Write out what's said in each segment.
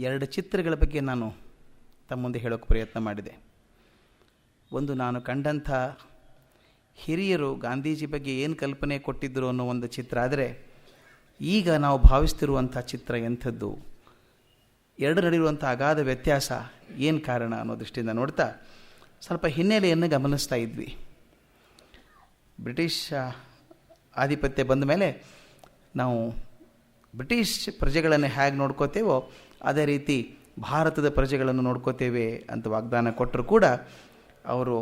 2 ಚಿತ್ರಗಳ ಬಗ್ಗೆ ನಾನು ತಮ್ಮ ಮುಂದೆ ಹೇಳೋಕ್ಕೆ ಪ್ರಯತ್ನ ಮಾಡಿದೆ. ಒಂದು, ನಾನು ಕಂಡಂಥ ಹಿರಿಯರು ಗಾಂಧೀಜಿ ಬಗ್ಗೆ ಏನು ಕಲ್ಪನೆ ಕೊಟ್ಟಿದ್ದರು ಅನ್ನೋ ಒಂದು ಚಿತ್ರ. ಆದರೆ ಈಗ ನಾವು ಭಾವಿಸ್ತಿರುವಂಥ ಚಿತ್ರ ಎಂಥದ್ದು, ಎರಡು ನಡೆಯುವಂಥ ಅಗಾಧ ವ್ಯತ್ಯಾಸ ಏನು ಕಾರಣ ಅನ್ನೋ ದೃಷ್ಟಿಯಿಂದ ನೋಡ್ತಾ ಸ್ವಲ್ಪ ಹಿನ್ನೆಲೆಯನ್ನು ಗಮನಿಸ್ತಾ ಇದ್ವಿ. ಬ್ರಿಟಿಷ್ ಆಧಿಪತ್ಯ ಬಂದ ಮೇಲೆ ನಾವು ಬ್ರಿಟಿಷ್ ಪ್ರಜೆಗಳನ್ನು ಹೇಗೆ ನೋಡ್ಕೋತೇವೋ ಅದೇ ರೀತಿ ಭಾರತದ ಪ್ರಜೆಗಳನ್ನು ನೋಡ್ಕೋತೇವೆ ಅಂತ ವಾಗ್ದಾನ ಕೊಟ್ಟರು ಕೂಡ ಅವರು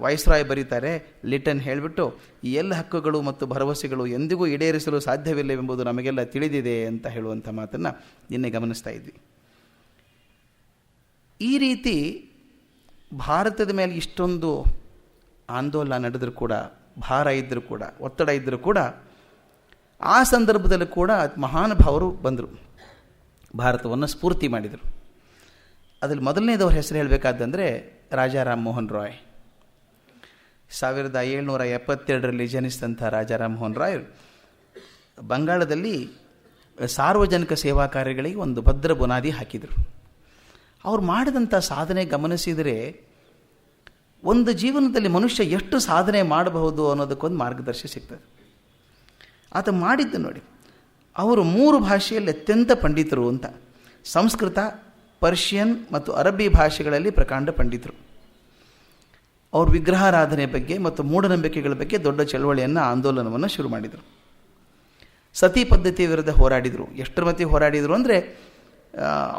ವೈಸ್ರಾಯ್ ಬರೀತಾರೆ, ಲಿಟನ್ ಹೇಳಿಬಿಟ್ಟು ಈ ಎಲ್ಲ ಹಕ್ಕುಗಳು ಮತ್ತು ಭರವಸೆಗಳು ಎಂದಿಗೂ ಈಡೇರಿಸಲು ಸಾಧ್ಯವಿಲ್ಲವೆಂಬುದು ನಮಗೆಲ್ಲ ತಿಳಿದಿದೆ ಅಂತ ಹೇಳುವಂಥ ಮಾತನ್ನು ನಿನ್ನೆ ಗಮನಿಸ್ತಾ ಇದ್ವಿ. ಈ ರೀತಿ ಭಾರತದ ಮೇಲೆ ಇಷ್ಟೊಂದು ಆಂದೋಲನ ನಡೆದರೂ ಕೂಡ, ಭಾರ ಇದ್ದರೂ ಕೂಡ, ಒತ್ತಡ ಇದ್ದರೂ ಕೂಡ, ಆ ಸಂದರ್ಭದಲ್ಲೂ ಕೂಡ ಮಹಾನುಭಾವರು ಬಂದರು, ಭಾರತವನ್ನು ಸ್ಫೂರ್ತಿ ಮಾಡಿದರು. ಅದರಲ್ಲಿ ಮೊದಲನೇದವ್ರ ಹೆಸರು ಹೇಳಬೇಕಾದಂದರೆ ರಾಜಾ ರಾಮ್ ಮೋಹನ್ ರಾಯ್. 1772 ಜನಿಸಿದಂಥ ರಾಜಾ ರಾಮ್ ಮೋಹನ್ ರಾಯ್ ಬಂಗಾಳದಲ್ಲಿ ಸಾರ್ವಜನಿಕ ಸೇವಾ ಕಾರ್ಯಗಳಿಗೆ ಒಂದು ಭದ್ರ ಬುನಾದಿ ಹಾಕಿದರು. ಅವ್ರು ಮಾಡಿದಂಥ ಸಾಧನೆ ಗಮನಿಸಿದರೆ ಒಂದು ಜೀವನದಲ್ಲಿ ಮನುಷ್ಯ ಎಷ್ಟು ಸಾಧನೆ ಮಾಡಬಹುದು ಅನ್ನೋದಕ್ಕೊಂದು ಮಾರ್ಗದರ್ಶಿ ಸಿಗ್ತದೆ. ಆತ ಮಾಡಿದ್ದು ನೋಡಿ, ಅವರು 3 ಭಾಷೆಯಲ್ಲಿ ಅತ್ಯಂತ ಪಂಡಿತರು ಅಂತ. ಸಂಸ್ಕೃತ, ಪರ್ಷಿಯನ್ ಮತ್ತು ಅರಬ್ಬಿ ಭಾಷೆಗಳಲ್ಲಿ ಪ್ರಕಾಂಡ ಪಂಡಿತರು. ಅವರು ವಿಗ್ರಹಾರಾಧನೆ ಬಗ್ಗೆ ಮತ್ತು ಮೂಢನಂಬಿಕೆಗಳ ಬಗ್ಗೆ ದೊಡ್ಡ ಚಳವಳಿಯನ್ನು, ಆಂದೋಲನವನ್ನು ಶುರು ಮಾಡಿದರು. ಸತಿ ಪದ್ಧತಿಯ ವಿರುದ್ಧ ಹೋರಾಡಿದರು. ಎಷ್ಟರ ಮಟ್ಟಿಗೆ ಹೋರಾಡಿದರು ಅಂದರೆ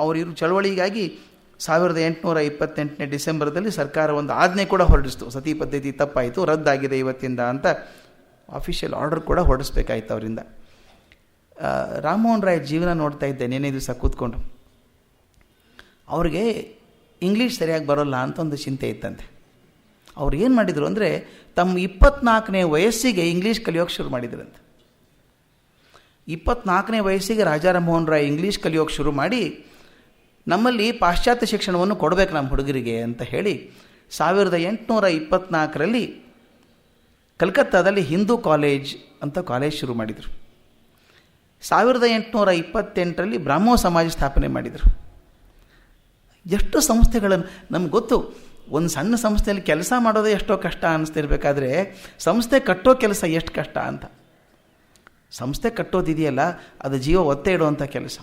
ಅವರಿರು ಚಳವಳಿಗಾಗಿ 1828 ಡಿಸೆಂಬರ್ದಲ್ಲಿ ಸರ್ಕಾರ ಒಂದು ಆಜ್ಞೆ ಕೂಡ ಹೊರಡಿಸ್ತು. ಸತಿ ಪದ್ಧತಿ ತಪ್ಪಾಯಿತು, ರದ್ದಾಗಿದೆ ಇವತ್ತಿಂದ ಅಂತ ಆಫಿಷಿಯಲ್ ಆರ್ಡರ್ ಕೂಡ ಹೊರಡಿಸ್ಬೇಕಾಯ್ತು ಅವರಿಂದ. ರಾಮಮೋಹನ್ ರಾಯ್ ಜೀವನ ನೋಡ್ತಾ ಇದ್ದೆ ನಿನ್ನೆ ದಿವಸ ಕೂತ್ಕೊಂಡು. ಅವ್ರಿಗೆ ಇಂಗ್ಲೀಷ್ ಸರಿಯಾಗಿ ಬರೋಲ್ಲ ಅಂತ ಒಂದು ಚಿಂತೆ ಇತ್ತಂತೆ. ಅವ್ರು ಏನು ಮಾಡಿದರು ಅಂದರೆ ತಮ್ಮ 24ನೇ ವಯಸ್ಸಿಗೆ ಇಂಗ್ಲೀಷ್ ಕಲಿಯೋಕ್ಕೆ ಶುರು ಮಾಡಿದ್ರಂತೆ. 24ನೇ ವಯಸ್ಸಿಗೆ ರಾಜಾ ರಾಮ್ ಮೋಹನ್ ರಾಯ್ ಇಂಗ್ಲೀಷ್ ಕಲಿಯೋಕ್ಕೆ ಶುರು ಮಾಡಿ, ನಮ್ಮಲ್ಲಿ ಪಾಶ್ಚಾತ್ಯ ಶಿಕ್ಷಣವನ್ನು ಕೊಡಬೇಕು ನಮ್ಮ ಹುಡುಗರಿಗೆ ಅಂತ ಹೇಳಿ 1824 ಕಲ್ಕತ್ತಾದಲ್ಲಿ ಹಿಂದೂ ಕಾಲೇಜ್ ಅಂತ ಕಾಲೇಜ್ ಶುರು ಮಾಡಿದರು. 1828 ಬ್ರಾಹ್ಮೋ ಸಮಾಜ ಸ್ಥಾಪನೆ ಮಾಡಿದರು. ಎಷ್ಟು ಸಂಸ್ಥೆಗಳನ್ನು ನಮ್ಗೆ ಗೊತ್ತು. ಒಂದು ಸಣ್ಣ ಸಂಸ್ಥೆಯಲ್ಲಿ ಕೆಲಸ ಮಾಡೋದೇ ಎಷ್ಟೋ ಕಷ್ಟ ಅನ್ನಿಸ್ತಿರ್ಬೇಕಾದ್ರೆ ಸಂಸ್ಥೆ ಕಟ್ಟೋ ಕೆಲಸ ಎಷ್ಟು ಕಷ್ಟ ಅಂತ. ಸಂಸ್ಥೆ ಕಟ್ಟೋದಿದೆಯಲ್ಲ, ಅದು ಜೀವ ಒತ್ತೆ ಇಡುವಂಥ ಕೆಲಸ.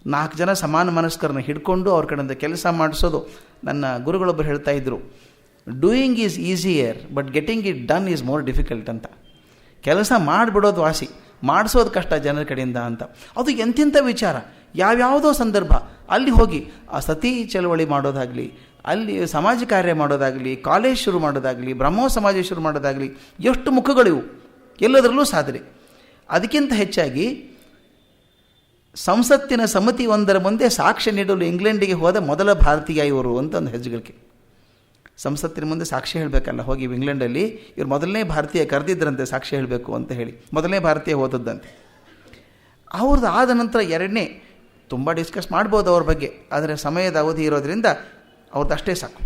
4 ಜನ ಸಮಾನ ಮನಸ್ಕರನ್ನ ಹಿಡ್ಕೊಂಡು ಅವ್ರ ಕಡೆಯಿಂದ ಕೆಲಸ ಮಾಡಿಸೋದು. ನನ್ನ ಗುರುಗಳೊಬ್ಬರು ಹೇಳ್ತಾ ಇದ್ದರು, doing is easier but getting it done is more difficult ಅಂತ. ಕೆಲಸ ಮಾಡಿಬಿಡೋದು ವಾಸಿ, ಮಾಡಿಸೋದು ಕಷ್ಟ ಜನರ ಕಡೆಯಿಂದ ಅಂತ. ಅದು ಎಂತೆಂಥ ವಿಚಾರ, ಯಾವ್ಯಾವುದೋ ಸಂದರ್ಭ ಅಲ್ಲಿ ಹೋಗಿ ಆ ಸತಿ ಚಳವಳಿ ಮಾಡೋದಾಗಲಿ, ಅಲ್ಲಿ ಸಮಾಜ ಕಾರ್ಯ ಮಾಡೋದಾಗಲಿ, ಕಾಲೇಜ್ ಶುರು ಮಾಡೋದಾಗಲಿ, ಬ್ರಹ್ಮೋ ಸಮಾಜ ಶುರು ಮಾಡೋದಾಗಲಿ, ಎಷ್ಟು ಮುಖಗಳಿವು, ಎಲ್ಲದರಲ್ಲೂ ಸಾಧನೆ. ಅದಕ್ಕಿಂತ ಹೆಚ್ಚಾಗಿ ಸಂಸತ್ತಿನ ಸಮಿತಿ ಒಂದರ ಮುಂದೆ ಸಾಕ್ಷ್ಯ ನೀಡಲು ಇಂಗ್ಲೆಂಡಿಗೆ ಹೋದ ಮೊದಲ ಭಾರತೀಯ ಇವರು ಅಂತ ಒಂದು ಹೆಜ್ಜೆಗಳಿಗೆ. ಸಂಸತ್ತಿನ ಮುಂದೆ ಸಾಕ್ಷ್ಯ ಹೇಳಬೇಕಲ್ಲ, ಹೋಗಿ ಇಂಗ್ಲೆಂಡಲ್ಲಿ ಇವರು ಮೊದಲನೇ ಭಾರತೀಯ ಕರೆದಿದ್ದರಂತೆ ಸಾಕ್ಷ್ಯ ಹೇಳಬೇಕು ಅಂತ ಹೇಳಿ, ಮೊದಲನೇ ಭಾರತೀಯ ಹೋದದ್ದಂತೆ. ಅವ್ರದ್ದು ಆದ ನಂತರ 2ನೇ, ತುಂಬ ಡಿಸ್ಕಸ್ ಮಾಡ್ಬೋದು ಅವ್ರ ಬಗ್ಗೆ, ಆದರೆ ಸಮಯದ ಅವಧಿ ಇರೋದರಿಂದ ಅವ್ರದ್ದು ಅಷ್ಟೇ ಸಾಕು.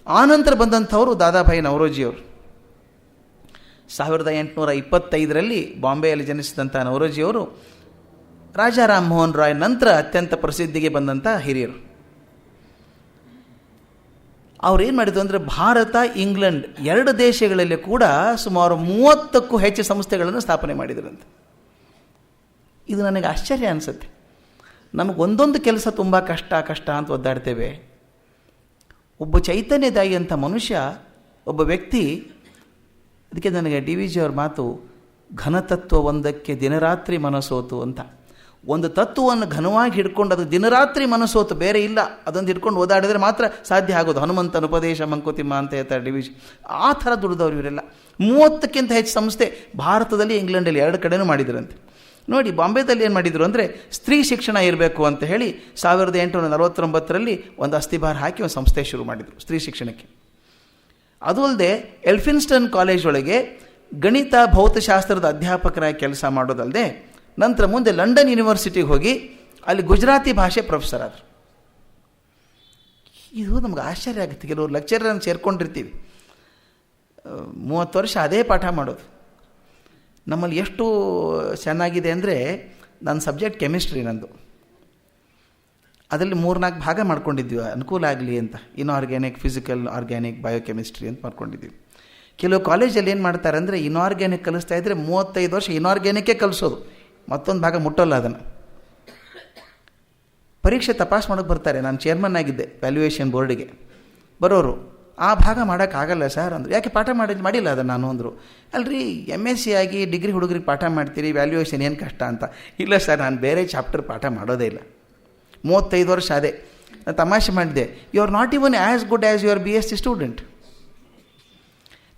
ಆನಂತರ ಬಂದಂಥವರು ದಾದಾಭಾಯಿ ನವರೋಜಿಯವರು. 1825 ಬಾಂಬೆಯಲ್ಲಿ ಜನಿಸಿದಂಥ ನವರೋಜಿಯವರು ರಾಜಾ ರಾಮ್ ಮೋಹನ್ ರಾಯ್ ನಂತರ ಅತ್ಯಂತ ಪ್ರಸಿದ್ಧಿಗೆ ಬಂದಂಥ ಹಿರಿಯರು. ಅವ್ರೇನು ಮಾಡಿದ್ರು ಅಂದರೆ ಭಾರತ, ಇಂಗ್ಲೆಂಡ್ 2 ದೇಶಗಳಲ್ಲಿ ಕೂಡ ಸುಮಾರು 30ಕ್ಕೂ ಹೆಚ್ಚು ಸಂಸ್ಥೆಗಳನ್ನು ಸ್ಥಾಪನೆ ಮಾಡಿದ್ರಂತೆ. ಇದು ನನಗೆ ಆಶ್ಚರ್ಯ ಅನಿಸುತ್ತೆ. ನಮಗೆ ಒಂದೊಂದು ಕೆಲಸ ತುಂಬ ಕಷ್ಟ ಅಂತ ಒದ್ದಾಡ್ತೇವೆ. ಒಬ್ಬ ಚೈತನ್ಯದಾಯಿ ಅಂತ ಮನುಷ್ಯ, ಒಬ್ಬ ವ್ಯಕ್ತಿ, ಅದಕ್ಕೆ ನನಗೆ DVG ಅವ್ರ ಮಾತು, ಘನತತ್ವ ಒಂದಕ್ಕೆ ದಿನರಾತ್ರಿ ಮನಸೋತು ಅಂತ. ಒಂದು ತತ್ವವನ್ನು ಘನವಾಗಿ ಹಿಡ್ಕೊಂಡು ಅದು ದಿನರಾತ್ರಿ ಮನಸೋತು, ಬೇರೆ ಇಲ್ಲ, ಅದೊಂದು ಹಿಡ್ಕೊಂಡು ಓದಾಡಿದ್ರೆ ಮಾತ್ರ ಸಾಧ್ಯ ಆಗೋದು. ಹನುಮಂತನ ಉಪದೇಶ ಮಂಕುತಿಮ್ಮ ಅಂತ ಹೇಳ್ತಾರೆ DVG. ಆ ಥರ ದುಡಿದವ್ರು ಇವರೆಲ್ಲ. 30ಕ್ಕಿಂತ ಹೆಚ್ಚು ಸಂಸ್ಥೆ ಭಾರತದಲ್ಲಿ, ಇಂಗ್ಲೆಂಡಲ್ಲಿ 2 ಕಡೆನೂ ಮಾಡಿದ್ರಂತೆ. ನೋಡಿ, ಬಾಂಬೆದಲ್ಲಿ ಏನು ಮಾಡಿದರು ಅಂದರೆ ಸ್ತ್ರೀ ಶಿಕ್ಷಣ ಇರಬೇಕು ಅಂತ ಹೇಳಿ 1849 ಒಂದು ಅಸ್ಥಿಭಾರ ಹಾಕಿ ಒಂದು ಸಂಸ್ಥೆ ಶುರು ಮಾಡಿದರು ಸ್ತ್ರೀ ಶಿಕ್ಷಣಕ್ಕೆ. ಅದು ಅಲ್ಲದೆ ಎಲ್ಫಿನ್ಸ್ಟನ್ ಕಾಲೇಜ್ ಒಳಗೆ ಗಣಿತ ಭೌತಶಾಸ್ತ್ರದ ಅಧ್ಯಾಪಕರಾಗಿ ಕೆಲಸ ಮಾಡೋದಲ್ಲದೆ ನಂತರ ಮುಂದೆ ಲಂಡನ್ ಯೂನಿವರ್ಸಿಟಿಗೆ ಹೋಗಿ ಅಲ್ಲಿ ಗುಜರಾತಿ ಭಾಷೆ ಪ್ರೊಫೆಸರ್ ಆದರು. ಇದು ನಮ್ಗೆ ಆಶ್ಚರ್ಯ ಆಗುತ್ತೆ. ಕೆಲವರು ಲೆಕ್ಚರನ್ನು ಸೇರ್ಕೊಂಡಿರ್ತೀವಿ, 30 ವರ್ಷ ಅದೇ ಪಾಠ ಮಾಡೋದು. ನಮ್ಮಲ್ಲಿ ಎಷ್ಟು ಚೆನ್ನಾಗಿದೆ ಅಂದರೆ, ನನ್ನ ಸಬ್ಜೆಕ್ಟ್ ಕೆಮಿಸ್ಟ್ರಿ ನಂದು. ಅದರಲ್ಲಿ 3-4 ಭಾಗ ಮಾಡ್ಕೊಂಡಿದ್ವಿ ಅನುಕೂಲ ಆಗಲಿ ಅಂತ. ಇನ್ಆರ್ಗ್ಯಾನಿಕ್, ಫಿಸಿಕಲ್, ಆರ್ಗ್ಯಾನಿಕ್, ಬಯೋಕೆಮಿಸ್ಟ್ರಿ ಅಂತ ಮಾಡ್ಕೊಂಡಿದ್ದೀವಿ. ಕೆಲವು ಕಾಲೇಜಲ್ಲಿ ಏನು ಮಾಡ್ತಾರೆ ಅಂದರೆ ಇನ್ಆರ್ಗ್ಯಾನಿಕ್ ಕಲಿಸ್ತಾ ಇದ್ದರೆ 35 ವರ್ಷ ಇನ್ಆರ್ಗ್ಯಾನಿಕ್ಕೇ ಕಲಿಸೋದು, ಮತ್ತೊಂದು ಭಾಗ ಮುಟ್ಟೋಲ್ಲ ಅದನ್ನು. ಪರೀಕ್ಷೆ ತಪಾಸ್ ಮಾಡೋಕ್ಕೆ ಬರ್ತಾರೆ. ನಾನು ಚೇರ್ಮನ್ ಆಗಿದ್ದೆ ವ್ಯಾಲ್ಯೂಯೇಷನ್ ಬೋರ್ಡಿಗೆ. ಬರೋರು ಆ ಭಾಗ ಮಾಡೋಕ್ಕಾಗಲ್ಲ ಸರ್ ಅಂದರು. ಯಾಕೆ ಪಾಠ ಮಾಡಿಲ್ಲ ಅದನ್ನು ನಾನು ಅಂದರು. ಅಲ್ರಿ MSc ಆಗಿ ಡಿಗ್ರಿ ಹುಡುಗರಿಗೆ ಪಾಠ ಮಾಡ್ತೀರಿ, ವ್ಯಾಲ್ಯೂಯೇಷನ್ ಏನು ಕಷ್ಟ ಅಂತ. ಇಲ್ಲ ಸರ್, ನಾನು ಬೇರೆ ಚಾಪ್ಟರ್ ಪಾಠ ಮಾಡೋದೇ ಇಲ್ಲ. 35 ವರ್ಷ ಅದೇ. ನಾನು ತಮಾಷೆ ಮಾಡಿದೆ, you are not even as good as your BSc student.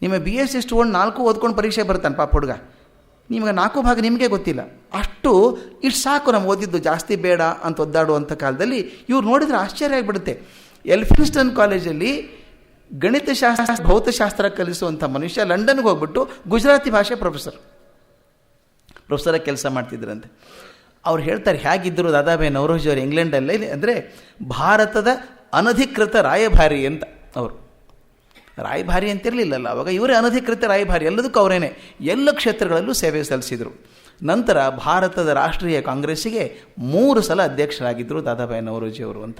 ನಿಮ್ಮ BSc ಸ್ಟೂಡೆಂಟ್ 4 ಓದ್ಕೊಂಡು ಪರೀಕ್ಷೆ ಬರ್ತಾನೆ ಪಾಪ ಹುಡುಗ, ನಿಮಗೆ 4 ಭಾಗ ನಿಮಗೆ ಗೊತ್ತಿಲ್ಲ. ಅಷ್ಟು ಇಷ್ಟು ಸಾಕು ನಮ್ಮ ಓದಿದ್ದು, ಜಾಸ್ತಿ ಬೇಡ ಅಂತ ಒದ್ದಾಡುವಂಥ ಕಾಲದಲ್ಲಿ ಇವ್ರು ನೋಡಿದರೆ ಆಶ್ಚರ್ಯ ಆಗಿಬಿಡುತ್ತೆ. ಎಲ್ಫಿನ್ಸ್ಟನ್ ಕಾಲೇಜಲ್ಲಿ ಗಣಿತಶಾಸ್ತ್ರ, ಭೌತಶಾಸ್ತ್ರ ಕಲಿಸುವಂಥ ಮನುಷ್ಯ ಲಂಡನ್ಗೆ ಹೋಗ್ಬಿಟ್ಟು ಗುಜರಾತಿ ಭಾಷೆ ಪ್ರೊಫೆಸರಾಗಿ ಕೆಲಸ ಮಾಡ್ತಿದ್ರಂತೆ. ಅವ್ರು ಹೇಳ್ತಾರೆ, ಹೇಗಿದ್ದರು ದಾದಾಭಾಯಿ ನವರೋಜಿ ಅವರು ಇಂಗ್ಲೆಂಡಲ್ಲಿ ಅಂದರೆ ಭಾರತದ ಅನಧಿಕೃತ ರಾಯಭಾರಿ ಅಂತ. ಅವರು ರಾಯಭಾರಿ ಅಂತಿರಲಿಲ್ಲಲ್ಲ ಅವಾಗ, ಇವರೇ ಅನಧಿಕೃತ ರಾಯಭಾರಿ, ಎಲ್ಲದಕ್ಕೂ ಅವರೇನೆ ಎಲ್ಲ ಕ್ಷೇತ್ರಗಳಲ್ಲೂ ಸೇವೆ ಸಲ್ಲಿಸಿದರು. ನಂತರ ಭಾರತದ ರಾಷ್ಟ್ರೀಯ ಕಾಂಗ್ರೆಸ್ಸಿಗೆ 3 ಸಲ ಅಧ್ಯಕ್ಷರಾಗಿದ್ದರು ದಾದಾಭಾಯಿ ನವರೋಜಿಯವರು ಅಂತ.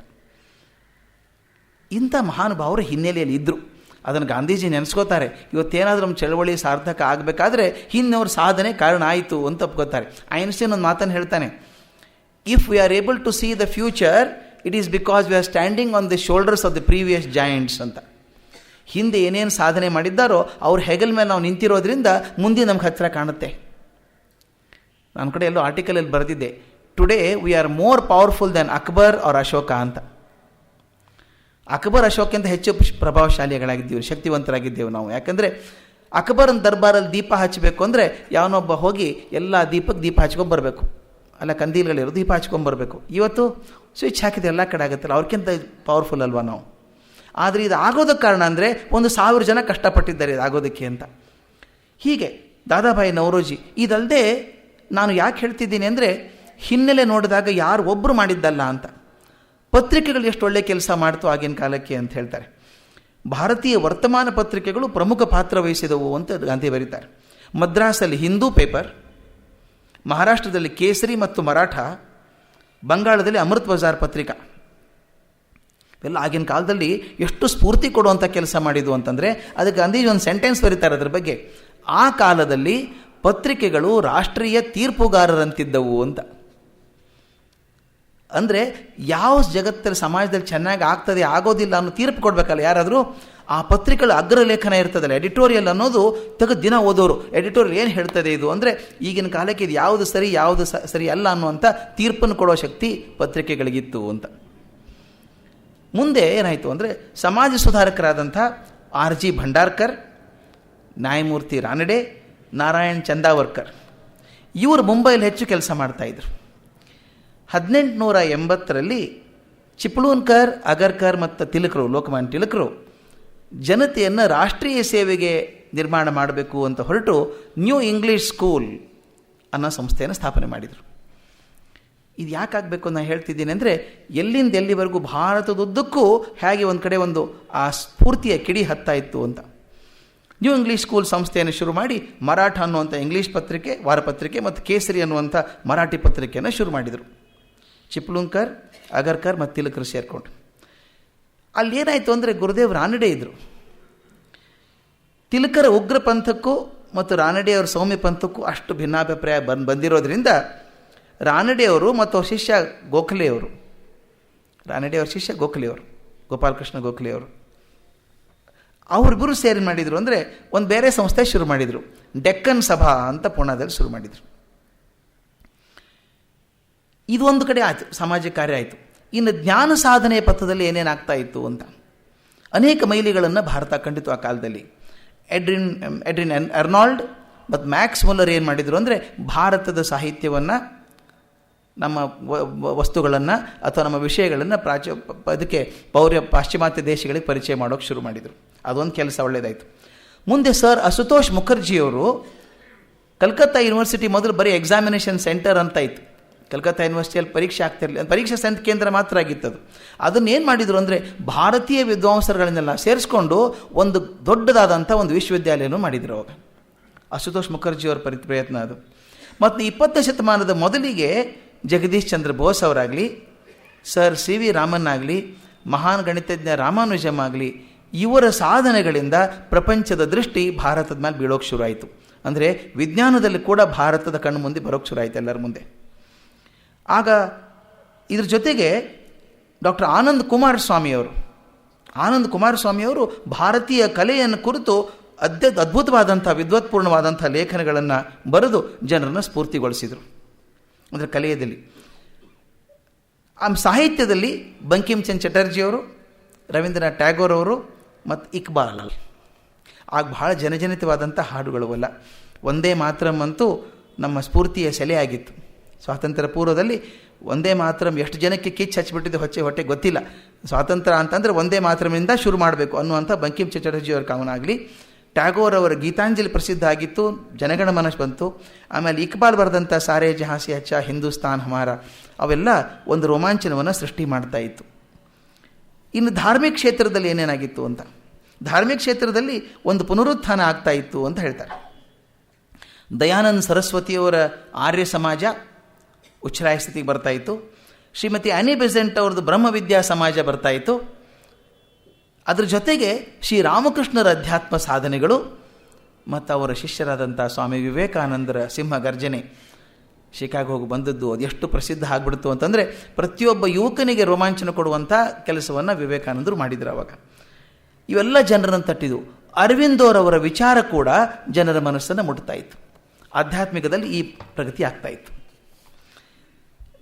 ಇಂಥ ಮಹಾನುಭಾವರ ಹಿನ್ನೆಲೆಯಲ್ಲಿ ಇದ್ದರು. ಅದನ್ನು ಗಾಂಧೀಜಿ ನೆನೆಸ್ಕೋತಾರೆ. ಇವತ್ತೇನಾದರೂ ನಮ್ಮ ಚಳವಳಿ ಸಾರ್ಥಕ ಆಗಬೇಕಾದ್ರೆ ಹಿಂದಿನವ್ರ ಸಾಧನೆ ಕಾರಣ ಆಯಿತು ಅಂತ ಒಪ್ಕೋತಾರೆ. ಐನ್ಸ್ಟೈನ್ ಒಂದು ಮಾತನ್ನು ಹೇಳ್ತಾನೆ, if we are able to see the future it is because we are standing on the shoulders of the previous giants ಅಂತ. ಹಿಂದೆ ಏನೇನು ಸಾಧನೆ ಮಾಡಿದ್ದಾರೋ ಅವ್ರ ಹೆಗಲ ಮೇಲೆ ನಾವು ನಿಂತಿರೋದ್ರಿಂದ ಮುಂದೆ ನಮ್ಗೆ ಹತ್ತಿರ ಕಾಣುತ್ತೆ. ನನ್ನ ಕಡೆ ಎಲ್ಲೋ ಆರ್ಟಿಕಲಲ್ಲಿ ಬರೆದಿದ್ದೆ, today we are more powerful than Akbar or Ashoka ಅಂತ. ಅಕ್ಬರ್ ಅಶೋಕ್ಕಿಂತ ಹೆಚ್ಚು ಪ್ರಭಾವಶಾಲಿಗಳಾಗಿದ್ದೀವಿ, ಶಕ್ತಿವಂತರಾಗಿದ್ದೇವೆ ನಾವು. ಯಾಕಂದರೆ ಅಕ್ಬರನ ದರ್ಬಾರಲ್ಲಿ ದೀಪ ಹಚ್ಚಬೇಕು ಅಂದರೆ ಯಾವನೊಬ್ಬ ಹೋಗಿ ಎಲ್ಲ ದೀಪಕ್ಕೆ ದೀಪ ಹಚ್ಕೊಂಬರ್ಬೇಕು, ಅಲ್ಲ ಕಂದೀಲ್ಗಳಿರೋ ದೀಪ ಹಚ್ಕೊಂಬರ್ಬೇಕು. ಇವತ್ತು ಸ್ವಿಚ್ ಹಾಕಿದ್ರೆ ಎಲ್ಲ ಕಡೆ ಆಗುತ್ತಲ್ಲ, ಅವ್ರಿಗಿಂತ ಪವರ್ಫುಲ್ ಅಲ್ವಾ ನಾವು. ಆದರೆ ಇದು ಆಗೋದಕ್ಕೆ ಕಾರಣ ಅಂದರೆ 1,000 ಜನ ಕಷ್ಟಪಟ್ಟಿದ್ದಾರೆ ಇದು ಆಗೋದಕ್ಕೆ ಅಂತ. ಹೀಗೆ ದಾದಾಭಾಯಿ ನವರೋಜಿ. ಇದಲ್ಲದೆ ನಾನು ಯಾಕೆ ಹೇಳ್ತಿದ್ದೀನಿ ಅಂದರೆ ಹಿನ್ನೆಲೆ ನೋಡಿದಾಗ ಯಾರು ಒಬ್ಬರು ಮಾಡಿದ್ದಲ್ಲ ಅಂತ. ಪತ್ರಿಕೆಗಳು ಎಷ್ಟು ಒಳ್ಳೆಯ ಕೆಲಸ ಮಾಡ್ತು ಆಗಿನ ಕಾಲಕ್ಕೆ ಅಂತ ಹೇಳ್ತಾರೆ. ಭಾರತೀಯ ವರ್ತಮಾನ ಪತ್ರಿಕೆಗಳು ಪ್ರಮುಖ ಪಾತ್ರ ವಹಿಸಿದವು ಅಂತ ಗಾಂಧಿ ಬರೀತಾರೆ. ಮದ್ರಾಸಲ್ಲಿ ಹಿಂದೂ ಪೇಪರ್, ಮಹಾರಾಷ್ಟ್ರದಲ್ಲಿ ಕೇಸರಿ ಮತ್ತು ಮರಾಠ, ಬಂಗಾಳದಲ್ಲಿ ಅಮೃತ್ ಬಜಾರ್ ಪತ್ರಿಕಾ. ಇವೆಲ್ಲ ಆಗಿನ ಕಾಲದಲ್ಲಿ ಎಷ್ಟು ಸ್ಫೂರ್ತಿ ಕೊಡುವಂಥ ಕೆಲಸ ಮಾಡಿದ್ವು ಅಂತಂದರೆ ಅದಕ್ಕೆ ಗಾಂಧೀಜಿ ಒಂದು ಸೆಂಟೆನ್ಸ್ ಬರೀತಾರೆ ಅದ್ರ ಬಗ್ಗೆ. ಆ ಕಾಲದಲ್ಲಿ ಪತ್ರಿಕೆಗಳು ರಾಷ್ಟ್ರೀಯ ತೀರ್ಪುಗಾರರಂತಿದ್ದವು ಅಂತ. ಅಂದರೆ ಯಾವ ಜಗತ್ತಲ್ಲಿ ಸಮಾಜದಲ್ಲಿ ಚೆನ್ನಾಗಿ ಆಗ್ತದೆ ಆಗೋದಿಲ್ಲ ಅನ್ನೋ ತೀರ್ಪು ಕೊಡಬೇಕಲ್ಲ ಯಾರಾದರೂ. ಆ ಪತ್ರಿಕೆಗಳ ಅಗ್ರಲೇಖನ ಇರ್ತದಲ್ಲ, ಎಡಿಟೋರಿಯಲ್ ಅನ್ನೋದು ತೆಗೆದು ದಿನ ಓದೋರು. ಎಡಿಟೋರಿಯಲ್ ಏನು ಹೇಳ್ತದೆ ಇದು ಅಂದರೆ ಈಗಿನ ಕಾಲಕ್ಕೆ ಇದು ಯಾವುದು ಸರಿ ಯಾವುದು ಸರಿ ಅಲ್ಲ ಅನ್ನುವಂಥ ತೀರ್ಪನ್ನು ಕೊಡೋ ಶಕ್ತಿ ಪತ್ರಿಕೆಗಳಿಗಿತ್ತು ಅಂತ. ಮುಂದೆ ಏನಾಯಿತು ಅಂದರೆ ಸಮಾಜ ಸುಧಾರಕರಾದಂಥ R.G. ಭಂಡಾರ್ಕರ್, ನ್ಯಾಯಮೂರ್ತಿ ರಾನಡೆ, ನಾರಾಯಣ್ ಚಂದಾವರ್ಕರ್ ಇವರು ಮುಂಬೈಲಿ ಹೆಚ್ಚು ಕೆಲಸ ಮಾಡ್ತಾಯಿದ್ರು. 1880ರಲ್ಲಿ ಚಿಪ್ಲೂನ್ಕರ್, ಅಗರ್ಕರ್ ಮತ್ತು ತಿಲಕರು, ಲೋಕಮಾನ್ಯ ತಿಲಕರು ಜನತೆಯನ್ನು ರಾಷ್ಟ್ರೀಯ ಸೇವೆಗೆ ನಿರ್ಮಾಣ ಮಾಡಬೇಕು ಅಂತ ಹೊರಟು ನ್ಯೂ ಇಂಗ್ಲೀಷ್ ಸ್ಕೂಲ್ ಅನ್ನೋ ಸಂಸ್ಥೆಯನ್ನು ಸ್ಥಾಪನೆ ಮಾಡಿದರು. ಇದು ಯಾಕಾಗಬೇಕು ನಾನು ಹೇಳ್ತಿದ್ದೀನಿ ಅಂದರೆ ಎಲ್ಲಿಂದ ಎಲ್ಲಿವರೆಗೂ ಭಾರತದುದ್ದಕ್ಕೂ ಹೇಗೆ ಒಂದು ಕಡೆ ಒಂದು ಆ ಸ್ಫೂರ್ತಿಯ ಕಿಡಿ ಹತ್ತಾ ಇತ್ತು ಅಂತ. ನ್ಯೂ ಇಂಗ್ಲೀಷ್ ಸ್ಕೂಲ್ ಸಂಸ್ಥೆಯನ್ನು ಶುರು ಮಾಡಿ ಮರಾಠ ಅನ್ನುವಂಥ ಇಂಗ್ಲೀಷ್ ಪತ್ರಿಕೆ, ವಾರಪತ್ರಿಕೆ ಮತ್ತು ಕೇಸರಿ ಅನ್ನುವಂಥ ಮರಾಠಿ ಪತ್ರಿಕೆಯನ್ನು ಶುರು ಮಾಡಿದರು. ಚಿಪ್ಲೂನ್ಕರ್, ಅಗರ್ಕರ್ ಮತ್ತು ತಿಲಕರು ಸೇರಿಕೊಂಡು. ಅಲ್ಲೇನಾಯಿತು ಅಂದರೆ ಗುರುದೇವ್ ರಾನಡೆ ಇದ್ದರು. ತಿಲಕರ ಉಗ್ರ ಪಂಥಕ್ಕೂ ಮತ್ತು ರಾನಡೆಯವರ ಸೌಮ್ಯ ಪಂಥಕ್ಕೂ ಅಷ್ಟು ಭಿನ್ನಾಭಿಪ್ರಾಯ ಬಂದಿರೋದ್ರಿಂದ ರಾನಡೆಯವರು ಮತ್ತು ಅವ್ರ ಶಿಷ್ಯ ಗೋಖಲೆಯವರು, ರಾನಡೆಯವರ ಶಿಷ್ಯ ಗೋಖಲೆಯವರು, ಗೋಪಾಲಕೃಷ್ಣ ಗೋಖಲೆಯವರು, ಅವರಿಬ್ಬರು ಸೇರಿ ಮಾಡಿದರು ಅಂದರೆ ಒಂದು ಬೇರೆ ಸಂಸ್ಥೆ ಶುರು ಮಾಡಿದರು. ಡೆಕ್ಕನ್ ಸಭಾ ಅಂತ ಪುಣಾದಲ್ಲಿ ಶುರು ಮಾಡಿದರು. ಇದು ಒಂದು ಕಡೆ ಆಯಿತು, ಸಾಮಾಜಿಕ ಕಾರ್ಯ ಆಯಿತು. ಇನ್ನು ಜ್ಞಾನ ಸಾಧನೆಯ ಪಥದಲ್ಲಿ ಏನೇನಾಗ್ತಾ ಇತ್ತು ಅಂತ ಅನೇಕ ಮೈಲಿಗಳನ್ನು ಭಾರತ ಕಂಡಿತು ಆ ಕಾಲದಲ್ಲಿ. ಎಡ್ರಿನ್ ಅರ್ನಾಲ್ಡ್ ಮತ್ತು ಮ್ಯಾಕ್ಸ್ ಮುಲ್ಲರ್ ಏನು ಮಾಡಿದರು ಅಂದರೆ ಭಾರತದ ಸಾಹಿತ್ಯವನ್ನು, ನಮ್ಮ ವಸ್ತುಗಳನ್ನು ಅಥವಾ ನಮ್ಮ ವಿಷಯಗಳನ್ನು ಅದಕ್ಕೆ ಪಾಶ್ಚಿಮಾತ್ಯ ದೇಶಗಳಿಗೆ ಪರಿಚಯ ಮಾಡೋಕ್ಕೆ ಶುರು ಮಾಡಿದರು. ಅದೊಂದು ಕೆಲಸ ಒಳ್ಳೆಯದಾಯಿತು. ಮುಂದೆ ಸರ್ ಅಶುತೋಷ್ ಮುಖರ್ಜಿಯವರು ಕಲ್ಕತ್ತಾ ಯೂನಿವರ್ಸಿಟಿ ಮೊದಲು ಬರೀ ಎಕ್ಸಾಮಿನೇಷನ್ ಸೆಂಟರ್ ಅಂತ ಇತ್ತು. ಕಲ್ಕತ್ತಾ ಯೂನಿವರ್ಸಿಟಿಯಲ್ಲಿ ಪರೀಕ್ಷೆ ಆಗ್ತಿರಲಿಲ್ಲ, ಪರೀಕ್ಷಾ ಕೇಂದ್ರ ಮಾತ್ರ ಆಗಿತ್ತದು. ಅದನ್ನೇನು ಮಾಡಿದರು ಅಂದರೆ ಭಾರತೀಯ ವಿದ್ವಾಂಸರುಗಳನ್ನೆಲ್ಲ ಸೇರಿಸ್ಕೊಂಡು ಒಂದು ದೊಡ್ಡದಾದಂಥ ಒಂದು ವಿಶ್ವವಿದ್ಯಾಲಯನೂ ಮಾಡಿದರು ಅವಾಗ. ಅಶುತೋಷ್ ಮುಖರ್ಜಿಯವರ ಪ್ರಯತ್ನ ಅದು. ಮತ್ತು 20ನೇ ಶತಮಾನದ ಮೊದಲಿಗೆ ಜಗದೀಶ್ ಚಂದ್ರ ಬೋಸ್ ಅವರಾಗಲಿ, ಸರ್ ಸಿ ವಿ ರಾಮನ್ ಆಗಲಿ, ಮಹಾನ್ ಗಣಿತಜ್ಞ ರಾಮಾನುಜಮ್ ಆಗಲಿ, ಇವರ ಸಾಧನೆಗಳಿಂದ ಪ್ರಪಂಚದ ದೃಷ್ಟಿ ಭಾರತದ ಮೇಲೆ ಬೀಳೋಕ್ಕೆ ಶುರುವಾಯಿತು. ಅಂದರೆ ವಿಜ್ಞಾನದಲ್ಲಿ ಕೂಡ ಭಾರತದ ಕಣ್ಣು ಮುಂದೆ ಬರೋಕ್ಕೆ ಶುರುವಾಯಿತು ಎಲ್ಲರ ಮುಂದೆ. ಆಗ ಇದ್ರ ಜೊತೆಗೆ ಡಾಕ್ಟರ್ ಆನಂದ್ ಕುಮಾರ್ ಸ್ವಾಮಿಯವರು ಭಾರತೀಯ ಕಲೆಯನ್ನು ಕುರಿತು ಅದ್ಭುತವಾದಂಥ ವಿದ್ವತ್ಪೂರ್ಣವಾದಂಥ ಲೇಖನಗಳನ್ನು ಬರೆದು ಜನರನ್ನು ಸ್ಫೂರ್ತಿಗೊಳಿಸಿದರು. ಅಂದರೆ ಕಲೆಯದಲ್ಲಿ. ಸಾಹಿತ್ಯದಲ್ಲಿ ಬಂಕಿಮ್ ಚಂದ್ ಚಟರ್ಜಿಯವರು, ರವೀಂದ್ರನಾಥ್ ಟ್ಯಾಗೋರ್ ಅವರು ಮತ್ತು ಇಕ್ಬಾಲ್. ಆಗ ಬಹಳ ಜನಜನಿತವಾದಂಥ ಹಾಡುಗಳು ಅಲ್ಲ. ಒಂದೇ ಮಾತರಂ ಅಂತೂ ನಮ್ಮ ಸ್ಫೂರ್ತಿಯ ಸೆಲೆಯಾಗಿತ್ತು. ಸ್ವಾತಂತ್ರ್ಯ ಪೂರ್ವದಲ್ಲಿ ಒಂದೇ ಮಾತರಂ ಎಷ್ಟು ಜನಕ್ಕೆ ಕಿಚ್ಚು ಹಚ್ಚಿಬಿಟ್ಟಿದೆ ಹೊಟ್ಟೆ ಗೊತ್ತಿಲ್ಲ. ಸ್ವಾತಂತ್ರ್ಯ ಅಂತಂದರೆ ಒಂದೇ ಮಾತರಮಿಂದ ಶುರು ಮಾಡಬೇಕು ಅನ್ನುವಂಥ ಬಂಕಿಮ್ ಚಂದ್ ಚಟರ್ಜಿಯವರ ಕಾಮನಾಗಲಿ. ಟ್ಯಾಗೋರ್ ಅವರ ಗೀತಾಂಜಲಿ ಪ್ರಸಿದ್ಧ ಆಗಿತ್ತು, ಜನಗಣಮನ ಬಂತು. ಆಮೇಲೆ ಇಕ್ಬಾಲ್ ಬರೆದಂಥ ಸಾರೇ ಜಹಾಂ ಸೆ ಅಚ್ಚಾ ಹಿಂದೂಸ್ತಾನ್ ಹಮಾರ ಅವೆಲ್ಲ ಒಂದು ರೋಮಾಂಚನವನ್ನು ಸೃಷ್ಟಿ ಮಾಡ್ತಾ ಇತ್ತು. ಇನ್ನು ಧಾರ್ಮಿಕ ಕ್ಷೇತ್ರದಲ್ಲಿ ಏನೇನಾಗಿತ್ತು ಅಂತ, ಧಾರ್ಮಿಕ ಕ್ಷೇತ್ರದಲ್ಲಿ ಒಂದು ಪುನರುತ್ಥಾನ ಆಗ್ತಾ ಇತ್ತು ಅಂತ ಹೇಳ್ತಾರೆ. ದಯಾನಂದ ಸರಸ್ವತಿಯವರ ಆರ್ಯ ಸಮಾಜ ಉಚ್ಛ್ರಾಯ ಸ್ಥಿತಿಗೆ ಬರ್ತಾಯಿತ್ತು. ಶ್ರೀಮತಿ ಆನಿ ಬೆಸೆಂಟ್ ಅವ್ರದ್ದು ಬ್ರಹ್ಮವಿದ್ಯಾ ಸಮಾಜ ಬರ್ತಾಯಿತ್ತು. ಅದರ ಜೊತೆಗೆ ಶ್ರೀರಾಮಕೃಷ್ಣರ ಅಧ್ಯಾತ್ಮ ಸಾಧನೆಗಳು ಮತ್ತು ಅವರ ಶಿಷ್ಯರಾದಂಥ ಸ್ವಾಮಿ ವಿವೇಕಾನಂದರ ಸಿಂಹ ಗರ್ಜನೆ ಶಿಕಾಗೋಗೆ ಬಂದದ್ದು ಅದು ಎಷ್ಟು ಪ್ರಸಿದ್ಧ ಆಗಿಬಿಡ್ತು ಅಂತಂದರೆ ಪ್ರತಿಯೊಬ್ಬ ಯುವಕನಿಗೆ ರೋಮಾಂಚನ ಕೊಡುವಂಥ ಕೆಲಸವನ್ನು ವಿವೇಕಾನಂದರು ಮಾಡಿದರು ಅವಾಗ. ಇವೆಲ್ಲ ಜನರನ್ನು ತಟ್ಟಿದ್ದು. ಅರವಿಂದೋರವರ ವಿಚಾರ ಕೂಡ ಜನರ ಮನಸ್ಸನ್ನು ಮುಟ್ತಾ ಇತ್ತು. ಆಧ್ಯಾತ್ಮಿಕದಲ್ಲಿ ಈ ಪ್ರಗತಿ ಆಗ್ತಾಯಿತ್ತು.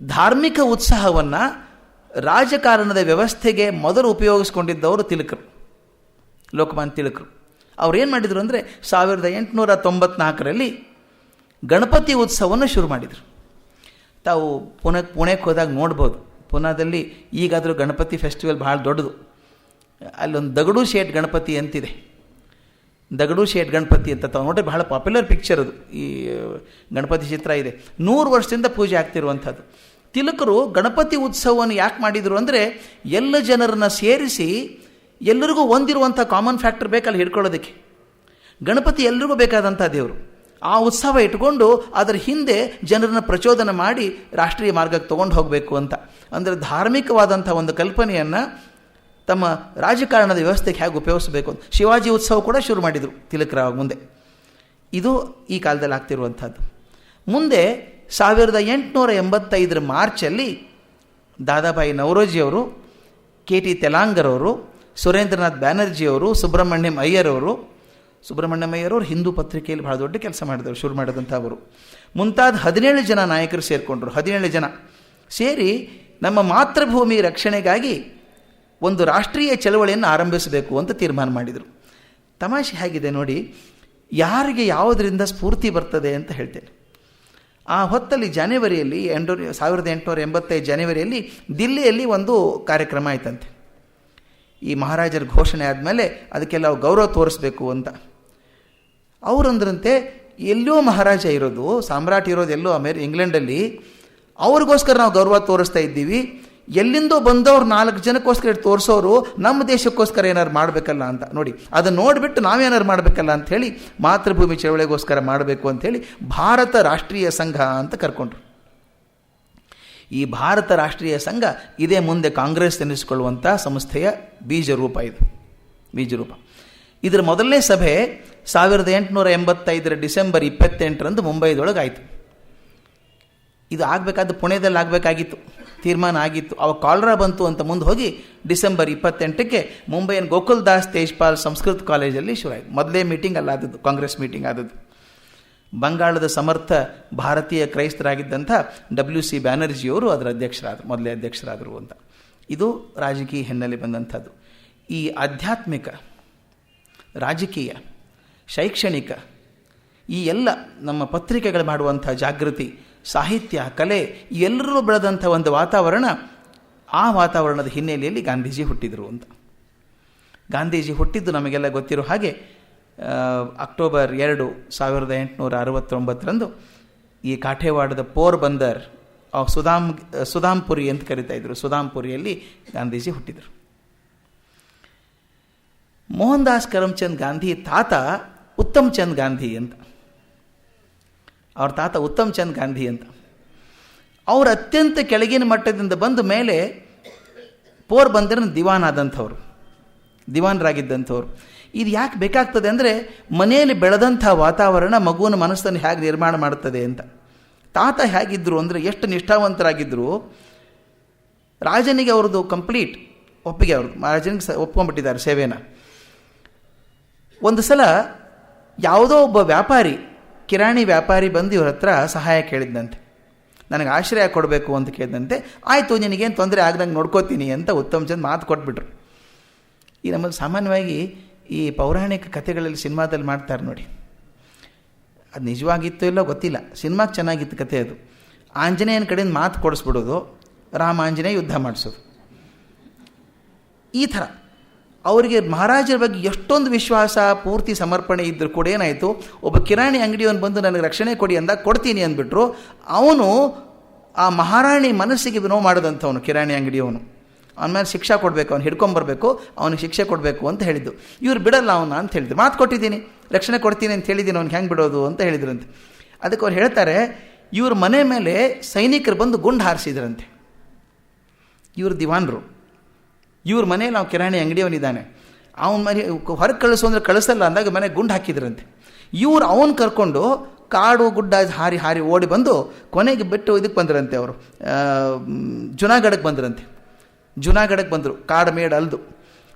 ಧಾರ್ಮಿಕ ಉತ್ಸಾಹವನ್ನು ರಾಜಕಾರಣದ ವ್ಯವಸ್ಥೆಗೆ ಮೊದಲು ಉಪಯೋಗಿಸ್ಕೊಂಡಿದ್ದವರು ತಿಲಕರು, ಲೋಕಮಾನ್ಯ ತಿಲಕರು. ಅವ್ರು ಏನು ಮಾಡಿದರು ಅಂದರೆ 1894ರಲ್ಲಿ ಗಣಪತಿ ಉತ್ಸವವನ್ನು ಶುರು ಮಾಡಿದರು. ತಾವು ಪುಣೆಗೆ ಹೋದಾಗ ನೋಡ್ಬೋದು. ಪುನಾದಲ್ಲಿ ಈಗಾದರೂ ಗಣಪತಿ ಫೆಸ್ಟಿವಲ್ ಭಾಳ ದೊಡ್ಡದು. ಅಲ್ಲೊಂದು ದಗಡು ಶೇಟ್ ಗಣಪತಿ ಅಂತಿದೆ. ದಗಡು ಶೇಟ್ ಗಣಪತಿ ಅಂತ ತಾವು ನೋಡ್ರಿ, ಬಹಳ ಪಾಪ್ಯುಲರ್ ಪಿಕ್ಚರ್ ಅದು. ಈ ಗಣಪತಿ ಚಿತ್ರ ಇದೆ, 100 ವರ್ಷದಿಂದ ಪೂಜೆ ಆಗ್ತಿರುವಂಥದ್ದು. ತಿಲಕರು ಗಣಪತಿ ಉತ್ಸವವನ್ನು ಯಾಕೆ ಮಾಡಿದರು ಅಂದರೆ ಎಲ್ಲ ಜನರನ್ನು ಸೇರಿಸಿ ಎಲ್ಲರಿಗೂ ಒಂದಿರುವಂಥ ಕಾಮನ್ ಫ್ಯಾಕ್ಟರ್ ಬೇಕಲ್ಲ ಹಿಡ್ಕೊಳ್ಳೋದಕ್ಕೆ. ಗಣಪತಿ ಎಲ್ರಿಗೂ ಬೇಕಾದಂಥ ದೇವರು. ಆ ಉತ್ಸವ ಇಟ್ಕೊಂಡು ಅದರ ಹಿಂದೆ ಜನರನ್ನು ಪ್ರಚೋದನೆ ಮಾಡಿ ರಾಷ್ಟ್ರೀಯ ಮಾರ್ಗಕ್ಕೆ ತೊಗೊಂಡು ಹೋಗಬೇಕು ಅಂತ. ಅಂದರೆ ಧಾರ್ಮಿಕವಾದಂಥ ಒಂದು ಕಲ್ಪನೆಯನ್ನು ತಮ್ಮ ರಾಜಕಾರಣದ ವ್ಯವಸ್ಥೆಗೆ ಹೇಗೆ ಉಪಯೋಗಿಸಬೇಕು ಅಂತ ಶಿವಾಜಿ ಉತ್ಸವ ಕೂಡ ಶುರು ಮಾಡಿದರು ತಿಲಕರ ಮುಂದೆ. ಇದು ಈ ಕಾಲದಲ್ಲಿ ಆಗ್ತಿರುವಂಥದ್ದು. ಮುಂದೆ 1885 ಮಾರ್ಚಲ್ಲಿ ದಾದಾಬಾಯಿ ನವರೋಜಿಯವರು, ಕೆ ಟಿ ತೆಲಾಂಗರವರು, ಸುರೇಂದ್ರನಾಥ್ ಬ್ಯಾನರ್ಜಿಯವರು, ಸುಬ್ರಹ್ಮಣ್ಯಂ ಅಯ್ಯರವರು ಹಿಂದೂ ಪತ್ರಿಕೆಯಲ್ಲಿ ಬಹಳ ದೊಡ್ಡ ಕೆಲಸ ಮಾಡಿದವರು, ಶುರು ಮಾಡಿದಂಥವರು. ಮುಂತಾದ 17 ಜನ ನಾಯಕರು ಸೇರಿಕೊಂಡ್ರು. 17 ಜನ ಸೇರಿ ನಮ್ಮ ಮಾತೃಭೂಮಿ ರಕ್ಷಣೆಗಾಗಿ ಒಂದು ರಾಷ್ಟ್ರೀಯ ಚಳವಳಿಯನ್ನು ಆರಂಭಿಸಬೇಕು ಅಂತ ತೀರ್ಮಾನ ಮಾಡಿದರು. ತಮಾಷೆ ಹೇಗಿದೆ ನೋಡಿ, ಯಾರಿಗೆ ಯಾವುದರಿಂದ ಸ್ಫೂರ್ತಿ ಬರ್ತದೆ ಅಂತ ಹೇಳ್ತೇನೆ. ಆ ಹೊತ್ತಲ್ಲಿ ಜನವರಿಯಲ್ಲಿ 1885 ಜನವರಿಯಲ್ಲಿ ದಿಲ್ಲಿಯಲ್ಲಿ ಒಂದು ಕಾರ್ಯಕ್ರಮ ಆಯ್ತಂತೆ. ಈ ಮಹಾರಾಜರ ಘೋಷಣೆ ಆದಮೇಲೆ ಅದಕ್ಕೆಲ್ಲ ಗೌರವ ತೋರಿಸ್ಬೇಕು ಅಂತ. ಅವರಂದ್ರಂತೆ ಎಲ್ಲೋ ಮಹಾರಾಜ ಇರೋದು, ಸಾಮ್ರಾಟ್ ಇರೋದು ಎಲ್ಲೋ ಇಂಗ್ಲೆಂಡಲ್ಲಿ, ಅವ್ರಿಗೋಸ್ಕರ ನಾವು ಗೌರವ ತೋರಿಸ್ತಾ ಇದ್ದೀವಿ. ಎಲ್ಲಿಂದೋ ಬಂದವ್ರು 4 ಜನಕ್ಕೋಸ್ಕರ ತೋರಿಸೋರು ನಮ್ಮ ದೇಶಕ್ಕೋಸ್ಕರ ಏನಾರು ಮಾಡಬೇಕಲ್ಲ ಅಂತ. ನೋಡಿ, ಅದನ್ನು ನೋಡಿಬಿಟ್ಟು ನಾವೇನಾರು ಮಾಡಬೇಕಲ್ಲ ಅಂಥೇಳಿ ಮಾತೃಭೂಮಿ ಚಳವಳಿಗೋಸ್ಕರ ಮಾಡಬೇಕು ಅಂಥೇಳಿ ಭಾರತ ರಾಷ್ಟ್ರೀಯ ಸಂಘ ಅಂತ ಕರ್ಕೊಂಡ್ರು. ಈ ಭಾರತ ರಾಷ್ಟ್ರೀಯ ಸಂಘ ಇದೇ ಮುಂದೆ ಕಾಂಗ್ರೆಸ್ ಎನಿಸಿಕೊಳ್ಳುವಂಥ ಸಂಸ್ಥೆಯ ಬೀಜರೂಪ. ಬೀಜರೂಪ. ಇದರ ಮೊದಲನೇ ಸಭೆ 1885 ಡಿಸೆಂಬರ್ 28ರಂದು ಮುಂಬೈದೊಳಗೆ ಆಯಿತು. ಇದು ಆಗಬೇಕಾದ ಪುಣೆದಲ್ಲಿ ಆಗಬೇಕಾಗಿತ್ತು, ತೀರ್ಮಾನ ಆಗಿತ್ತು. ಅವಾಗ ಕಾಲರಾ ಬಂತು ಅಂತ ಮುಂದೆ ಹೋಗಿ ಡಿಸೆಂಬರ್ 28ಕ್ಕೆ ಮುಂಬೈನ ಗೋಕುಲ್ ದಾಸ್ ತೇಜ್ಪಾಲ್ ಸಂಸ್ಕೃತ ಕಾಲೇಜಲ್ಲಿ ಶುರು ಆಯಿತು. ಮೊದಲೇ ಮೀಟಿಂಗ್ ಅಲ್ಲಾದದ್ದು, ಕಾಂಗ್ರೆಸ್ ಮೀಟಿಂಗ್ ಆದದ್ದು. ಬಂಗಾಳದ ಸಮರ್ಥ ಭಾರತೀಯ ಕ್ರೈಸ್ತರಾಗಿದ್ದಂಥ WC ಬ್ಯಾನರ್ಜಿಯವರು ಅದರ ಮೊದಲೇ ಅಧ್ಯಕ್ಷರಾದರು ಅಂತ. ಇದು ರಾಜಕೀಯ ಹಿನ್ನೆಲೆ ಬಂದಂಥದ್ದು. ಈ ಆಧ್ಯಾತ್ಮಿಕ, ರಾಜಕೀಯ, ಶೈಕ್ಷಣಿಕ ಈ ಎಲ್ಲ ನಮ್ಮ ಪತ್ರಿಕೆಗಳು ಮಾಡುವಂಥ ಜಾಗೃತಿ, ಸಾಹಿತ್ಯ, ಕಲೆ ಎಲ್ಲರೂ ಬೆಳೆದಂಥ ಒಂದು ವಾತಾವರಣ, ಆ ವಾತಾವರಣದ ಹಿನ್ನೆಲೆಯಲ್ಲಿ ಗಾಂಧೀಜಿ ಹುಟ್ಟಿದರು ಅಂತ. ಗಾಂಧೀಜಿ ಹುಟ್ಟಿದ್ದು ನಮಗೆಲ್ಲ ಗೊತ್ತಿರೋ ಹಾಗೆ ಅಕ್ಟೋಬರ್ 2, 1869ರಂದು ಈ ಕಾಠೇವಾಡದ ಪೋರ್ಬಂದರ್ ಸುದಾಂಪುರಿ ಅಂತ ಕರಿತಾ ಇದ್ರು, ಸುದಾಂಪುರಿಯಲ್ಲಿ ಗಾಂಧೀಜಿ ಹುಟ್ಟಿದರು. ಮೋಹನ್ ದಾಸ್ ಕರಮ್ಚಂದ್ ಗಾಂಧಿ ತಾತ ಉತ್ತಮ್ ಚಂದ್ ಗಾಂಧಿ ಅಂತ. ಅವ್ರ ತಾತ ಉತ್ತಮ್ ಚಂದ್ ಗಾಂಧಿ ಅಂತ. ಅವರು ಅತ್ಯಂತ ಕೆಳಗಿನ ಮಟ್ಟದಿಂದ ಬಂದ ಮೇಲೆ ಪೋರ್ಬಂದರ್ನ ದಿವಾನ್ ಆದಂಥವ್ರು, ದಿವಾನರಾಗಿದ್ದಂಥವ್ರು. ಇದು ಯಾಕೆ ಬೇಕಾಗ್ತದೆ ಅಂದರೆ ಮನೆಯಲ್ಲಿ ಬೆಳೆದಂಥ ವಾತಾವರಣ ಮಗುವಿನ ಮನಸ್ಸನ್ನು ಹೇಗೆ ನಿರ್ಮಾಣ ಮಾಡ್ತದೆ ಅಂತ. ತಾತ ಹೇಗಿದ್ದರು ಅಂದರೆ ಎಷ್ಟು ನಿಷ್ಠಾವಂತರಾಗಿದ್ದರು. ರಾಜನಿಗೆ ಅವ್ರದ್ದು ಕಂಪ್ಲೀಟ್ ಒಪ್ಪಿಗೆ, ಅವ್ರದ್ದು ರಾಜನಿಗೆ ಒಪ್ಕೊಂಡ್ಬಿಟ್ಟಿದ್ದಾರೆ ಸೇವೆನ. ಒಂದು ಸಲ ಯಾವುದೋ ಒಬ್ಬ ವ್ಯಾಪಾರಿ, ಕಿರಾಣಿ ವ್ಯಾಪಾರಿ ಬಂದು ಇವ್ರ ಹತ್ರ ಸಹಾಯ ಕೇಳಿದ್ದಂತೆ, ನನಗೆ ಆಶ್ರಯ ಕೊಡಬೇಕು ಅಂತ ಕೇಳಿದಂತೆ. ಆಯಿತು, ನಿನಗೇನು ತೊಂದರೆ ಆಗ್ದಂಗೆ ನೋಡ್ಕೋತೀನಿ ಅಂತ ಉತ್ತಮ್ ಚಂದ್ ಮಾತು ಕೊಟ್ಬಿಟ್ರು. ಈ ನಮ್ಮಲ್ಲಿ ಸಾಮಾನ್ಯವಾಗಿ ಈ ಪೌರಾಣಿಕ ಕಥೆಗಳಲ್ಲಿ ಸಿನಿಮಾದಲ್ಲಿ ಮಾಡ್ತಾರೆ ನೋಡಿ, ಅದು ನಿಜವಾಗಿತ್ತೋ ಇಲ್ಲೋ ಗೊತ್ತಿಲ್ಲ, ಸಿನಿಮಾಗೆ ಚೆನ್ನಾಗಿತ್ತು ಕಥೆ ಅದು. ಆಂಜನೇಯನ ಕಡೆಯಿಂದ ಮಾತು ಕೊಡಿಸ್ಬಿಡೋದು, ರಾಮ ಆಂಜನೇಯ ಯುದ್ಧ ಮಾಡಿಸೋದು. ಈ ಥರ ಅವರಿಗೆ ಮಹಾರಾಜರ ಬಗ್ಗೆ ಎಷ್ಟೊಂದು ವಿಶ್ವಾಸ, ಪೂರ್ತಿ ಸಮರ್ಪಣೆ ಇದ್ದರೂ ಕೂಡ ಏನಾಯಿತು, ಒಬ್ಬ ಕಿರಾಣಿ ಅಂಗಡಿಯವನು ಬಂದು ನನಗೆ ರಕ್ಷಣೆ ಕೊಡಿ ಅಂದಾಗ ಕೊಡ್ತೀನಿ ಅಂದ್ಬಿಟ್ರು. ಅವನು ಆ ಮಹಾರಾಣಿ ಮನಸ್ಸಿಗೆ ನೋವು ಮಾಡಿದಂಥವನು ಕಿರಾಣಿ ಅಂಗಡಿಯವನು. ಅವನ ಮೇಲೆ ಶಿಕ್ಷೆ ಕೊಡಬೇಕು, ಅವ್ನು ಹಿಡ್ಕೊಂಬರ್ಬೇಕು, ಅವನಿಗೆ ಶಿಕ್ಷೆ ಕೊಡಬೇಕು ಅಂತ ಹೇಳಿದ್ದು. ಇವ್ರು ಬಿಡಲ್ಲ ಅವನ ಅಂತ ಹೇಳಿದ್ರು. ಮಾತು ಕೊಟ್ಟಿದ್ದೀನಿ, ರಕ್ಷಣೆ ಕೊಡ್ತೀನಿ ಅಂತ ಹೇಳಿದ್ದೀನಿ, ಅವ್ನಿಗೆ ಹೆಂಗೆ ಬಿಡೋದು ಅಂತ ಹೇಳಿದ್ರಂತೆ. ಅದಕ್ಕೆ ಅವ್ರು ಹೇಳ್ತಾರೆ, ಇವ್ರ ಮನೆ ಮೇಲೆ ಸೈನಿಕರು ಬಂದು ಗುಂಡು ಹಾರಿಸಿದ್ರಂತೆ. ಇವರು ದಿವಾನರು, ಇವ್ರ ಮನೇಲಿ ನಾವು ಕಿರಾಣಿ ಅಂಗಡಿಯವನಿದ್ದಾನೆ, ಅವನ ಮನೆ ಹೊರಗೆ ಕಳಿಸು ಅಂದರೆ ಕಳಿಸಲ್ಲ ಅಂದಾಗ ಮನೆಗೆ ಗುಂಡು ಹಾಕಿದ್ರಂತೆ. ಇವ್ರು ಅವನು ಕರ್ಕೊಂಡು ಕಾಡು ಗುಡ್ಡ ಹಾರಿ ಹಾರಿ ಓಡಿ ಬಂದು ಕೊನೆಗೆ ಬಿಟ್ಟು ಇದಕ್ಕೆ ಬಂದ್ರಂತೆ, ಅವರು ಜುನಾಗಢಕ್ಕೆ ಬಂದ್ರಂತೆ. ಜುನಾಗಢಕ್ಕೆ ಬಂದರು, ಕಾಡು ಮೇಡ್ ಅಲ್ದು.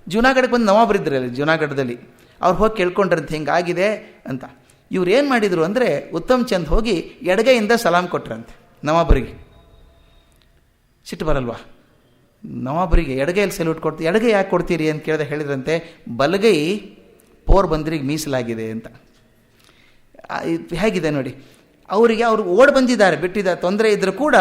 ಜುನಾಗಢಕ್ಕೆ ಬಂದು ನವಾಬರಿದ್ದರು ಅಲ್ಲಿ ಜುನಾಗಢದಲ್ಲಿ. ಅವ್ರು ಹೋಗಿ ಕೇಳ್ಕೊಂಡ್ರಂತೆ ಹಿಂಗಾಗಿದೆ ಅಂತ. ಇವ್ರು ಏನು ಮಾಡಿದರು ಅಂದರೆ ಉತ್ತಮ್ ಚಂದ್ ಹೋಗಿ ಎಡಗೈಯಿಂದ ಸಲಾಮ್ ಕೊಟ್ರಂತೆ ನವಾಬರಿಗೆ. ಸಿಟ್ಟು ಬರಲ್ವಾ ನವಾಬರಿಗೆ? ಎಡಗೈಯಲ್ಲಿ ಸೆಲ್ಯೂಟ್ ಕೊಡ್ತೀವಿ, ಎಡಗೈ ಯಾಕೆ ಕೊಡ್ತೀರಿ ಅಂತ ಕೇಳಿದ್ರೆ ಹೇಳಿದ್ರಂತೆ, ಬಲಗೈ ಪೋರ್ಬಂದರಿಗೆ ಮೀಸಲಾಗಿದೆ ಅಂತ. ಹೇಗಿದೆ ನೋಡಿ, ಅವರಿಗೆ ಅವರು ಓಡಿ ಬಂದಿದ್ದಾರೆ, ಬಿಟ್ಟಿದ್ದಾರೆ, ತೊಂದರೆ ಇದ್ದರೂ ಕೂಡ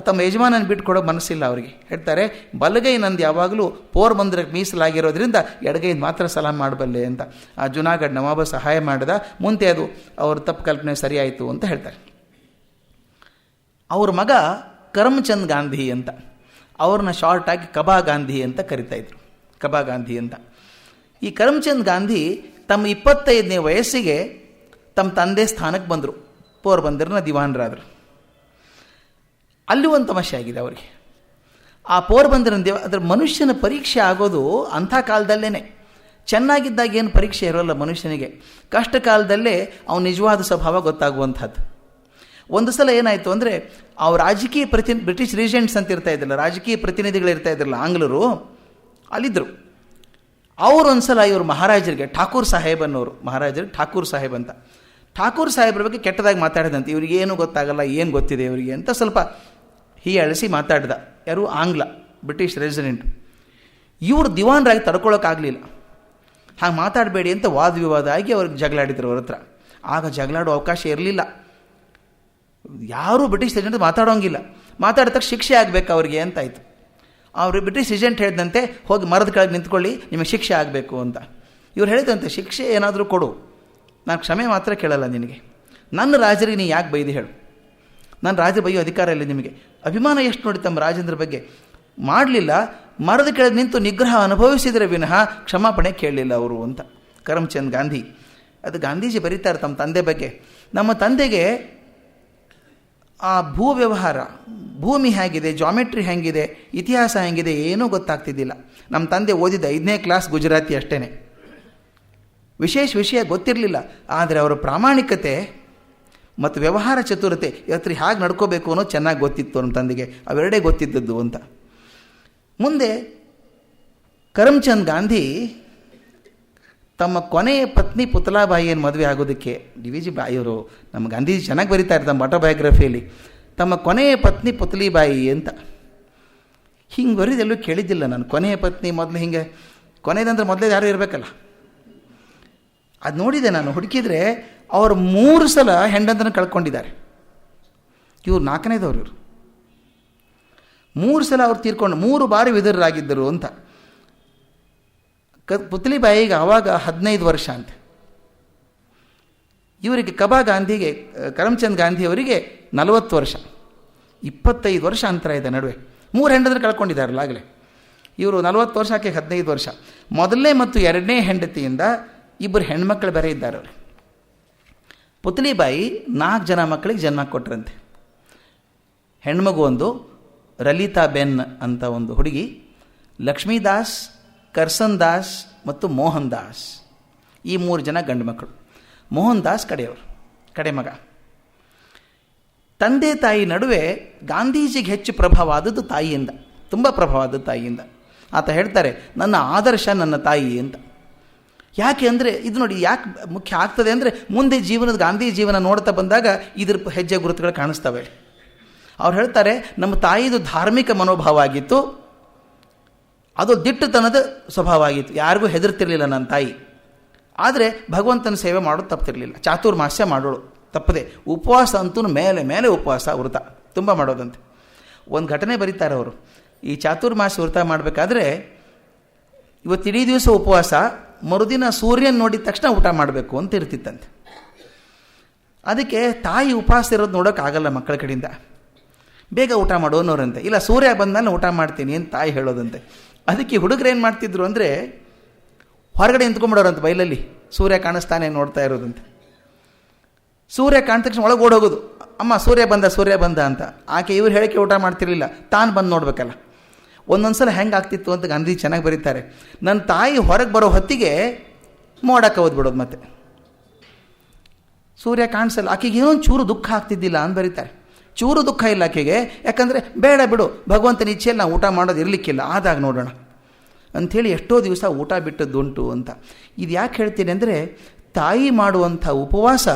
ತಮ್ಮ ಯಜಮಾನನ ಬಿಟ್ಟು ಕೊಡೋ ಮನಸ್ಸಿಲ್ಲ ಅವರಿಗೆ. ಹೇಳ್ತಾರೆ, ಬಲಗೈ ನಂದು ಯಾವಾಗಲೂ ಪೋರ್ಬಂದರಿಗೆ ಮೀಸಲಾಗಿರೋದ್ರಿಂದ ಎಡಗೈದು ಮಾತ್ರ ಸಲಾಮ್ ಮಾಡಬಲ್ಲೆ ಅಂತ. ಆ ಜುನಾಗಢ ನವಾಬ ಸಹಾಯ ಮಾಡಿದ, ಮುಂದೆ ಅದು ಅವ್ರ ತಪ್ಪು ಕಲ್ಪನೆ ಸರಿಯಾಯಿತು ಅಂತ ಹೇಳ್ತಾರೆ. ಅವ್ರ ಮಗ ಕರಮ್ಚಂದ್ ಗಾಂಧಿ ಅಂತ, ಅವ್ರನ್ನ ಶಾರ್ಟಾಗಿ ಕಬಾ ಗಾಂಧಿ ಅಂತ ಕರಿತಾಯಿದ್ರು, ಕಬಾ ಗಾಂಧಿ ಅಂತ. ಈ ಕರಮ್ಚಂದ್ ಗಾಂಧಿ ತಮ್ಮ 25ನೇ ವಯಸ್ಸಿಗೆ ತಮ್ಮ ತಂದೆ ಸ್ಥಾನಕ್ಕೆ ಬಂದರು, ಪೋರ್ಬಂದರ್ನ ದಿವಾನರಾದರು. ಅಲ್ಲಿ ಒಂದು ತಮಾಷೆ ಆಗಿದೆ ಅವರಿಗೆ. ಆ ಪೋರ್ಬಂದರ್ನ ಅದರ ಮನುಷ್ಯನ ಪರೀಕ್ಷೆ ಆಗೋದು ಅಂಥ ಕಾಲದಲ್ಲೇ. ಚೆನ್ನಾಗಿದ್ದಾಗ ಏನು ಪರೀಕ್ಷೆ ಇರೋಲ್ಲ ಮನುಷ್ಯನಿಗೆ, ಕಷ್ಟ ಕಾಲದಲ್ಲೇ ಅವನ ನಿಜವಾದ ಸ್ವಭಾವ ಗೊತ್ತಾಗುವಂಥದ್ದು. ಒಂದು ಸಲ ಏನಾಯಿತು ಅಂದರೆ, ಅವ್ರು ರಾಜಕೀಯ ಬ್ರಿಟಿಷ್ ರೀಜೆಂಟ್ಸ್ ಅಂತ ಇರ್ತಾ ಇದ್ದಿಲ್ಲ, ರಾಜಕೀಯ ಪ್ರತಿನಿಧಿಗಳು ಇರ್ತಾ ಇದ್ರಲ್ಲ ಆಂಗ್ಲರು, ಅಲ್ಲಿದ್ದರು. ಅವರೊಂದು ಸಲ ಇವರು ಮಹಾರಾಜರಿಗೆ, ಠಾಕೂರ್ ಸಾಹೇಬ್ ಅನ್ನೋರು, ಮಹಾರಾಜರಿಗೆ ಠಾಕೂರ್ ಸಾಹೇಬ್ ಅಂತ, ಠಾಕೂರ್ ಸಾಹೇಬ್ರ ಬಗ್ಗೆ ಕೆಟ್ಟದಾಗಿ ಮಾತಾಡಿದಂತೆ. ಇವ್ರಿಗೆ ಏನು ಗೊತ್ತಾಗಲ್ಲ, ಏನು ಗೊತ್ತಿದೆ ಇವರಿಗೆ ಅಂತ ಸ್ವಲ್ಪ ಹೀಯಾಳಿಸಿ ಮಾತಾಡ್ದ. ಯಾರು? ಆಂಗ್ಲ, ಬ್ರಿಟಿಷ್ ರೆಸಿಡೆಂಟ್. ಇವರು ದಿವಾನರಾಗಿ ತಡ್ಕೊಳ್ಳೋಕ್ಕಾಗಲಿಲ್ಲ, ಹಾಗೆ ಮಾತಾಡಬೇಡಿ ಅಂತ ವಾದ ವಿವಾದ ಆಗಿ ಅವ್ರಿಗೆ ಜಗಳಾಡಿದ್ರು ಅವ್ರ ಹತ್ರ. ಆಗ ಜಗಳಾಡೋ ಅವಕಾಶ ಇರಲಿಲ್ಲ, ಯಾರೂ ಬ್ರಿಟಿಷ್ ಏಜೆಂಟ್ ಮಾತಾಡೋಂಗಿಲ್ಲ, ಮಾತಾಡಿದಾಗ ಶಿಕ್ಷೆ ಆಗಬೇಕು ಅವ್ರಿಗೆ ಅಂತಾಯಿತು. ಅವರು ಬ್ರಿಟಿಷ್ ಏಜೆಂಟ್ ಹೇಳಿದಂತೆ, ಹೋಗಿ ಮರದ ಕೆಳಗೆ ನಿಂತ್ಕೊಳ್ಳಿ, ನಿಮಗೆ ಶಿಕ್ಷೆ ಆಗಬೇಕು ಅಂತ. ಇವ್ರು ಹೇಳಿದಂತೆ, ಶಿಕ್ಷೆ ಏನಾದರೂ ಕೊಡು, ನಾನು ಕ್ಷಮೆ ಮಾತ್ರ ಕೇಳಲ್ಲ ನಿನಗೆ. ನನ್ನ ರಾಜರಿಗೆ ನೀ ಯಾಕೆ ಬೈದು ಹೇಳು, ನನ್ನ ರಾಜ ಬೈಯೋ ಅಧಿಕಾರ ಇಲ್ಲ ನಿಮಗೆ. ಅಭಿಮಾನ ಎಷ್ಟು ನೋಡಿ ತಮ್ಮ ರಾಜೇಂದ್ರ ಬಗ್ಗೆ. ಮಾಡಲಿಲ್ಲ, ಮರದ ಕೆಳಗೆ ನಿಂತು ನಿಗ್ರಹ ಅನುಭವಿಸಿದರೆ ವಿನಃ ಕ್ಷಮಾಪಣೆ ಕೇಳಲಿಲ್ಲ ಅವರು ಅಂತ. ಕರಮ್ಚಂದ್ ಗಾಂಧಿ. ಅದು ಗಾಂಧೀಜಿ ಬರೀತಾರೆ ತಮ್ಮ ತಂದೆ ಬಗ್ಗೆ. ನಮ್ಮ ತಂದೆಗೆ ಆ ಭೂ ವ್ಯವಹಾರ, ಭೂಮಿ ಹೇಗಿದೆ, ಜಾಮೆಟ್ರಿ ಹೇಗಿದೆ, ಇತಿಹಾಸ ಹೇಗಿದೆ ಏನೂ ಗೊತ್ತಾಗ್ತಿದ್ದಿಲ್ಲ. ನಮ್ಮ ತಂದೆ ಓದಿದ್ದ 5ನೇ ಕ್ಲಾಸ್ ಗುಜರಾತಿ ಅಷ್ಟೇ, ವಿಶೇಷ ವಿಷಯ ಗೊತ್ತಿರಲಿಲ್ಲ. ಆದರೆ ಅವರ ಪ್ರಾಮಾಣಿಕತೆ ಮತ್ತು ವ್ಯವಹಾರ ಚತುರತೆ, ಇವತ್ತು ಹೇಗೆ ನಡ್ಕೋಬೇಕು ಅನ್ನೋದು ಚೆನ್ನಾಗಿ ಗೊತ್ತಿತ್ತು ನಮ್ಮ ತಂದೆಗೆ. ಅವೆರಡೇ ಗೊತ್ತಿದ್ದದ್ದು ಅಂತ. ಮುಂದೆ ಕರಮ್ಚಂದ್ ಗಾಂಧಿ ತಮ್ಮ ಕೊನೆಯ ಪತ್ನಿ ಪುತಲಾಬಾಯಿಯನ್ನು ಮದುವೆ ಆಗೋದಕ್ಕೆ, ಡಿ ವಿ ಜಿ ಬಾಯಿಯವರು ನಮ್ಮ ಗಾಂಧೀಜಿ ಚೆನ್ನಾಗಿ ಬರೀತಾರೆ ತಮ್ಮ ಆಟೋಬಯೋಗ್ರಫಿಯಲ್ಲಿ, ತಮ್ಮ ಕೊನೆಯ ಪತ್ನಿ ಪುತಲಿಬಾಯಿ ಅಂತ. ಹಿಂಗೆ ಬರೀದೆಲ್ಲೂ ಕೇಳಿದ್ದಿಲ್ಲ ನಾನು. ಕೊನೆಯ ಪತ್ನಿ ಮೊದಲು ಹಿಂಗೆ, ಕೊನೆಯದಂದ್ರೆ ಮೊದಲೇ ಯಾರು ಇರಬೇಕಲ್ಲ, ಅದು ನೋಡಿದೆ ನಾನು. ಹುಡುಕಿದ್ರೆ ಅವರು 3 ಸಲ ಹೆಂಡಂತನ ಕಳ್ಕೊಂಡಿದ್ದಾರೆ. ಇವ್ರು 4ನೇದವ್ರು. ಇವರು 3 ಸಲ ಅವ್ರು ತೀರ್ಕೊಂಡು 3 ಬಾರಿ ವಿಧುರರಾಗಿದ್ದರು ಅಂತ. ಪುತಲಿಬಾಯಿಗೆ ಆವಾಗ 15 ವರ್ಷ ಅಂತ. ಇವರಿಗೆ ಕಬಾ ಗಾಂಧಿಗೆ, ಕರಮ್ಚಂದ್ ಗಾಂಧಿಯವರಿಗೆ 40 ವರ್ಷ, 25 ವರ್ಷ ಅಂತರ ಇದೆ ನಡುವೆ. 3 ಹೆಂಡತಿನ ಕಳ್ಕೊಂಡಿದ್ದಾರಲ್ಲ ಆಗಲೇ. ಇವರು 40 ವರ್ಷ, ಆಕೆ 15 ವರ್ಷ. ಮೊದಲನೇ ಮತ್ತು 2ನೇ ಹೆಂಡತಿಯಿಂದ 2 ಹೆಣ್ಮಕ್ಳು ಬೇರೆ ಇದ್ದಾರೆ ಅವರು. ಪುತಲಿಬಾಯಿ 4 ಜನ ಮಕ್ಕಳಿಗೆ ಜನ್ಮ ಕೊಟ್ಟರಂತೆ. ಹೆಣ್ಮಗು ಒಂದು ಲಲಿತಾ ಬೆನ್ ಅಂತ ಒಂದು ಹುಡುಗಿ, ಲಕ್ಷ್ಮೀದಾಸ್, ಕರ್ಸನ್ ದಾಸ್ ಮತ್ತು ಮೋಹನ್ ದಾಸ್, ಈ 3 ಜನ ಗಂಡು ಮಕ್ಕಳು. ಮೋಹನ್ ದಾಸ್ ಕಡೆಯವರು, ಕಡೆ ಮಗ. ತಂದೆ ತಾಯಿ ನಡುವೆ ಗಾಂಧೀಜಿಗೆ ಹೆಚ್ಚು ಪ್ರಭಾವ ಆದದ್ದು ತಾಯಿಯಿಂದ, ತುಂಬ ಪ್ರಭಾವ ಆದದ್ದು ತಾಯಿಯಿಂದ. ಆತ ಹೇಳ್ತಾರೆ, ನನ್ನ ಆದರ್ಶ ನನ್ನ ತಾಯಿ ಅಂತ. ಯಾಕೆ ಅಂದರೆ ಇದು ನೋಡಿ ಯಾಕೆ ಮುಖ್ಯ ಆಗ್ತದೆ ಅಂದರೆ, ಮುಂದೆ ಜೀವನದ ಗಾಂಧಿ ಜೀವನ ನೋಡ್ತಾ ಬಂದಾಗ ಇದ್ರ ಹೆಜ್ಜೆ ಗುರುತುಗಳು ಕಾಣಿಸ್ತವೆ. ಅವ್ರು ಹೇಳ್ತಾರೆ, ನಮ್ಮ ತಾಯಿದು ಧಾರ್ಮಿಕ ಮನೋಭಾವ ಆಗಿತ್ತು, ಅದು ದಿಟ್ಟತನದ ಸ್ವಭಾವ ಆಗಿತ್ತು. ಯಾರಿಗೂ ಹೆದರ್ತಿರ್ಲಿಲ್ಲ ನನ್ನ ತಾಯಿ. ಆದರೆ ಭಗವಂತನ ಸೇವೆ ಮಾಡೋದು ತಪ್ತಿರಲಿಲ್ಲ. ಚಾತುರ್ಮಾಸ್ಯ ಮಾಡೋಳು ತಪ್ಪದೆ. ಉಪವಾಸ ಅಂತೂ ಮೇಲೆ ಮೇಲೆ ಉಪವಾಸ, ವ್ರತ ತುಂಬ ಮಾಡೋದಂತೆ. ಒಂದು ಘಟನೆ ಬರೀತಾರೆ ಅವರು. ಈ ಚಾತುರ್ಮಾಸ್ಯ ವ್ರತ ಮಾಡಬೇಕಾದ್ರೆ ಇವತ್ತು ಇಡೀ ದಿವಸ ಉಪವಾಸ, ಮರುದಿನ ಸೂರ್ಯನ ನೋಡಿದ ತಕ್ಷಣ ಊಟ ಮಾಡಬೇಕು ಅಂತ ಇರ್ತಿತ್ತಂತೆ. ಅದಕ್ಕೆ ತಾಯಿ ಉಪವಾಸ ಇರೋದು ನೋಡೋಕ್ಕಾಗಲ್ಲ ಮಕ್ಕಳ ಕಡೆಯಿಂದ. ಬೇಗ ಊಟ ಮಾಡೋನವ್ರಂತೆ. ಇಲ್ಲ, ಸೂರ್ಯ ಬಂದಮೇಲೆ ಊಟ ಮಾಡ್ತೀನಿ ಅಂತ ತಾಯಿ ಹೇಳೋದಂತೆ. ಅದಕ್ಕೆ ಹುಡುಗರು ಏನು ಮಾಡ್ತಿದ್ರು ಅಂದರೆ, ಹೊರಗಡೆ ನಿಂತ್ಕೊಂಡ್ಬಿಡೋರಂತೆ ಬೈಲಲ್ಲಿ, ಸೂರ್ಯ ಕಾಣಿಸ್ತಾನೆ ನೋಡ್ತಾ ಇರೋದಂತೆ. ಸೂರ್ಯ ಕಾಣಿದ ತಕ್ಷಣ ಒಳಗೆ ಓಡೋಗೋದು, ಅಮ್ಮ ಸೂರ್ಯ ಬಂದ ಅಂತ. ಆಕೆ ಇವ್ರು ಹೇಳಿಕೆ ಊಟ ಮಾಡ್ತಿರ್ಲಿಲ್ಲ, ತಾನು ಬಂದು ನೋಡ್ಬೇಕಲ್ಲ. ಒಂದೊಂದು ಸಲ ಹೆಂಗೆ ಆಗ್ತಿತ್ತು ಅಂತ ಗಾಂಧಿ ಚೆನ್ನಾಗಿ ಬರೀತಾರೆ. ನನ್ನ ತಾಯಿ ಹೊರಗೆ ಬರೋ ಹೊತ್ತಿಗೆ ಮೋಡಕ್ಕೆ ಓದ್ಬಿಡೋದು, ಮತ್ತೆ ಸೂರ್ಯ ಕಾಣಿಸಲ್ಲ. ಆಕೆಗೆ ಏನೊಂದು ಚೂರು ದುಃಖ ಆಗ್ತಿದ್ದಿಲ್ಲ ಅಂತ ಬರೀತಾರೆ. ಚೂರು ದುಃಖ ಇಲ್ಲ ಆಕೆಗೆ, ಯಾಕಂದರೆ ಬೇಡ ಬಿಡು, ಭಗವಂತನ ಇಚ್ಛೆಯಲ್ಲಿ ನಾವು ಊಟ ಮಾಡೋದು ಇರಲಿಕ್ಕಿಲ್ಲ, ಆದಾಗ ನೋಡೋಣ ಅಂಥೇಳಿ ಎಷ್ಟೋ ದಿವಸ ಊಟ ಬಿಟ್ಟದ್ದುಂಟು ಅಂತ. ಇದು ಯಾಕೆ ಹೇಳ್ತೀನಿ ಅಂದರೆ, ತಾಯಿ ಮಾಡುವಂಥ ಉಪವಾಸ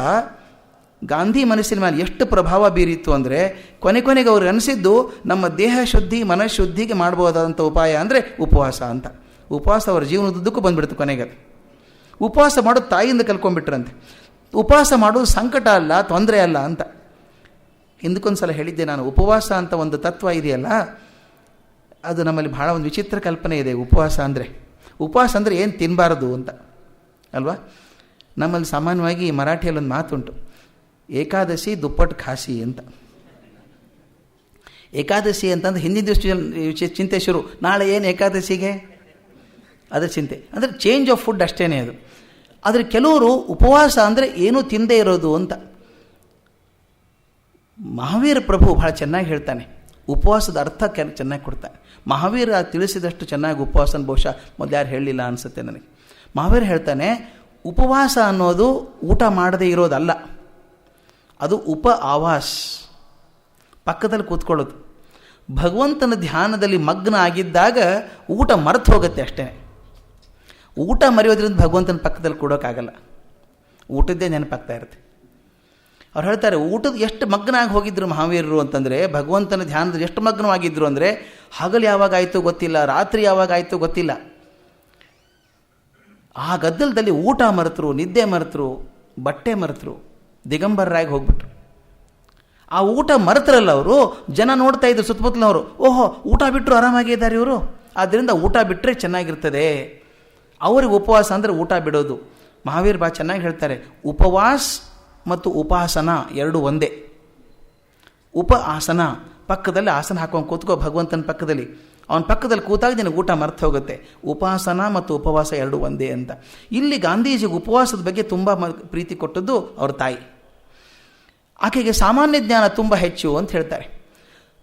ಗಾಂಧಿ ಮನಸ್ಸಿನ ಮೇಲೆ ಎಷ್ಟು ಪ್ರಭಾವ ಬೀರಿತ್ತು ಅಂದರೆ, ಕೊನೆಗೆ ಅವ್ರಿಗೆ ಅನಿಸಿದ್ದು ನಮ್ಮ ದೇಹ ಶುದ್ಧಿ ಮನಃಶುದ್ಧಿಗೆ ಮಾಡ್ಬೋದಾದಂಥ ಉಪಾಯ ಅಂದರೆ ಉಪವಾಸ ಅಂತ. ಉಪವಾಸ ಅವರ ಜೀವನದುದ್ದಕ್ಕೂ ಬಂದುಬಿಡ್ತು ಕೊನೆಗೆ. ಅದು ಉಪವಾಸ ಮಾಡೋದು ತಾಯಿಯಿಂದ ಕಲ್ಕೊಂಡ್ಬಿಟ್ರಂತೆ. ಉಪವಾಸ ಮಾಡೋದು ಸಂಕಟ ಅಲ್ಲ, ತೊಂದರೆ ಅಲ್ಲ ಅಂತ. ಹಿಂದಕ್ಕೊಂದು ಸಲ ಹೇಳಿದ್ದೆ ನಾನು, ಉಪವಾಸ ಅಂತ ಒಂದು ತತ್ವ ಇದೆಯಲ್ಲ, ಅದು ನಮ್ಮಲ್ಲಿ ಭಾಳ ಒಂದು ವಿಚಿತ್ರ ಕಲ್ಪನೆ ಇದೆ. ಉಪವಾಸ ಅಂದರೆ ಏನು ತಿನ್ನಬಾರದು ಅಂತ ಅಲ್ವಾ? ನಮ್ಮಲ್ಲಿ ಸಾಮಾನ್ಯವಾಗಿ ಮರಾಠಿಯಲ್ಲಿ ಒಂದು ಮಾತುಂಟು, ಏಕಾದಶಿ ದುಪ್ಪಟ್ಟು ಖಾಸಿ ಅಂತ. ಏಕಾದಶಿ ಅಂತಂದ್ರೆ ಹಿಂದಿನ ದಿವಸ ಚಿಂತೆ ಶುರು, ನಾಳೆ ಏನು ಏಕಾದಶಿಗೆ, ಅದರ ಚಿಂತೆ. ಅಂದರೆ ಚೇಂಜ್ ಆಫ್ ಫುಡ್ ಅಷ್ಟೇ ಅದು. ಆದರೆ ಕೆಲವರು ಉಪವಾಸ ಅಂದರೆ ಏನೂ ತಿಂದೇ ಇರೋದು ಅಂತ. ಮಹಾವೀರ ಪ್ರಭು ಭಾಳ ಚೆನ್ನಾಗಿ ಹೇಳ್ತಾನೆ, ಉಪವಾಸದ ಅರ್ಥ ಚೆನ್ನಾಗಿ ಕೊಡ್ತಾನೆ. ಮಹಾವೀರ ತಿಳಿಸಿದಷ್ಟು ಚೆನ್ನಾಗಿ ಉಪವಾಸನ ಬಹುಶಃ ಮೊದಲು ಯಾರು ಹೇಳಲಿಲ್ಲ ಅನಿಸುತ್ತೆ ನನಗೆ. ಮಹಾವೀರ ಹೇಳ್ತಾನೆ, ಉಪವಾಸ ಅನ್ನೋದು ಊಟ ಮಾಡದೇ ಇರೋದಲ್ಲ, ಅದು ಉಪ ಆವಾಸ್, ಪಕ್ಕದಲ್ಲಿ ಕೂತ್ಕೊಳ್ಳೋದು. ಭಗವಂತನ ಧ್ಯಾನದಲ್ಲಿ ಮಗ್ನ ಆಗಿದ್ದಾಗ ಊಟ ಮರೆತು ಹೋಗುತ್ತೆ ಅಷ್ಟೇ. ಊಟ ಮರೆಯೋದ್ರಿಂದ ಭಗವಂತನ ಪಕ್ಕದಲ್ಲಿ ಕೂಡೋಕ್ಕಾಗಲ್ಲ, ಊಟದ್ದೇ ನೆನಪಾಗ್ತಾ ಇರುತ್ತೆ. ಅವ್ರು ಹೇಳ್ತಾರೆ, ಊಟದ ಎಷ್ಟು ಮಗ್ನ ಆಗಿ ಹೋಗಿದ್ರು ಮಹಾವೀರರು ಅಂತಂದರೆ, ಭಗವಂತನ ಧ್ಯಾನದಲ್ಲಿ ಎಷ್ಟು ಮಗ್ನವಾಗಿದ್ದರು ಅಂದರೆ, ಹಗಲು ಯಾವಾಗ ಆಯಿತು ಗೊತ್ತಿಲ್ಲ, ರಾತ್ರಿ ಯಾವಾಗ ಆಯಿತು ಗೊತ್ತಿಲ್ಲ. ಆ ಗದ್ದಲದಲ್ಲಿ ಊಟ ಮರೆತರು, ನಿದ್ದೆ ಮರೆತರು, ಬಟ್ಟೆ ಮರೆತರು, ದಿಗಂಬರರಾಗಿ ಹೋಗ್ಬಿಟ್ರು. ಆ ಊಟ ಮರೆತರಲ್ಲ ಅವರು, ಜನ ನೋಡ್ತಾ ಇದ್ರು ಸುತ್ತಮುತ್ತಲವರು, ಓಹೋ ಊಟ ಬಿಟ್ಟರು ಆರಾಮಾಗಿ ಇದ್ದಾರೆ ಇವರು, ಆದ್ದರಿಂದ ಊಟ ಬಿಟ್ಟರೆ ಚೆನ್ನಾಗಿರ್ತದೆ. ಅವ್ರಿಗೆ ಉಪವಾಸ ಅಂದರೆ ಊಟ ಬಿಡೋದು. ಮಹಾವೀರ್ ಬಾ ಚೆನ್ನಾಗಿ ಹೇಳ್ತಾರೆ, ಉಪವಾಸ ಮತ್ತು ಉಪಾಸನ ಎರಡು ಒಂದೇ. ಉಪ ಆಸನ, ಪಕ್ಕದಲ್ಲಿ ಆಸನ ಹಾಕೊಂಡು ಕೂತ್ಕೋ ಭಗವಂತನ ಪಕ್ಕದಲ್ಲಿ, ಅವನ ಪಕ್ಕದಲ್ಲಿ ಕೂತಾಗ ನಿನಗೆ ಊಟ ಮರ್ತು ಹೋಗುತ್ತೆ. ಉಪಾಸನ ಮತ್ತು ಉಪವಾಸ ಎರಡು ಒಂದೇ ಅಂತ. ಇಲ್ಲಿ ಗಾಂಧೀಜಿಗೆ ಉಪವಾಸದ ಬಗ್ಗೆ ತುಂಬ ಪ್ರೀತಿ ಕೊಟ್ಟದ್ದು ಅವ್ರ ತಾಯಿ. ಆಕೆಗೆ ಸಾಮಾನ್ಯ ಜ್ಞಾನ ತುಂಬ ಹೆಚ್ಚು ಅಂತ ಹೇಳ್ತಾರೆ.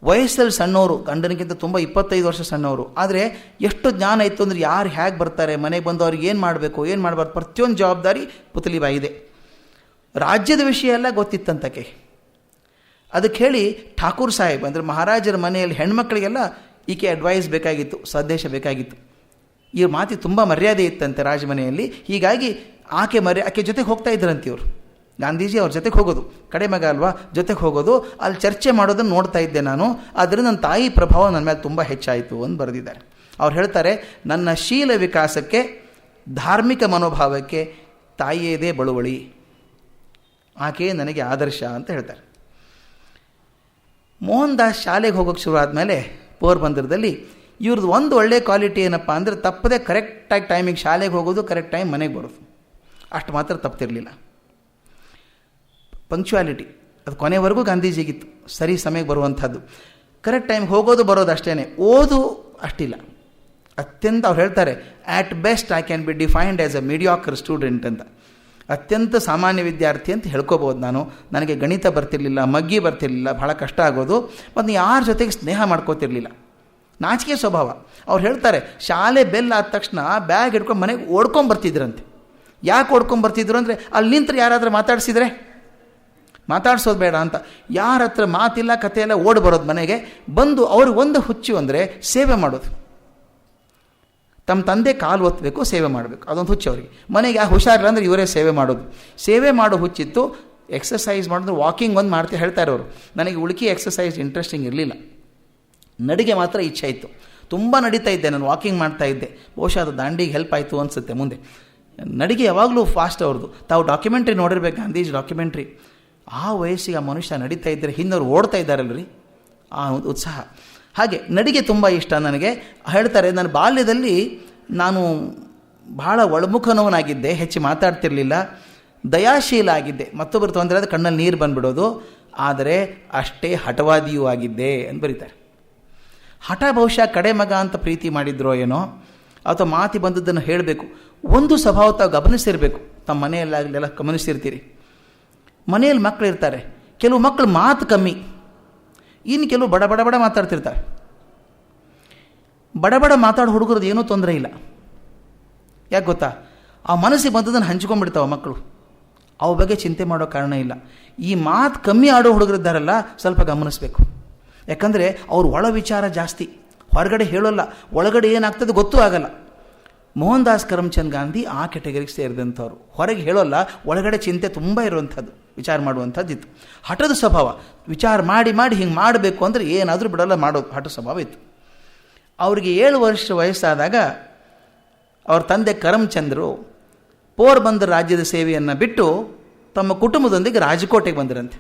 ವಯಸ್ಸಲ್ಲಿ ಸಣ್ಣವರು, ಗಂಡನಿಗಿಂತ ತುಂಬ 25 ವರ್ಷ ಸಣ್ಣವರು, ಆದರೆ ಎಷ್ಟು ಜ್ಞಾನ ಇತ್ತು ಅಂದರೆ, ಯಾರು ಹೇಗೆ ಬರ್ತಾರೆ, ಮನೆಗೆ ಬಂದು ಅವ್ರಿಗೆ ಏನು ಮಾಡಬೇಕು ಏನು ಮಾಡಬಾರ್ದು ಪ್ರತಿಯೊಂದು ಜವಾಬ್ದಾರಿ ಪುತಲಿಬಾಯಿದೆ. ರಾಜ್ಯದ ವಿಷಯ ಎಲ್ಲ ಗೊತ್ತಿತ್ತಂತಕ್ಕೆ. ಅದಕ್ಕೆ ಹೇಳಿ ಠಾಕೂರ್ ಸಾಹೇಬ್ ಅಂದರೆ ಮಹಾರಾಜರ ಮನೆಯಲ್ಲಿ ಹೆಣ್ಮಕ್ಳಿಗೆಲ್ಲ ಈಕೆ ಅಡ್ವೈಸ್ ಬೇಕಾಗಿತ್ತು, ಸಂದೇಶ ಬೇಕಾಗಿತ್ತು. ಈ ಮಾತಿಗೆ ತುಂಬ ಮರ್ಯಾದೆ ಇತ್ತಂತೆ ರಾಜಮನೆಯಲ್ಲಿ. ಹೀಗಾಗಿ ಆಕೆ ಜೊತೆಗೆ ಹೋಗ್ತಾ ಇದ್ರಂತೆ ಇವರು. ಗಾಂಧೀಜಿ ಅವ್ರ ಜೊತೆಗೆ ಹೋಗೋದು, ಕಡೆ ಮಗ ಅಲ್ವಾ, ಜೊತೆಗೆ ಹೋಗೋದು, ಅಲ್ಲಿ ಚರ್ಚೆ ಮಾಡೋದನ್ನು ನೋಡ್ತಾ ಇದ್ದೆ ನಾನು. ಆದ್ದರಿಂದ ನನ್ನ ತಾಯಿ ಪ್ರಭಾವ ನನ್ನ ಮೇಲೆ ತುಂಬ ಹೆಚ್ಚಾಯಿತು ಅಂತ ಬರೆದಿದ್ದಾರೆ. ಅವ್ರು ಹೇಳ್ತಾರೆ, ನನ್ನ ಶೀಲ ವಿಕಾಸಕ್ಕೆ, ಧಾರ್ಮಿಕ ಮನೋಭಾವಕ್ಕೆ ತಾಯಿಯದೇ ಬಳುವಳಿ, ಆಕೆ ನನಗೆ ಆದರ್ಶ ಅಂತ ಹೇಳ್ತಾರೆ. ಮೋಹನ್ ದಾಸ್ ಶಾಲೆಗೆ ಹೋಗೋಕ್ಕೆ ಶುರು ಆದಮೇಲೆ ಪೋರ್ಬಂದರದಲ್ಲಿ ಇವ್ರದ್ದು ಒಂದು ಒಳ್ಳೆಯ ಕ್ವಾಲಿಟಿ ಏನಪ್ಪ ಅಂದರೆ, ತಪ್ಪದೆ ಕರೆಕ್ಟಾಗಿ ಟೈಮಿಗೆ ಶಾಲೆಗೆ ಹೋಗೋದು, ಕರೆಕ್ಟ್ ಟೈಮ್ ಮನೆಗೆ ಬರೋದು, ಅಷ್ಟು ಮಾತ್ರ ತಪ್ತಿರಲಿಲ್ಲ. ಪಂಕ್ಚುಯಾಲಿಟಿ ಅದು ಕೊನೆವರೆಗೂ ಗಾಂಧೀಜಿಗಿತ್ತು, ಸರಿ ಸಮಯಕ್ಕೆ ಬರುವಂಥದ್ದು. ಕರೆಕ್ಟ್ ಟೈಮ್ ಹೋಗೋದು ಬರೋದು ಅಷ್ಟೇ. ಓದು ಅಷ್ಟಿಲ್ಲ, ಅತ್ಯಂತ ಅವ್ರು ಹೇಳ್ತಾರೆ, at best I can be defined as a mediocre student ಅಂತ. ಅತ್ಯಂತ ಸಾಮಾನ್ಯ ವಿದ್ಯಾರ್ಥಿ ಅಂತ ಹೇಳ್ಕೋಬೋದು ನಾನು. ನನಗೆ ಗಣಿತ ಬರ್ತಿರ್ಲಿಲ್ಲ, ಮಗ್ಗಿ ಬರ್ತಿರ್ಲಿಲ್ಲ, ಭಾಳ ಕಷ್ಟ ಆಗೋದು, ಮತ್ತು ಯಾರ ಜೊತೆಗೆ ಸ್ನೇಹ ಮಾಡ್ಕೋತಿರ್ಲಿಲ್ಲ. ನಾಚಿಕೆ ಸ್ವಭಾವ. ಅವ್ರು ಹೇಳ್ತಾರೆ, ಶಾಲೆ ಬೆಲ್ ಆದ ತಕ್ಷಣ ಬ್ಯಾಗ್ ಹಿಡ್ಕೊಂಡು ಮನೆಗೆ ಓಡ್ಕೊಂಬರ್ತಿದ್ರಂತೆ. ಯಾಕೆ ಓಡ್ಕೊಂಬರ್ತಿದ್ರು ಅಂದರೆ, ಅಲ್ಲಿ ನಿಂತರೆ ಯಾರಾದರೂ ಮಾತಾಡಿಸಿದ್ರೆ, ಮಾತಾಡ್ಸೋದು ಬೇಡ ಅಂತ, ಯಾರ ಹತ್ರ ಮಾತಿಲ್ಲ ಕಥೆ ಎಲ್ಲ ಓಡಿ ಬರೋದು ಮನೆಗೆ. ಬಂದು ಅವ್ರಿಗೆ ಒಂದು ಹುಚ್ಚು ಅಂದರೆ ಸೇವೆ ಮಾಡೋದು. ತಮ್ಮ ತಂದೆ ಕಾಲು ಒತ್ತಬೇಕು, ಸೇವೆ ಮಾಡಬೇಕು, ಅದೊಂದು ಹುಚ್ಚು ಅವರಿಗೆ. ಮನೆಗೆ ಹುಷಾರಿಲ್ಲ ಅಂದರೆ ಇವರೇ ಸೇವೆ ಮಾಡೋದು. ಸೇವೆ ಮಾಡೋ ಹುಚ್ಚಿತ್ತು. ಎಕ್ಸಸೈಸ್ ಮಾಡಿದ್ರೆ ವಾಕಿಂಗ್ ಒಂದು ಮಾಡ್ತಾ ಹೇಳ್ತಾರೆ ಅವರು. ನನಗೆ ಉಳುಕಿ ಎಕ್ಸಸೈಸ್ ಇಂಟ್ರೆಸ್ಟಿಂಗ್ ಇರಲಿಲ್ಲ, ನಡಿಗೆ ಮಾತ್ರ ಇಚ್ಛೆ ಇತ್ತು. ತುಂಬ ನಡೀತಾ ಇದ್ದೆ ನಾನು, ವಾಕಿಂಗ್ ಮಾಡ್ತಾ ಇದ್ದೆ. ಬಹುಶಃ ಅದು ದಾಂಡಿಗೆ ಹೆಲ್ಪ್ ಆಯಿತು ಅನಿಸುತ್ತೆ ಮುಂದೆ. ನಡಿಗೆ ಯಾವಾಗಲೂ ಫಾಸ್ಟ್ ಅವ್ರದ್ದು. ತಾವು ಡಾಕ್ಯುಮೆಂಟ್ರಿ ನೋಡಿರ್ಬೇಕು, ಗಾಂಧೀಜಿ ಡಾಕ್ಯುಮೆಂಟ್ರಿ. ಆ ವಯಸ್ಸಿಗೆ ಆ ಮನುಷ್ಯ ನಡೀತಾ ಇದ್ದರೆ ಹಿಂದವ್ರು ಓಡ್ತಾ ಇದ್ದಾರಲ್ರಿ, ಆ ಉತ್ಸಾಹ. ಹಾಗೆ ನಡಿಗೆ ತುಂಬ ಇಷ್ಟ ನನಗೆ. ಹೇಳ್ತಾರೆ, ನನ್ನ ಬಾಲ್ಯದಲ್ಲಿ ನಾನು ಭಾಳ ಒಳಮುಖನವನಾಗಿದ್ದೆ, ಹೆಚ್ಚು ಮಾತಾಡ್ತಿರ್ಲಿಲ್ಲ, ದಯಾಶೀಲ ಆಗಿದ್ದೆ. ಮತ್ತೊಬ್ಬರು ತೊಂದರೆ ಆದರೆ ಕಣ್ಣಲ್ಲಿ ನೀರು ಬಂದುಬಿಡೋದು. ಆದರೆ ಅಷ್ಟೇ ಹಠವಾದಿಯೂ ಆಗಿದ್ದೆ ಅಂತ ಬರೀತಾರೆ. ಹಠ ಬಹುಶಃ ಕಡೆ ಮಗ ಅಂತ ಪ್ರೀತಿ ಮಾಡಿದ್ರೋ ಏನೋ, ಅಥವಾ ಮಾತಿ ಬಂದದ್ದನ್ನು ಹೇಳಬೇಕು. ಒಂದು ಸ್ವಭಾವ ತಾವು ಗಮನಿಸಿರಬೇಕು, ತಮ್ಮ ಮನೆಯಲ್ಲಾಗಲೆಲ್ಲ ಗಮನಿಸಿರ್ತೀರಿ. ಮನೆಯಲ್ಲಿ ಮಕ್ಕಳು ಇರ್ತಾರೆ, ಕೆಲವು ಮಕ್ಕಳು ಮಾತು ಕಮ್ಮಿ, ಇನ್ನು ಕೆಲವು ಬಡ ಬಡ ಬಡ ಮಾತಾಡ್ತಿರ್ತಾರೆ. ಬಡ ಬಡ ಮಾತಾಡೋ ಹುಡುಗರದ್ದು ಏನೂ ತೊಂದರೆ ಇಲ್ಲ. ಯಾಕೆ ಗೊತ್ತಾ, ಆ ಮನಸ್ಸಿಗೆ ಬಂದದನ್ನು ಹಂಚ್ಕೊಂಡ್ಬಿಡ್ತಾವೆ ಮಕ್ಕಳು, ಅವ ಬಗ್ಗೆ ಚಿಂತೆ ಮಾಡೋ ಕಾರಣ ಇಲ್ಲ. ಈ ಮಾತು ಕಮ್ಮಿ ಆಡೋ ಹುಡುಗರಿದ್ದಾರಲ್ಲ, ಸ್ವಲ್ಪ ಗಮನಿಸಬೇಕು. ಯಾಕಂದರೆ ಅವ್ರ ಒಳ ವಿಚಾರ ಜಾಸ್ತಿ, ಹೊರಗಡೆ ಹೇಳೋಲ್ಲ, ಒಳಗಡೆ ಏನಾಗ್ತದೆ ಗೊತ್ತೂ ಆಗಲ್ಲ. ಮೋಹನ್ ದಾಸ್ ಕರಮ್ಚಂದ್ ಗಾಂಧಿ ಆ ಕೆಟಗರಿಗೆ ಸೇರಿದಂಥವ್ರು. ಹೊರಗೆ ಹೇಳೋಲ್ಲ, ಒಳಗಡೆ ಚಿಂತೆ ತುಂಬ ಇರುವಂಥದ್ದು, ವಿಚಾರ ಮಾಡುವಂಥದ್ದಿತ್ತು. ಹಠದ ಸ್ವಭಾವ, ವಿಚಾರ ಮಾಡಿ ಮಾಡಿ ಹಿಂಗೆ ಮಾಡಬೇಕು ಅಂದರೆ ಏನಾದರೂ ಬಿಡೋಲ್ಲ, ಮಾಡೋದು ಹಠ ಸ್ವಭಾವ ಇತ್ತು. ಅವ್ರಿಗೆ 7 ವರ್ಷ ವಯಸ್ಸಾದಾಗ ಅವ್ರ ತಂದೆ ಕರಮ್ಚಂದ್ರು ಪೋರ್ಬಂದರ್ ರಾಜ್ಯದ ಸೇವೆಯನ್ನು ಬಿಟ್ಟು ತಮ್ಮ ಕುಟುಂಬದೊಂದಿಗೆ ರಾಜಕೋಟೆಗೆ ಬಂದರಂತೆ.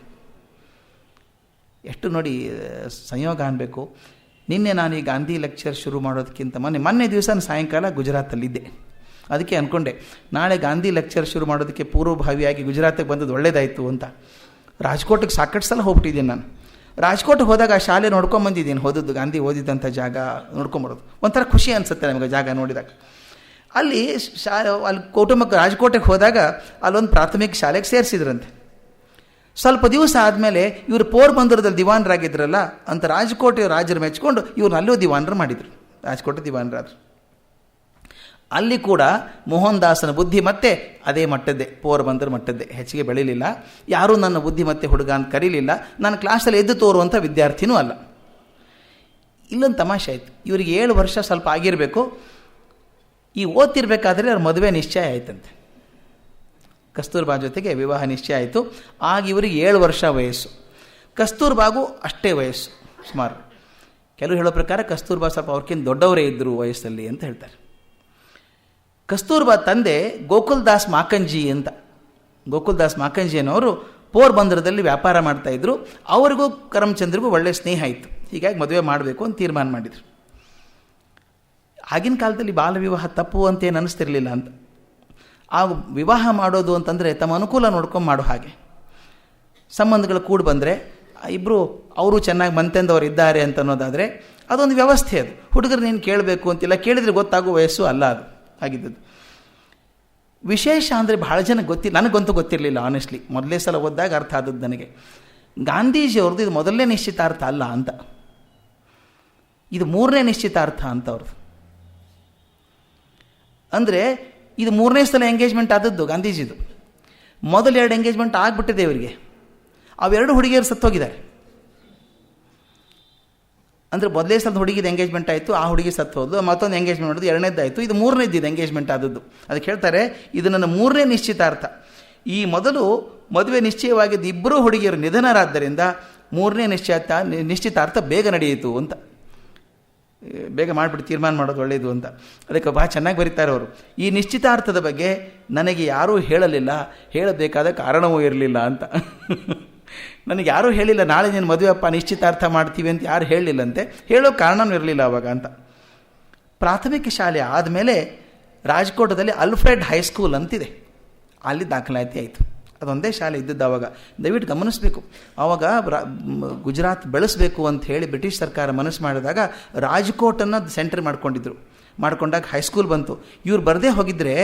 ಎಷ್ಟು ನೋಡಿ ಸಂಯೋಗ ಅನ್ಬೇಕು. ನಿನ್ನೆ ನಾನು ಈ ಗಾಂಧಿ ಲೆಕ್ಚರ್ ಶುರು ಮಾಡೋದಕ್ಕಿಂತ ಮೊನ್ನೆ ದಿವಸ ಸಾಯಂಕಾಲ ಗುಜರಾತಲ್ಲಿದ್ದೆ. ಅದಕ್ಕೆ ಅಂದ್ಕೊಂಡೆ ನಾಳೆ ಗಾಂಧಿ ಲೆಕ್ಚರ್ ಶುರು ಮಾಡೋದಕ್ಕೆ ಪೂರ್ವಭಾವಿಯಾಗಿ ಗುಜರಾತಿಗೆ ಬಂದದ್ದು ಒಳ್ಳೇದಾಯಿತು ಅಂತ. ರಾಜ್ಕೋಟಿಗೆ ಸಾಕಷ್ಟು ಸಲ ಹೋಗ್ಬಿಟ್ಟಿದ್ದೀನಿ ನಾನು. ರಾಜ್ಕೋಟಿಗೆ ಹೋದಾಗ ಆ ಶಾಲೆ ನೋಡ್ಕೊಂಬಂದಿದ್ದೀನಿ, ಓದದ್ದು ಗಾಂಧಿ ಓದಿದಂಥ ಜಾಗ ನೋಡ್ಕೊಂಬರೋದು ಒಂಥರ ಖುಷಿ ಅನಿಸುತ್ತೆ ನಮಗೆ ಜಾಗ ನೋಡಿದಾಗ. ಅಲ್ಲಿ ಅಲ್ಲಿ ರಾಜ್ಕೋಟೆಗೆ ಹೋದಾಗ ಅಲ್ಲೊಂದು ಪ್ರಾಥಮಿಕ ಶಾಲೆಗೆ ಸೇರಿಸಿದ್ರಂತೆ. ಸ್ವಲ್ಪ ದಿವಸ ಆದಮೇಲೆ ಇವರು ಪೋರ್ಬಂದರದಲ್ಲಿ ದಿವಾನರಾಗಿದ್ರಲ್ಲ ಅಂತ ರಾಜ್ಕೋಟೆ ರಾಜರು ಮೆಚ್ಕೊಂಡು ಇವ್ರನ್ನ ಅಲ್ಲೂ ದಿವಾನರು ಮಾಡಿದರು, ರಾಜ್ಕೋಟೆ ದಿವಾನರಾದರು. ಅಲ್ಲಿ ಕೂಡ ಮೋಹನ್ ದಾಸನ ಬುದ್ಧಿ ಮತ್ತೆ ಅದೇ ಮಟ್ಟದ್ದೇ, ಪೋರ್ಬಂದರ್ ಮಟ್ಟದ್ದೇ, ಹೆಚ್ಚಿಗೆ ಬೆಳೀಲಿಲ್ಲ. ಯಾರೂ ನನ್ನ ಬುದ್ಧಿ ಮತ್ತೆ ಹುಡುಗ ಅಂತ ಕರೀಲಿಲ್ಲ. ನಾನು ಕ್ಲಾಸಲ್ಲಿ ಎದ್ದು ತೋರುವಂಥ ವಿದ್ಯಾರ್ಥಿನೂ ಅಲ್ಲ. ಇಲ್ಲೊಂದು ತಮಾಷೆ ಆಯಿತು. ಇವರಿಗೆ 7 ವರ್ಷ ಸ್ವಲ್ಪ ಆಗಿರಬೇಕು. ಈ ಓದ್ತಿರ್ಬೇಕಾದ್ರೆ ಅವ್ರ ಮದುವೆ ನಿಶ್ಚಯ ಆಯ್ತಂತೆ. ಕಸ್ತೂರ್ಬಾ ಜೊತೆಗೆ ವಿವಾಹ ನಿಶ್ಚಯ ಆಯಿತು. ಆಗ ಇವರಿಗೆ 7 ವರ್ಷ ವಯಸ್ಸು. ಕಸ್ತೂರ್ಬಾಗೂ ಅಷ್ಟೇ ವಯಸ್ಸು ಸುಮಾರು. ಕೆಲವು ಹೇಳೋ ಪ್ರಕಾರ ಕಸ್ತೂರ್ಬಾ ಸ್ವಲ್ಪ ಅವ್ರಿಗಿಂತ ದೊಡ್ಡವರೇ ಇದ್ದರು ವಯಸ್ಸಲ್ಲಿ ಅಂತ ಹೇಳ್ತಾರೆ. ಕಸ್ತೂರ್ಬಾ ತಂದೆ ಗೋಕುಲ್ದಾಸ್ ಮಾಕಂಜಿ ಅಂತ. ಗೋಕುಲ್ದಾಸ್ ಮಾಕಂಜಿ ಅನ್ನೋರು ಪೋರ್ಬಂದರದಲ್ಲಿ ವ್ಯಾಪಾರ ಮಾಡ್ತಾಯಿದ್ರು. ಅವರಿಗೂ ಕರಮ್ಚಂದ್ರಿಗೂ ಒಳ್ಳೆಯ ಸ್ನೇಹ ಇತ್ತು. ಹೀಗಾಗಿ ಮದುವೆ ಮಾಡಬೇಕು ಅಂತ ತೀರ್ಮಾನ ಮಾಡಿದರು. ಆಗಿನ ಕಾಲದಲ್ಲಿ ಬಾಲ ವಿವಾಹ ತಪ್ಪು ಅಂತೇನು ಅನ್ನಿಸ್ತಿರ್ಲಿಲ್ಲ ಅಂತ. ಆ ವಿವಾಹ ಮಾಡೋದು ಅಂತಂದರೆ ತಮ್ಮ ಅನುಕೂಲ ನೋಡ್ಕೊಂಡು ಮಾಡೋ ಹಾಗೆ. ಸಂಬಂಧಗಳು ಕೂಡಿ ಬಂದರೆ ಇಬ್ಬರು ಅವರು ಚೆನ್ನಾಗಿ ಮಂತೆಂದವರು ಇದ್ದಾರೆ ಅಂತ ಅನ್ನೋದಾದರೆ ಅದೊಂದು ವ್ಯವಸ್ಥೆ. ಅದು ಹುಡುಗರು ನೀನು ಕೇಳಬೇಕು ಅಂತಿಲ್ಲ, ಕೇಳಿದರೆ ಗೊತ್ತಾಗೋ ವಯಸ್ಸು ಅಲ್ಲ ಅದು ಆಗಿದ್ದದ್ದು. ವಿಶೇಷ ಅಂದರೆ ಬಹಳ ಜನ ನನಗಂತೂ ಗೊತ್ತಿರಲಿಲ್ಲ ಆನೆಸ್ಟ್ಲಿ. ಮೊದಲೇ ಸಲ ಓದಿದಾಗ ಅರ್ಥ ಆದದ್ದು ನನಗೆ. ಗಾಂಧೀಜಿಯವ್ರದ್ದು ಇದು ಮೊದಲನೇ ನಿಶ್ಚಿತಾರ್ಥ ಅಲ್ಲ ಅಂತ, ಇದು 3ನೇ ನಿಶ್ಚಿತಾರ್ಥ ಅಂತ ಅವ್ರದ್ದು. ಅಂದರೆ ಇದು 3ನೇ ಸಲ ಎಂಗೇಜ್ಮೆಂಟ್ ಆದದ್ದು ಗಾಂಧೀಜಿದು. ಮೊದಲು 2 ಎಂಗೇಜ್ಮೆಂಟ್ ಆಗಿಬಿಟ್ಟಿದೆ ಇವರಿಗೆ. ಅವೆರಡು ಹುಡುಗಿಯರು ಸತ್ತೋಗಿದ್ದಾರೆ. ಅಂದರೆ ಮೊದಲೇ ಸಲ ಹುಡುಗಿದ ಎಂಗೇಜ್ಮೆಂಟ್ ಆಯಿತು, ಆ ಹುಡುಗಿ ಸತ್ತು ಹೋದು, ಮತ್ತೊಂದು ಎಂಗೇಜ್ಮೆಂಟ್ ಮಾಡೋದು, 2ನೇದಾಯಿತು, ಇದು 3ನೇದ್ದು ಎಂಗೇಜ್ಮೆಂಟ್ ಆದದ್ದು. ಅದಕ್ಕೆ ಹೇಳ್ತಾರೆ ಇದು ನನ್ನ 3ನೇ ನಿಶ್ಚಿತಾರ್ಥ. ಈ ಮೊದಲು ಮದುವೆ ನಿಶ್ಚಯವಾಗಿದ್ದು ಇಬ್ಬರೂ ಹುಡುಗಿಯರು ನಿಧನರಾದ್ದರಿಂದ 3ನೇ ನಿಶ್ಚಿತಾರ್ಥ ಬೇಗ ನಡೆಯಿತು ಅಂತ. ಬೇಗ ಮಾಡಿಬಿಟ್ಟು ತೀರ್ಮಾನ ಮಾಡೋದು ಒಳ್ಳೆಯದು ಅಂತ. ಅದಕ್ಕೆ ಭಾಳ ಚೆನ್ನಾಗಿ ಬರೀತಾರೆ ಅವರು. ಈ ನಿಶ್ಚಿತಾರ್ಥದ ಬಗ್ಗೆ ನನಗೆ ಯಾರೂ ಹೇಳಲಿಲ್ಲ, ಹೇಳಬೇಕಾದ ಕಾರಣವೂ ಇರಲಿಲ್ಲ ಅಂತ. ನನಗೆ ಯಾರೂ ಹೇಳಿಲ್ಲ ನಾಳೆ ನೀನು ಮದುವೆ ಅಪ್ಪ ನಿಶ್ಚಿತಾರ್ಥ ಮಾಡ್ತೀವಿ ಅಂತ ಯಾರು ಹೇಳಲಿಲ್ಲಂತೆ, ಹೇಳೋ ಕಾರಣವೂ ಇರಲಿಲ್ಲ ಅವಾಗ ಅಂತ. ಪ್ರಾಥಮಿಕ ಶಾಲೆ ಆದಮೇಲೆ ರಾಜ್ಕೋಟದಲ್ಲಿ ಅಲ್ಫ್ರೆಡ್ ಹೈಸ್ಕೂಲ್ ಅಂತಿದೆ, ಅಲ್ಲಿ ದಾಖಲಾತಿ ಆಯಿತು. ಅದೊಂದೇ ಶಾಲೆ ಇದ್ದದ್ದು ಆವಾಗ. ದಯವಿಟ್ಟು ಗಮನಿಸಬೇಕು, ಆವಾಗ ಗುಜರಾತ್ ಬೆಳೆಸಬೇಕು ಅಂತ ಹೇಳಿ ಬ್ರಿಟಿಷ್ ಸರ್ಕಾರ ಮನಸ್ಸು ಮಾಡಿದಾಗ ರಾಜ್ಕೋಟನ್ನು ಸೆಂಟರ್ ಮಾಡ್ಕೊಂಡಾಗ ಹೈಸ್ಕೂಲ್ ಬಂತು. ಇವ್ರು ಬರದೇ ಹೋಗಿದ್ರೆ,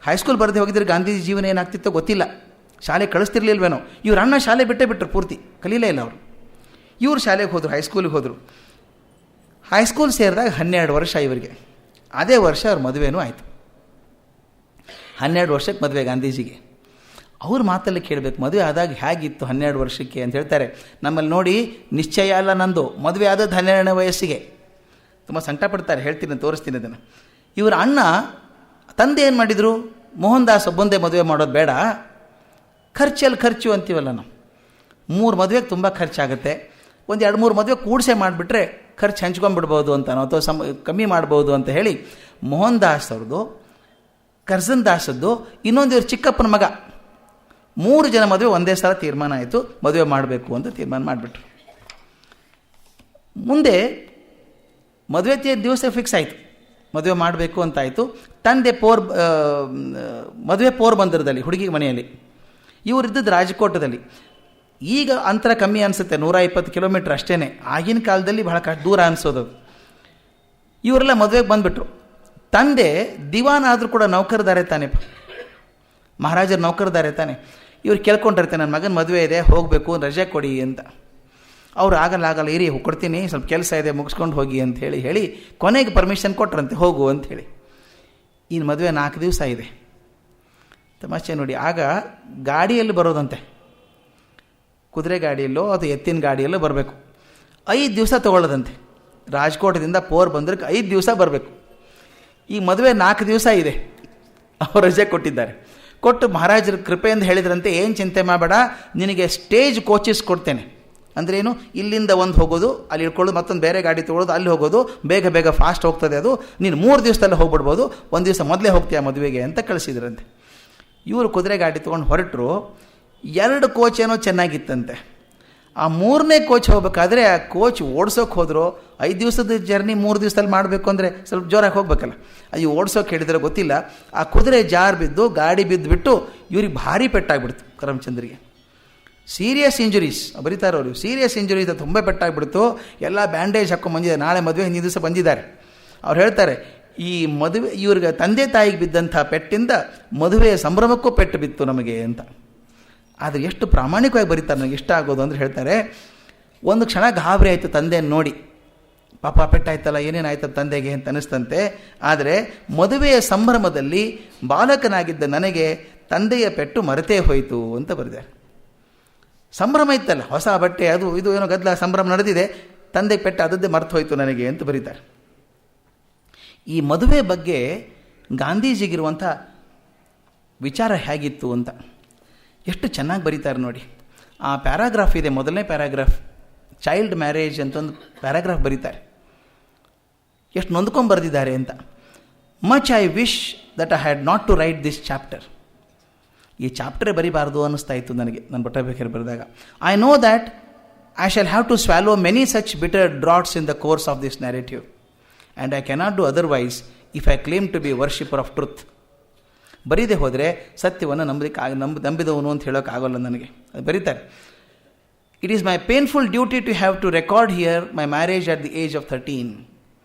ಹೈಸ್ಕೂಲ್ ಬರದೇ ಹೋಗಿದ್ರೆ ಗಾಂಧೀಜಿ ಜೀವನ ಏನಾಗ್ತಿತ್ತೋ ಗೊತ್ತಿಲ್ಲ. ಶಾಲೆ ಕಳಿಸ್ತಿರ್ಲಿಲ್ವೇನೋ. ಇವ್ರ ಅಣ್ಣ ಶಾಲೆ ಬಿಟ್ಟರು, ಪೂರ್ತಿ ಕಲೀಲೇ ಇಲ್ಲ ಅವರು. ಇವರು ಶಾಲೆಗೆ ಹೋದರು, ಹೈಸ್ಕೂಲಿಗೆ ಹೋದರು. ಹೈಸ್ಕೂಲ್ ಸೇರಿದಾಗ 12 ವರ್ಷ ಇವರಿಗೆ. ಅದೇ ವರ್ಷ ಅವ್ರ ಮದುವೆನೂ ಆಯಿತು. 12 ವರ್ಷಕ್ಕೆ ಮದುವೆ ಗಾಂಧೀಜಿಗೆ. ಅವ್ರ ಮಾತಲ್ಲಿ ಕೇಳಬೇಕು, ಮದುವೆ ಆದಾಗ ಹೇಗಿತ್ತು 12 ವರ್ಷಕ್ಕೆ ಅಂತ ಹೇಳ್ತಾರೆ. ನಮ್ಮಲ್ಲಿ ನೋಡಿ, ನಿಶ್ಚಯ ಅಲ್ಲ ನಂದು, ಮದುವೆ ಆದದ್ದು 12ನೇ ವಯಸ್ಸಿಗೆ. ತುಂಬ ಸಂಕಟ ಪಡ್ತಾರೆ, ಹೇಳ್ತೀನಿ, ತೋರಿಸ್ತೀನಿ ಅದನ್ನು. ಇವರ ಅಣ್ಣ ತಂದೆ ಏನು ಮಾಡಿದರು, ಮೋಹನ್ ದಾಸ್ ಒಬ್ಬಂದೇ ಮದುವೆ ಮಾಡೋದು ಬೇಡ, ಖರ್ಚು ಅಂತೀವಲ್ಲ ನಾವು, 3 ಮದುವೆಗೆ ತುಂಬ ಖರ್ಚಾಗುತ್ತೆ, ಒಂದು 2-3 ಮದುವೆ ಕೂಡಿಸೇ ಮಾಡಿಬಿಟ್ರೆ ಖರ್ಚು ಹಂಚ್ಕೊಂಡ್ಬಿಡ್ಬೋದು ಅಂತ, ಅಥವಾ ಕಮ್ಮಿ ಮಾಡ್ಬೋದು ಅಂತ ಹೇಳಿ ಮೋಹನ್ ದಾಸ್ ಅವ್ರದ್ದು, ಕರ್ಜನ್ ದಾಸದ್ದು, ಇನ್ನೊಂದು ಇವ್ರ ಚಿಕ್ಕಪ್ಪನ ಮಗ, 3 ಜನ ಮದುವೆ ಒಂದೇ ಸಲ ತೀರ್ಮಾನ ಆಯಿತು, ಮದುವೆ ಮಾಡಬೇಕು ಅಂತ ತೀರ್ಮಾನ ಮಾಡಿಬಿಟ್ರು. ಮುಂದೆ ಮದುವೆ ದಿವಸ ಫಿಕ್ಸ್ ಆಯಿತು, ಮದುವೆ ಮಾಡಬೇಕು ಅಂತಾಯಿತು. ತಂದೆ ಮದುವೆ ಪೋರ್ಬಂದರದಲ್ಲಿ ಹುಡುಗಿ ಮನೆಯಲ್ಲಿ, ಇವರಿದ್ದದ್ದು ರಾಜಕೋಟದಲ್ಲಿ. ಈಗ ಅಂತರ ಕಮ್ಮಿ ಅನಿಸುತ್ತೆ, 120 ಕಿಲೋಮೀಟ್ರ್ ಅಷ್ಟೇ. ಆಗಿನ ಕಾಲದಲ್ಲಿ ಬಹಳ ದೂರ ಅನಿಸೋದು. ಇವರೆಲ್ಲ ಮದುವೆಗೆ ಬಂದುಬಿಟ್ರು. ತಂದೆ ದಿವಾನ ಆದರೂ ಕೂಡ ನೌಕರದಾರೆ ತಾನೆ, ಮಹಾರಾಜರ ನೌಕರದಾರೆ ತಾನೆ. ಇವ್ರು ಕೇಳ್ಕೊಂಡಿರ್ತಾರೆ, ನನ್ನ ಮಗನ ಮದುವೆ ಇದೆ, ಹೋಗಬೇಕು, ರಜೆ ಕೊಡಿ ಅಂತ. ಅವರು ಆಗಲ್ಲ ಇರಿ, ಕೊಡ್ತೀನಿ, ಸ್ವಲ್ಪ ಕೆಲಸ ಇದೆ, ಮುಗಿಸ್ಕೊಂಡು ಹೋಗಿ ಅಂತ ಹೇಳಿ ಕೊನೆಗೆ ಪರ್ಮಿಷನ್ ಕೊಟ್ರಂತೆ, ಹೋಗು ಅಂಥೇಳಿ. ಇನ್ನು ಮದುವೆ 4 ದಿವಸ ಇದೆ. ತಮಾಷೆ ನೋಡಿ, ಆಗ ಗಾಡಿಯಲ್ಲಿ ಬರೋದಂತೆ, ಕುದುರೆ ಗಾಡಿಯಲ್ಲೋ ಅಥವಾ ಎತ್ತಿನ ಗಾಡಿಯಲ್ಲೋ ಬರಬೇಕು. 5 ದಿವಸ ತೊಗೊಳ್ಳೋದಂತೆ. ರಾಜ್ಕೋಟದಿಂದ ಪೋರ್ಬಂದರ್ಗೆ 5 ದಿವಸ ಬರಬೇಕು. ಈ ಮದುವೆ 4 ದಿವಸ ಇದೆ, ಅವರು ರಜೆ ಕೊಟ್ಟಿದ್ದಾರೆ. ಕೊಟ್ಟು ಮಹಾರಾಜರ ಕೃಪೆಯಿಂದ ಹೇಳಿದ್ರಂತೆ, ಏನು ಚಿಂತೆ ಮಾಡಬೇಡ, ನಿನಗೆ ಸ್ಟೇಜ್ ಕೋಚಸ್ ಕೊಡ್ತೇನೆ. ಅಂದ್ರೇನು, ಇಲ್ಲಿಂದ ಒಂದು ಹೋಗೋದು, ಅಲ್ಲಿ ಇಳ್ಕೊಳ್ಳೋದು, ಮತ್ತೊಂದು ಬೇರೆ ಗಾಡಿ ತೊಗೊಳ್ಳೋದು, ಅಲ್ಲಿ ಹೋಗೋದು, ಬೇಗ ಫಾಸ್ಟ್ ಹೋಗ್ತದೆ ಅದು, ನೀನು 3 ದಿವಸದಲ್ಲಿ ಹೋಗ್ಬಿಡ್ಬೋದು, 1 ದಿವಸ ಮೊದಲೇ ಹೋಗ್ತೀಯ ಮದುವೆಗೆ ಅಂತ ಕಳಿಸಿದ್ರಂತೆ. ಇವರು ಕುದುರೆ ಗಾಡಿ ತೊಗೊಂಡು ಹೊರಟರು. 2 ಕೋಚ್ ಏನೋ ಚೆನ್ನಾಗಿತ್ತಂತೆ. ಆ 3ನೇ ಕೋಚ್ ಹೋಗ್ಬೇಕಾದ್ರೆ ಆ ಕೋಚ್ ಓಡಿಸೋಕೆ ಹೋದ್ರು. 5 ದಿವಸದ ಜರ್ನಿ 3 ದಿವಸದಲ್ಲಿ ಮಾಡಬೇಕು ಅಂದರೆ ಸ್ವಲ್ಪ ಜೋರಾಗಿ ಹೋಗ್ಬೇಕಲ್ಲ, ಅದು ಓಡಿಸೋಕೆ ಹೇಳಿದ್ರೆ ಗೊತ್ತಿಲ್ಲ, ಆ ಕುದುರೆ ಜಾರ್ ಬಿದ್ದು ಗಾಡಿ ಬಿದ್ದುಬಿಟ್ಟು ಇವ್ರಿಗೆ ಭಾರಿ ಪೆಟ್ಟಾಗ್ಬಿಡ್ತು. ಕರಮ್ಚಂದ್ರಿಗೆ ಸೀರಿಯಸ್ ಇಂಜುರೀಸ್ ಬರೀತಾರೆ ಅವರು, ಸೀರಿಯಸ್ ಇಂಜುರೀಸ್ ತುಂಬ ಪೆಟ್ಟಾಗ್ಬಿಡ್ತು. ಎಲ್ಲ ಬ್ಯಾಂಡೇಜ್ ಹಾಕ್ಕೊಂಡು ಬಂದಿದ್ದಾರೆ. ನಾಳೆ ಮದುವೆ 2 ದಿವಸ ಬಂದಿದ್ದಾರೆ. ಅವ್ರು ಹೇಳ್ತಾರೆ, ಈ ಮದುವೆ ಇವ್ರಿಗೆ ತಂದೆ ತಾಯಿಗೆ ಬಿದ್ದಂಥ ಪೆಟ್ಟಿಂದ ಮದುವೆಯ ಸಂಭ್ರಮಕ್ಕೂ ಪೆಟ್ಟು ಬಿತ್ತು ನಮಗೆ ಅಂತ. ಆದರೆ ಎಷ್ಟು ಪ್ರಾಮಾಣಿಕವಾಗಿ ಬರೀತಾರೆ, ನನಗೆ ಇಷ್ಟ ಆಗೋದು ಅಂದರೆ ಹೇಳ್ತಾರೆ, ಒಂದು ಕ್ಷಣ ಗಾಬರಿ ಆಯಿತು ತಂದೆಯನ್ನು ನೋಡಿ, ಪಾಪ ಪೆಟ್ಟಾಯ್ತಲ್ಲ, ಏನೇನಾಯ್ತು ತಂದೆಗೆ ಅಂತ ಅನ್ನಿಸ್ತಂತೆ. ಆದರೆ ಮದುವೆಯ ಸಂಭ್ರಮದಲ್ಲಿ ಬಾಲಕನಾಗಿದ್ದ ನನಗೆ ತಂದೆಯ ಪೆಟ್ಟು ಮರೆತೇ ಹೋಯಿತು ಅಂತ ಬರೆದಾರೆ. ಸಂಭ್ರಮ ಇತ್ತಲ್ಲ, ಹೊಸ ಬಟ್ಟೆ, ಅದು ಇದು ಏನೋ ಗದ್ದಲ ಸಂಭ್ರಮ ನಡೆದಿದೆ, ತಂದೆ ಪೆಟ್ಟು ಆದದ್ದೇ ಮರೆತು ಹೋಯಿತು ನನಗೆ ಅಂತ ಬರೀತಾರೆ. ಈ ಮದುವೆ ಬಗ್ಗೆ ಗಾಂಧೀಜಿಗಿರುವಂಥ ವಿಚಾರ ಹೇಗಿತ್ತು ಅಂತ ಎಷ್ಟು ಚೆನ್ನಾಗಿ ಬರೀತಾರೆ ನೋಡಿ. ಆ ಪ್ಯಾರಾಗ್ರಾಫ್ ಇದೆ, ಮೊದಲನೇ ಪ್ಯಾರಾಗ್ರಾಫ್, ಚೈಲ್ಡ್ ಮ್ಯಾರೇಜ್ ಅಂತ ಒಂದು ಪ್ಯಾರಾಗ್ರಾಫ್ ಬರೀತಾರೆ. ಎಷ್ಟು ನೊಂದ್ಕೊಂಡು ಬರೆದಿದ್ದಾರೆ ಅಂತ. Much I wish that I had not to write this chapter. ಈ ಚಾಪ್ಟರೇ ಬರೀಬಾರ್ದು ಅನ್ನಿಸ್ತಾ ಇತ್ತು ನನಗೆ, ನಾನು ಬಟ್ಟಬೇಕಾದ್ರೆ ಬರೆದಾಗ. I know that I shall have to swallow many such bitter draughts in the course of this narrative and I cannot do otherwise if I claim to be worshipper of truth. ಬರೀದೆ ಹೋದರೆ ಸತ್ಯವನ್ನು ನಂಬಿದವನು ಅಂತ ಹೇಳೋಕ್ಕಾಗಲ್ಲ ನನಗೆ. ಅದು ಬರೀತಾರೆ, it is my painful duty to have to record here my marriage at the age of 13.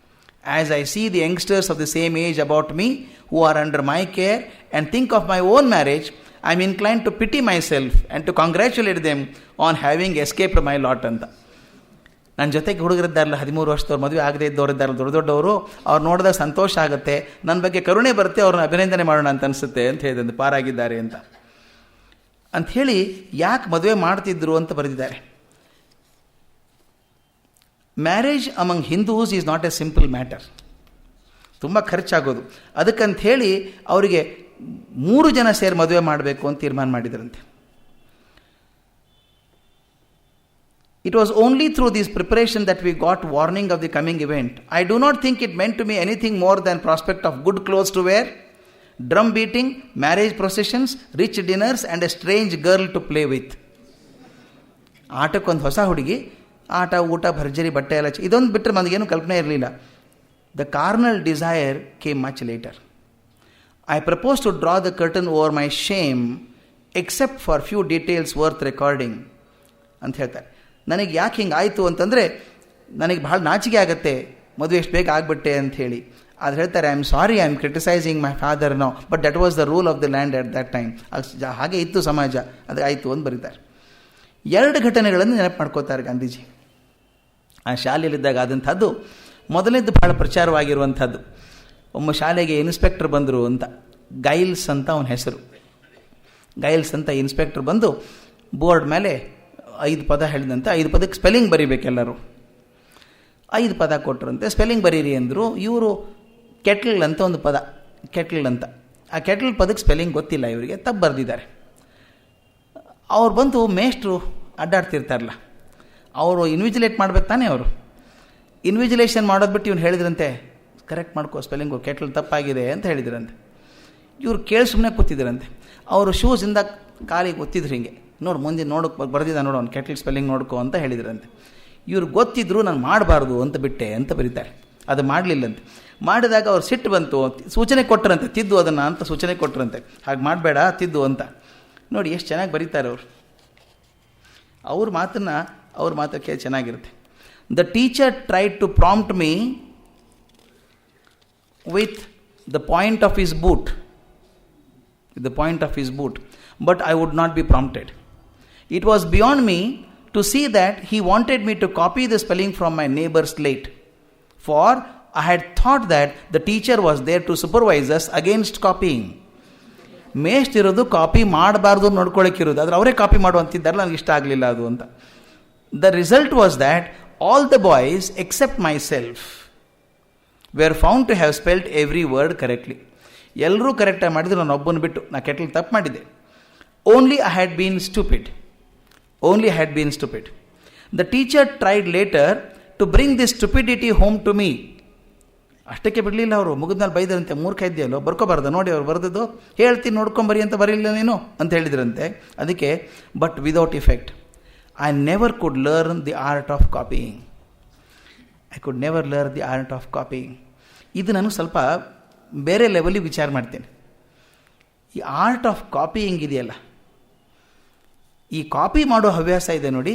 As I see the youngsters of the same age about me who are under my care and think of my own marriage, I am inclined to pity myself and to congratulate them on having escaped my lot ಅಂತ. ನನ್ನ ಜೊತೆಗೆ ಹುಡುಗರಿದ್ದಾರಲ್ಲ, 13 ವರ್ಷದವ್ರು, ಮದುವೆ ಆಗದೇ ಇದ್ದವರಿದ್ದಾರಲ್ಲ, ದೊಡ್ಡವರು, ಅವ್ರು ನೋಡಿದಾಗ ಸಂತೋಷ ಆಗುತ್ತೆ, ನನ್ನ ಬಗ್ಗೆ ಕರುಣೆ ಬರುತ್ತೆ, ಅವ್ರನ್ನ ಅಭಿನಂದನೆ ಮಾಡೋಣ ಅಂತ ಅನಿಸುತ್ತೆ ಅಂತ ಹೇಳಿದಂತೆ, ಪಾರಾಗಿದ್ದಾರೆ ಅಂತ ಅಂಥೇಳಿ ಯಾಕೆ ಮದುವೆ ಮಾಡ್ತಿದ್ರು ಅಂತ ಬರೆದಿದ್ದಾರೆ. Marriage among Hindus is not A simple matter, ತುಂಬ ಖರ್ಚಾಗೋದು. ಅದಕ್ಕಂಥೇಳಿ ಅವರಿಗೆ 3 ಜನ ಸೇರಿ ಮದುವೆ ಮಾಡಬೇಕು ಅಂತ ತೀರ್ಮಾನ ಮಾಡಿದ್ರಂತೆ. It was only through this preparation that we got warning of the coming event. I do not think it meant to me anything more than prospect of good clothes to wear, drum beating, marriage processions, rich dinners and a strange girl to play with. ಆಟಕ್ಕೊಂದು ಹೊಸ ಹುಡುಗಿ, ಆಟ, ಊಟ, ಭರ್ಜರಿ, ಬಟ್ಟೆ ಎಲ್ಲ, ಇದೊಂದು ಬಿಟ್ಟರೆ ನನಗೇನು ಕಲ್ಪನೆ ಇರಲಿಲ್ಲ. The carnal desire came much later. I propose to draw the curtain over my shame except for few details worth recording ಅಂತ ಹೇಳ್ತಾರೆ. ನನಗೆ ಯಾಕೆ ಹಿಂಗೆ ಆಯಿತು ಅಂತಂದರೆ, ನನಗೆ ಭಾಳ ನಾಚಿಕೆ ಆಗುತ್ತೆ, ಮದುವೆ ಎಷ್ಟು ಬೇಗ ಆಗಿಬಿಟ್ಟೆ ಅಂಥೇಳಿ. ಅದು ಹೇಳ್ತಾರೆ, I am sorry, I am criticising my father now, but that was the rule of the land at that time. ಹಾಗೆ ಇತ್ತು ಸಮಾಜ, ಅದು ಆಯಿತು ಅಂತ ಬರೀತಾರೆ. 2 ಘಟನೆಗಳನ್ನು ನೆನಪು ಮಾಡ್ಕೋತಾರೆ ಗಾಂಧೀಜಿ. ಆ ಶಾಲೆಯಲ್ಲಿದ್ದಾಗ ಆದಂಥದ್ದು. ಮೊದಲನೇದು ಭಾಳ ಪ್ರಚಾರವಾಗಿರುವಂಥದ್ದು. ಒಮ್ಮ ಶಾಲೆಗೆ ಇನ್ಸ್ಪೆಕ್ಟರ್ ಬಂದರು ಅಂತ, ಗೈಲ್ಸ್ ಅಂತ ಅವನ ಹೆಸರು. ಗೈಲ್ಸ್ ಅಂತ ಇನ್ಸ್ಪೆಕ್ಟರ್ ಬಂದು ಬೋರ್ಡ್ ಮೇಲೆ 5 ಪದ ಹೇಳಿದಂತೆ, 5 ಪದಕ್ಕೆ ಸ್ಪೆಲ್ಲಿಂಗ್ ಬರೀಬೇಕೆಲ್ಲರೂ. 5 ಪದ ಕೊಟ್ಟರಂತೆ, ಸ್ಪೆಲ್ಲಿಂಗ್ ಬರೀರಿ ಅಂದರು. ಇವರು ಕೆಟ್ಲ್ ಅಂತ ಒಂದು ಪದ, ಕೆಟ್ಲ್ ಅಂತ, ಆ ಕೆಟ್ಲ್ ಪದಕ್ಕೆ ಸ್ಪೆಲ್ಲಿಂಗ್ ಗೊತ್ತಿಲ್ಲ ಇವರಿಗೆ, ತಪ್ಪು ಬರೆದಿದ್ದಾರೆ. ಅವ್ರು ಬಂದು ಮೇಷ್ಟ್ರು ಅಡ್ಡಾಡ್ತಿರ್ತಾರಲ್ಲ, ಅವರು ಇನ್ವಿಜಿಲೇಟ್ ಮಾಡ್ಬೇಕು ತಾನೇ. ಅವರು ಇನ್ವಿಜಿಲೇಷನ್ ಮಾಡೋದು ಬಿಟ್ಟು ಇವ್ನು ಹೇಳಿದ್ರಂತೆ, ಕರೆಕ್ಟ್ ಮಾಡ್ಕೋ ಸ್ಪೆಲ್ಲಿಂಗು, ಕೆಟ್ಲ್ ತಪ್ಪಾಗಿದೆ ಅಂತ ಹೇಳಿದ್ರಂತೆ. ಇವ್ರು ಕೇಳಿ ಸುಮ್ಮನೆ ಕೂತಿದ್ರಂತೆ. ಅವರು ಶೂಸಿಂದ ಕಾಲಿಗೆ ಗೊತ್ತಿದ್ರು, ಹಿಂಗೆ ನೋಡು ಮುಂದೆ ನೋಡೋಕೆ ಬರ್ದಿದ್ದ ನೋಡು ಅವ್ನು ಕೆಟ್ಲ್ ಸ್ಪೆಲ್ಲಿಂಗ್ ನೋಡ್ಕೋ ಅಂತ ಹೇಳಿದ್ರಂತೆ. ಇವ್ರು ಗೊತ್ತಿದ್ರು ನಾನು ಮಾಡಬಾರ್ದು ಅಂತ ಬಿಟ್ಟೆ ಅಂತ ಬರೀತಾರೆ. ಅದು ಮಾಡಲಿಲ್ಲಂತೆ. ಮಾಡಿದಾಗ ಅವ್ರು ಸಿಟ್ಟು ಬಂತು, ಸೂಚನೆ ಕೊಟ್ಟರಂತೆ, ತಿದ್ದು ಅದನ್ನು ಅಂತ ಸೂಚನೆ ಕೊಟ್ಟರಂತೆ, ಹಾಗೆ ಮಾಡಬೇಡ ತಿದ್ದು ಅಂತ. ನೋಡಿ ಎಷ್ಟು ಚೆನ್ನಾಗಿ ಬರೀತಾರೆ ಅವರು. ಅವ್ರ ಮಾತಕ್ಕೆ ಚೆನ್ನಾಗಿರುತ್ತೆ. The teacher tried to prompt me with the point of his boot, but I would not be prompted. It was beyond me to see that he wanted me to copy the spelling from my neighbor's slate, for I had thought that the teacher was there to supervise us against copying. ಮೇಸ್ಟ್ ಇರೋದು copy ಮಾಡಬಾರ್ದು ನೋಡ್ಕೊಳ್ಳೋಕ್ಕಿರೋದು, ಆದರೆ ಅವರೇ copy ಮಾಡುವಂತಿದ್ದಾರಲ್ಲ, ನನಗೆ ಇಷ್ಟ ಆಗಲಿಲ್ಲ ಅದು ಅಂತ. The result was that all the boys except myself were found to have spelled every word correctly. ಎಲ್ಲರೂ ಕರೆಕ್ಟಾಗಿ ಮಾಡಿದ್ರು, ನಾನು ಒಬ್ಬನ ಬಿಟ್ಟು ನಾ ಕೆಟ್ಲ್ ತಪ್ಪು ಮಾಡಿದ್ದೆ. Only I had been stupid. The teacher tried later to bring this stupidity home to me. ಅಷ್ಟಕ್ಕೆ ಬಿಡಲಿಲ್ಲ ಅವರು, ಮುಗಿದ್ಮೇಲೆ ಬೈದರಂತೆ, ಮೂರ್ಖ ಇದೆಯಲ್ಲೋ ಬರ್ಕೋಬಾರ್ದು, ನೋಡಿ ಅವ್ರು ಬರೆದದ್ದು ಹೇಳ್ತೀನಿ ನೋಡ್ಕೊಂಬರಿ ಅಂತ ಬರೀಲ್ಲ ನೀನು ಅಂತ ಹೇಳಿದ್ರಂತೆ. ಅದಕ್ಕೆ but without effect I never could learn the art of copying. ಇದು ನಾನು ಸ್ವಲ್ಪ ಬೇರೆ ಲೆವೆಲಿಗೆ ವಿಚಾರ ಮಾಡ್ತೇನೆ. ಈ ಆರ್ಟ್ ಆಫ್ ಕಾಪಿಯಿಂಗ್ ಇದೆಯಲ್ಲ, ಈ ಕಾಪಿ ಮಾಡೋ ಹವ್ಯಾಸ ಇದೆ ನೋಡಿ.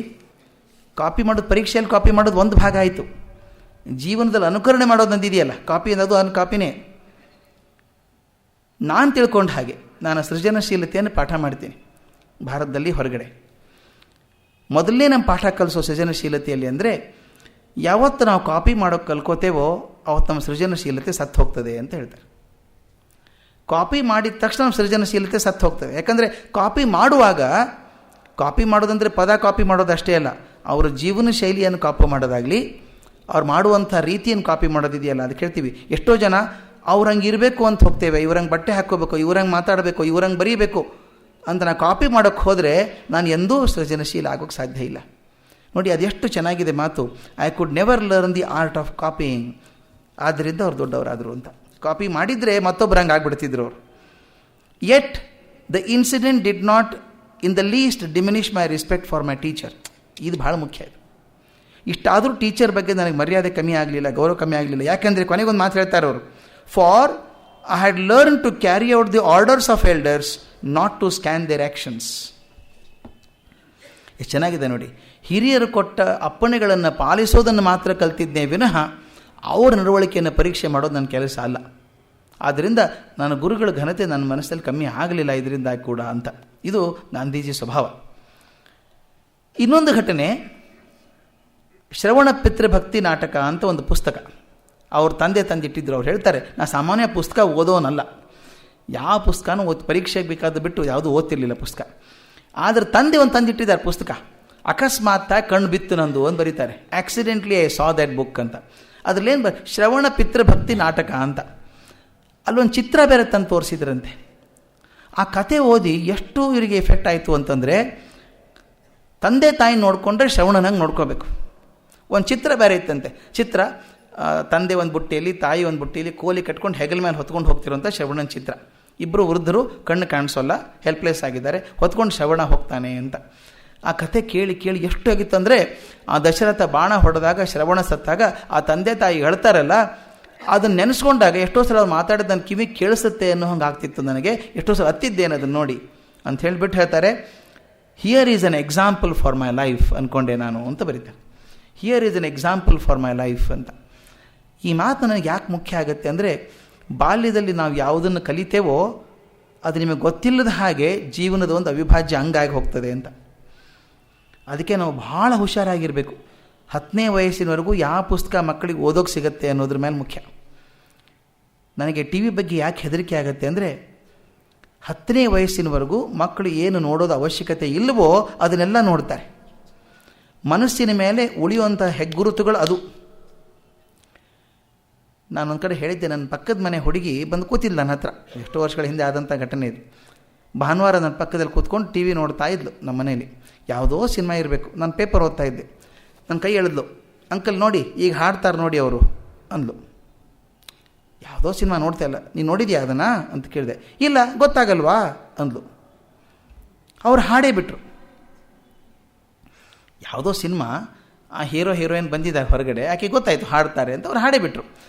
ಕಾಪಿ ಮಾಡೋದು, ಪರೀಕ್ಷೆಯಲ್ಲಿ ಕಾಪಿ ಮಾಡೋದು ಒಂದು ಭಾಗ ಆಯಿತು. ಜೀವನದಲ್ಲಿ ಅನುಕರಣೆ ಮಾಡೋದು ಅಂದಿದೆಯಲ್ಲ, ಕಾಪಿ ಅನ್ನೋದು ಕಾಪಿನೇ. ನಾನು ತಿಳ್ಕೊಂಡ ಹಾಗೆ ನಾನು ಸೃಜನಶೀಲತೆಯನ್ನು ಪಾಠ ಮಾಡ್ತೀನಿ ಭಾರತದಲ್ಲಿ, ಹೊರಗಡೆ. ಮೊದಲನೇ ನಮ್ಮ ಪಾಠ ಕಲಿಸೋ ಸೃಜನಶೀಲತೆಯಲ್ಲಿ ಅಂದರೆ, ಯಾವತ್ತು ನಾವು ಕಾಪಿ ಮಾಡೋಕ್ಕೆ ಕಲ್ಕೋತೇವೋ ಅವತ್ತು ನಮ್ಮ ಸೃಜನಶೀಲತೆ ಸತ್ತು ಹೋಗ್ತದೆ ಅಂತ ಹೇಳ್ತಾರೆ. ಕಾಪಿ ಮಾಡಿದ ತಕ್ಷಣ ನಮ್ಮ ಸೃಜನಶೀಲತೆ ಸತ್ತು ಹೋಗ್ತದೆ. ಯಾಕಂದರೆ ಕಾಪಿ ಮಾಡೋದಂದರೆ ಪದ ಕಾಪಿ ಮಾಡೋದಷ್ಟೇ ಅಲ್ಲ, ಅವರ ಜೀವನ ಶೈಲಿಯನ್ನು ಕಾಪಿ ಮಾಡೋದಾಗಲಿ, ಅವ್ರು ಮಾಡುವಂಥ ರೀತಿಯನ್ನು ಕಾಪಿ ಮಾಡೋದಿದೆಯಲ್ಲ, ಅದಕ್ಕೆ ಹೇಳ್ತೀವಿ. ಎಷ್ಟೋ ಜನ ಅವ್ರಂಗೆ ಇರಬೇಕು ಅಂತ ಹೋಗ್ತೇವೆ, ಇವ್ರಂಗೆ ಬಟ್ಟೆ ಹಾಕ್ಕೋಬೇಕು, ಇವ್ರಂಗೆ ಮಾತಾಡಬೇಕು, ಇವ್ರಂಗೆ ಬರೀಬೇಕು ಅಂತ ನಾನು ಕಾಪಿ ಮಾಡೋಕ್ಕೆ ಹೋದರೆ ನಾನು ಎಂದೂ ಸೃಜನಶೀಲ ಆಗೋಕ್ಕೆ ಸಾಧ್ಯ ಇಲ್ಲ. ನೋಡಿ ಅದೆಷ್ಟು ಚೆನ್ನಾಗಿದೆ ಮಾತು. I could never learn the art of copying. ಆದ್ದರಿಂದ ಅವ್ರು ದೊಡ್ಡವರಾದರು ಅಂತ. ಕಾಪಿ ಮಾಡಿದರೆ ಮತ್ತೊಬ್ಬರಂಗೆ ಆಗ್ಬಿಡ್ತಿದ್ರು ಅವರು. Yet the incident did not in the least diminish my respect for my teacher. ಇದು ಭಾಳ ಮುಖ್ಯ. ಇದು ಇಷ್ಟಾದರೂ ಟೀಚರ್ ಬಗ್ಗೆ ನನಗೆ ಮರ್ಯಾದೆ ಕಮ್ಮಿ ಆಗಲಿಲ್ಲ, ಗೌರವ ಕಮ್ಮಿ ಆಗಲಿಲ್ಲ. ಯಾಕೆಂದರೆ ಕೊನೆಗೊಂದು ಮಾತು ಹೇಳ್ತಾರೆ ಅವರು, for I had learn to carry out the orders of elders, not to scan their actions. ಎಷ್ಟು ಚೆನ್ನಾಗಿದೆ ನೋಡಿ. ಹಿರಿಯರು ಕೊಟ್ಟ ಅಪ್ಪಣೆಗಳನ್ನು ಪಾಲಿಸೋದನ್ನು ಮಾತ್ರ ಕಲ್ತಿದ್ದೇ ವಿನಃ ಅವರ ನಡವಳಿಕೆಯನ್ನು ಪರೀಕ್ಷೆ ಮಾಡೋದು ನನ್ನ ಕೆಲಸ ಅಲ್ಲ. ಆದ್ದರಿಂದ ನನ್ನ ಗುರುಗಳ ಘನತೆ ನನ್ನ ಮನಸ್ಸಲ್ಲಿ ಕಮ್ಮಿ ಆಗಲಿಲ್ಲ ಇದರಿಂದ ಕೂಡ ಅಂತ. ಇದು ಗಾಂಧೀಜಿ ಸ್ವಭಾವ. ಇನ್ನೊಂದು ಘಟನೆ, ಶ್ರವಣ ಪಿತೃಭಕ್ತಿ ನಾಟಕ ಅಂತ ಒಂದು ಪುಸ್ತಕ ಅವ್ರ ತಂದೆ ತಂದಿಟ್ಟಿದ್ರು. ಅವ್ರು ಹೇಳ್ತಾರೆ, ನಾನು ಸಾಮಾನ್ಯ ಪುಸ್ತಕ ಓದೋನಲ್ಲ, ಯಾವ ಪುಸ್ತಕನೂ ಪರೀಕ್ಷೆಗೆ ಬೇಕಾದ ಬಿಟ್ಟು ಯಾವುದೂ ಓದ್ತಿರ್ಲಿಲ್ಲ ಪುಸ್ತಕ. ಆದರೆ ತಂದೆ ಒಂದು ತಂದಿಟ್ಟಿದ್ದಾರೆ ಪುಸ್ತಕ. ಅಕಸ್ಮಾತ್ತಾಗಿ ಕಣ್ಣು ಬಿತ್ತು ನಂದು ಅಂತ ಬರೀತಾರೆ. Accidentally I saw that book ಅಂತ. ಅದರಲ್ಲೇನು ಶ್ರವಣ ಪಿತೃಭಕ್ತಿ ನಾಟಕ ಅಂತ. ಅಲ್ಲೊಂದು ಚಿತ್ರ ಬೇರೆ ತಂದು ತೋರಿಸಿದ್ರಂತೆ. ಆ ಕತೆ ಓದಿ ಎಷ್ಟು ಇವರಿಗೆ ಎಫೆಕ್ಟ್ ಆಯಿತು ಅಂತಂದರೆ, ತಂದೆ ತಾಯಿ ನೋಡಿಕೊಂಡ್ರೆ ಶ್ರವಣನಂಗೆ ನೋಡ್ಕೋಬೇಕು. ಒಂದು ಚಿತ್ರ ಬೇರೆ ಇತ್ತಂತೆ. ಚಿತ್ರ ತಂದೆ ಒಂದು ಬುಟ್ಟಿಯಲ್ಲಿ, ತಾಯಿ ಒಂದು ಬುಟ್ಟಿಯಲ್ಲಿ ಕೋಲಿ ಕಟ್ಕೊಂಡು ಹೆಗಲ ಮೇಲೆ ಹೊತ್ಕೊಂಡು ಹೋಗ್ತಿರೋಂಥ ಶ್ರವಣನ ಚಿತ್ರ. ಇಬ್ಬರು ವೃದ್ಧರು, ಕಣ್ಣು ಕಾಣಿಸೋಲ್ಲ, ಹೆಲ್ಪ್ಲೆಸ್ ಆಗಿದ್ದಾರೆ, ಹೊತ್ಕೊಂಡು ಶ್ರವಣ ಹೋಗ್ತಾನೆ ಅಂತ. ಆ ಕತೆ ಕೇಳಿ ಕೇಳಿ ಎಷ್ಟು ಆಗಿತ್ತಂದರೆ, ಆ ದಶರಥ ಬಾಣ ಹೊಡೆದಾಗ ಶ್ರವಣ ಸತ್ತಾಗ ಆ ತಂದೆ ತಾಯಿ ಹೇಳ್ತಾರಲ್ಲ, ಅದನ್ನು ನೆನೆಸ್ಕೊಂಡಾಗ ಎಷ್ಟೋ ಸಲ ಅವ್ರು ಮಾತಾಡೋದು ನನ್ನ ಕಿವಿ ಕೇಳಿಸುತ್ತೆ ಅನ್ನೋ ಹಂಗೆ ಆಗ್ತಿತ್ತು ನನಗೆ. ಎಷ್ಟೋ ಸಲ ಹತ್ತಿದ್ದೇನೆ ಅದನ್ನು ನೋಡಿ ಅಂತ ಹೇಳಿಬಿಟ್ಟು ಹೇಳ್ತಾರೆ, here is an example for my life ಅಂದ್ಕೊಂಡೆ ನಾನು ಅಂತ ಬರೀತಾರೆ. Here is an example for my life ಅಂತ. ಈ ಮಾತು ನನಗೆ ಯಾಕೆ ಮುಖ್ಯ ಆಗುತ್ತೆ ಅಂದರೆ, ಬಾಲ್ಯದಲ್ಲಿ ನಾವು ಯಾವುದನ್ನು ಕಲಿತೇವೋ ಅದು ನಿಮಗೆ ಗೊತ್ತಿಲ್ಲದ ಹಾಗೆ ಜೀವನದ ಒಂದು ಅವಿಭಾಜ್ಯ ಅಂಗಾಗಿ ಹೋಗ್ತದೆ ಅಂತ. ಅದಕ್ಕೆ ನಾವು ಭಾಳ ಹುಷಾರಾಗಿರಬೇಕು. 10ನೇ ವಯಸ್ಸಿನವರೆಗೂ ಯಾವ ಪುಸ್ತಕ ಮಕ್ಕಳಿಗೆ ಓದೋಕ್ಕೆ ಸಿಗುತ್ತೆ ಅನ್ನೋದ್ರ ಮೇಲೆ ಮುಖ್ಯ. ನನಗೆ ಟಿ ವಿ ಬಗ್ಗೆ ಯಾಕೆ ಹೆದರಿಕೆ ಆಗುತ್ತೆ ಅಂದರೆ, 10ನೇ ವಯಸ್ಸಿನವರೆಗೂ ಮಕ್ಕಳು ಏನು ನೋಡೋದು ಅವಶ್ಯಕತೆ ಇಲ್ಲವೋ ಅದನ್ನೆಲ್ಲ ನೋಡ್ತಾರೆ. ಮನಸ್ಸಿನ ಮೇಲೆ ಉಳಿಯುವಂಥ ಹೆಗ್ಗುರುತುಗಳು ಅದು. ನಾನೊಂದು ಕಡೆ ಹೇಳಿದ್ದೆ, ನನ್ನ ಪಕ್ಕದ ಮನೆ ಹುಡುಗಿ ಬಂದು ಕೂತಿಲ್ಲ ನನ್ನ ಹತ್ರ. ಎಷ್ಟೋ ವರ್ಷಗಳ ಹಿಂದೆ ಆದಂಥ ಘಟನೆ ಇದು. ಭಾನುವಾರ ನನ್ನ ಪಕ್ಕದಲ್ಲಿ ಕೂತ್ಕೊಂಡು ಟಿ ವಿ ನೋಡ್ತಾ ಇದ್ಲು ನಮ್ಮ ಮನೇಲಿ. ಯಾವುದೋ ಸಿನಿಮಾ ಇರಬೇಕು. ನಾನು ಪೇಪರ್ ಓದ್ತಾ ಇದ್ದೆ. ನನ್ನ ಕೈ ಎಳೆದ್ಲು. ಅಂಕಲ್ ನೋಡಿ, ಈಗ ಹಾಡ್ತಾರೆ ನೋಡಿ ಅವರು ಅಂದ್ಲು. ಯಾವುದೋ ಸಿನಿಮಾ ನೋಡ್ತಾ ಇಲ್ಲ. ನೀನು ನೋಡಿದ್ಯಾ ಅದನ್ನು ಅಂತ ಕೇಳಿದೆ. ಇಲ್ಲ, ಗೊತ್ತಾಗಲ್ವಾ ಅಂದ್ಲು. ಅವ್ರು ಹಾಡೇ ಬಿಟ್ರು. ಯಾವುದೋ ಸಿನಿಮಾ, ಆ ಹೀರೋ ಹೀರೋಯಿನ್ ಬಂದಿದ್ದಾರೆ ಹೊರಗಡೆ, ಆಕೆ ಗೊತ್ತಾಯಿತು ಹಾಡ್ತಾರೆ ಅಂತ ಅವ್ರು ಹಾಡೇ ಬಿಟ್ರು.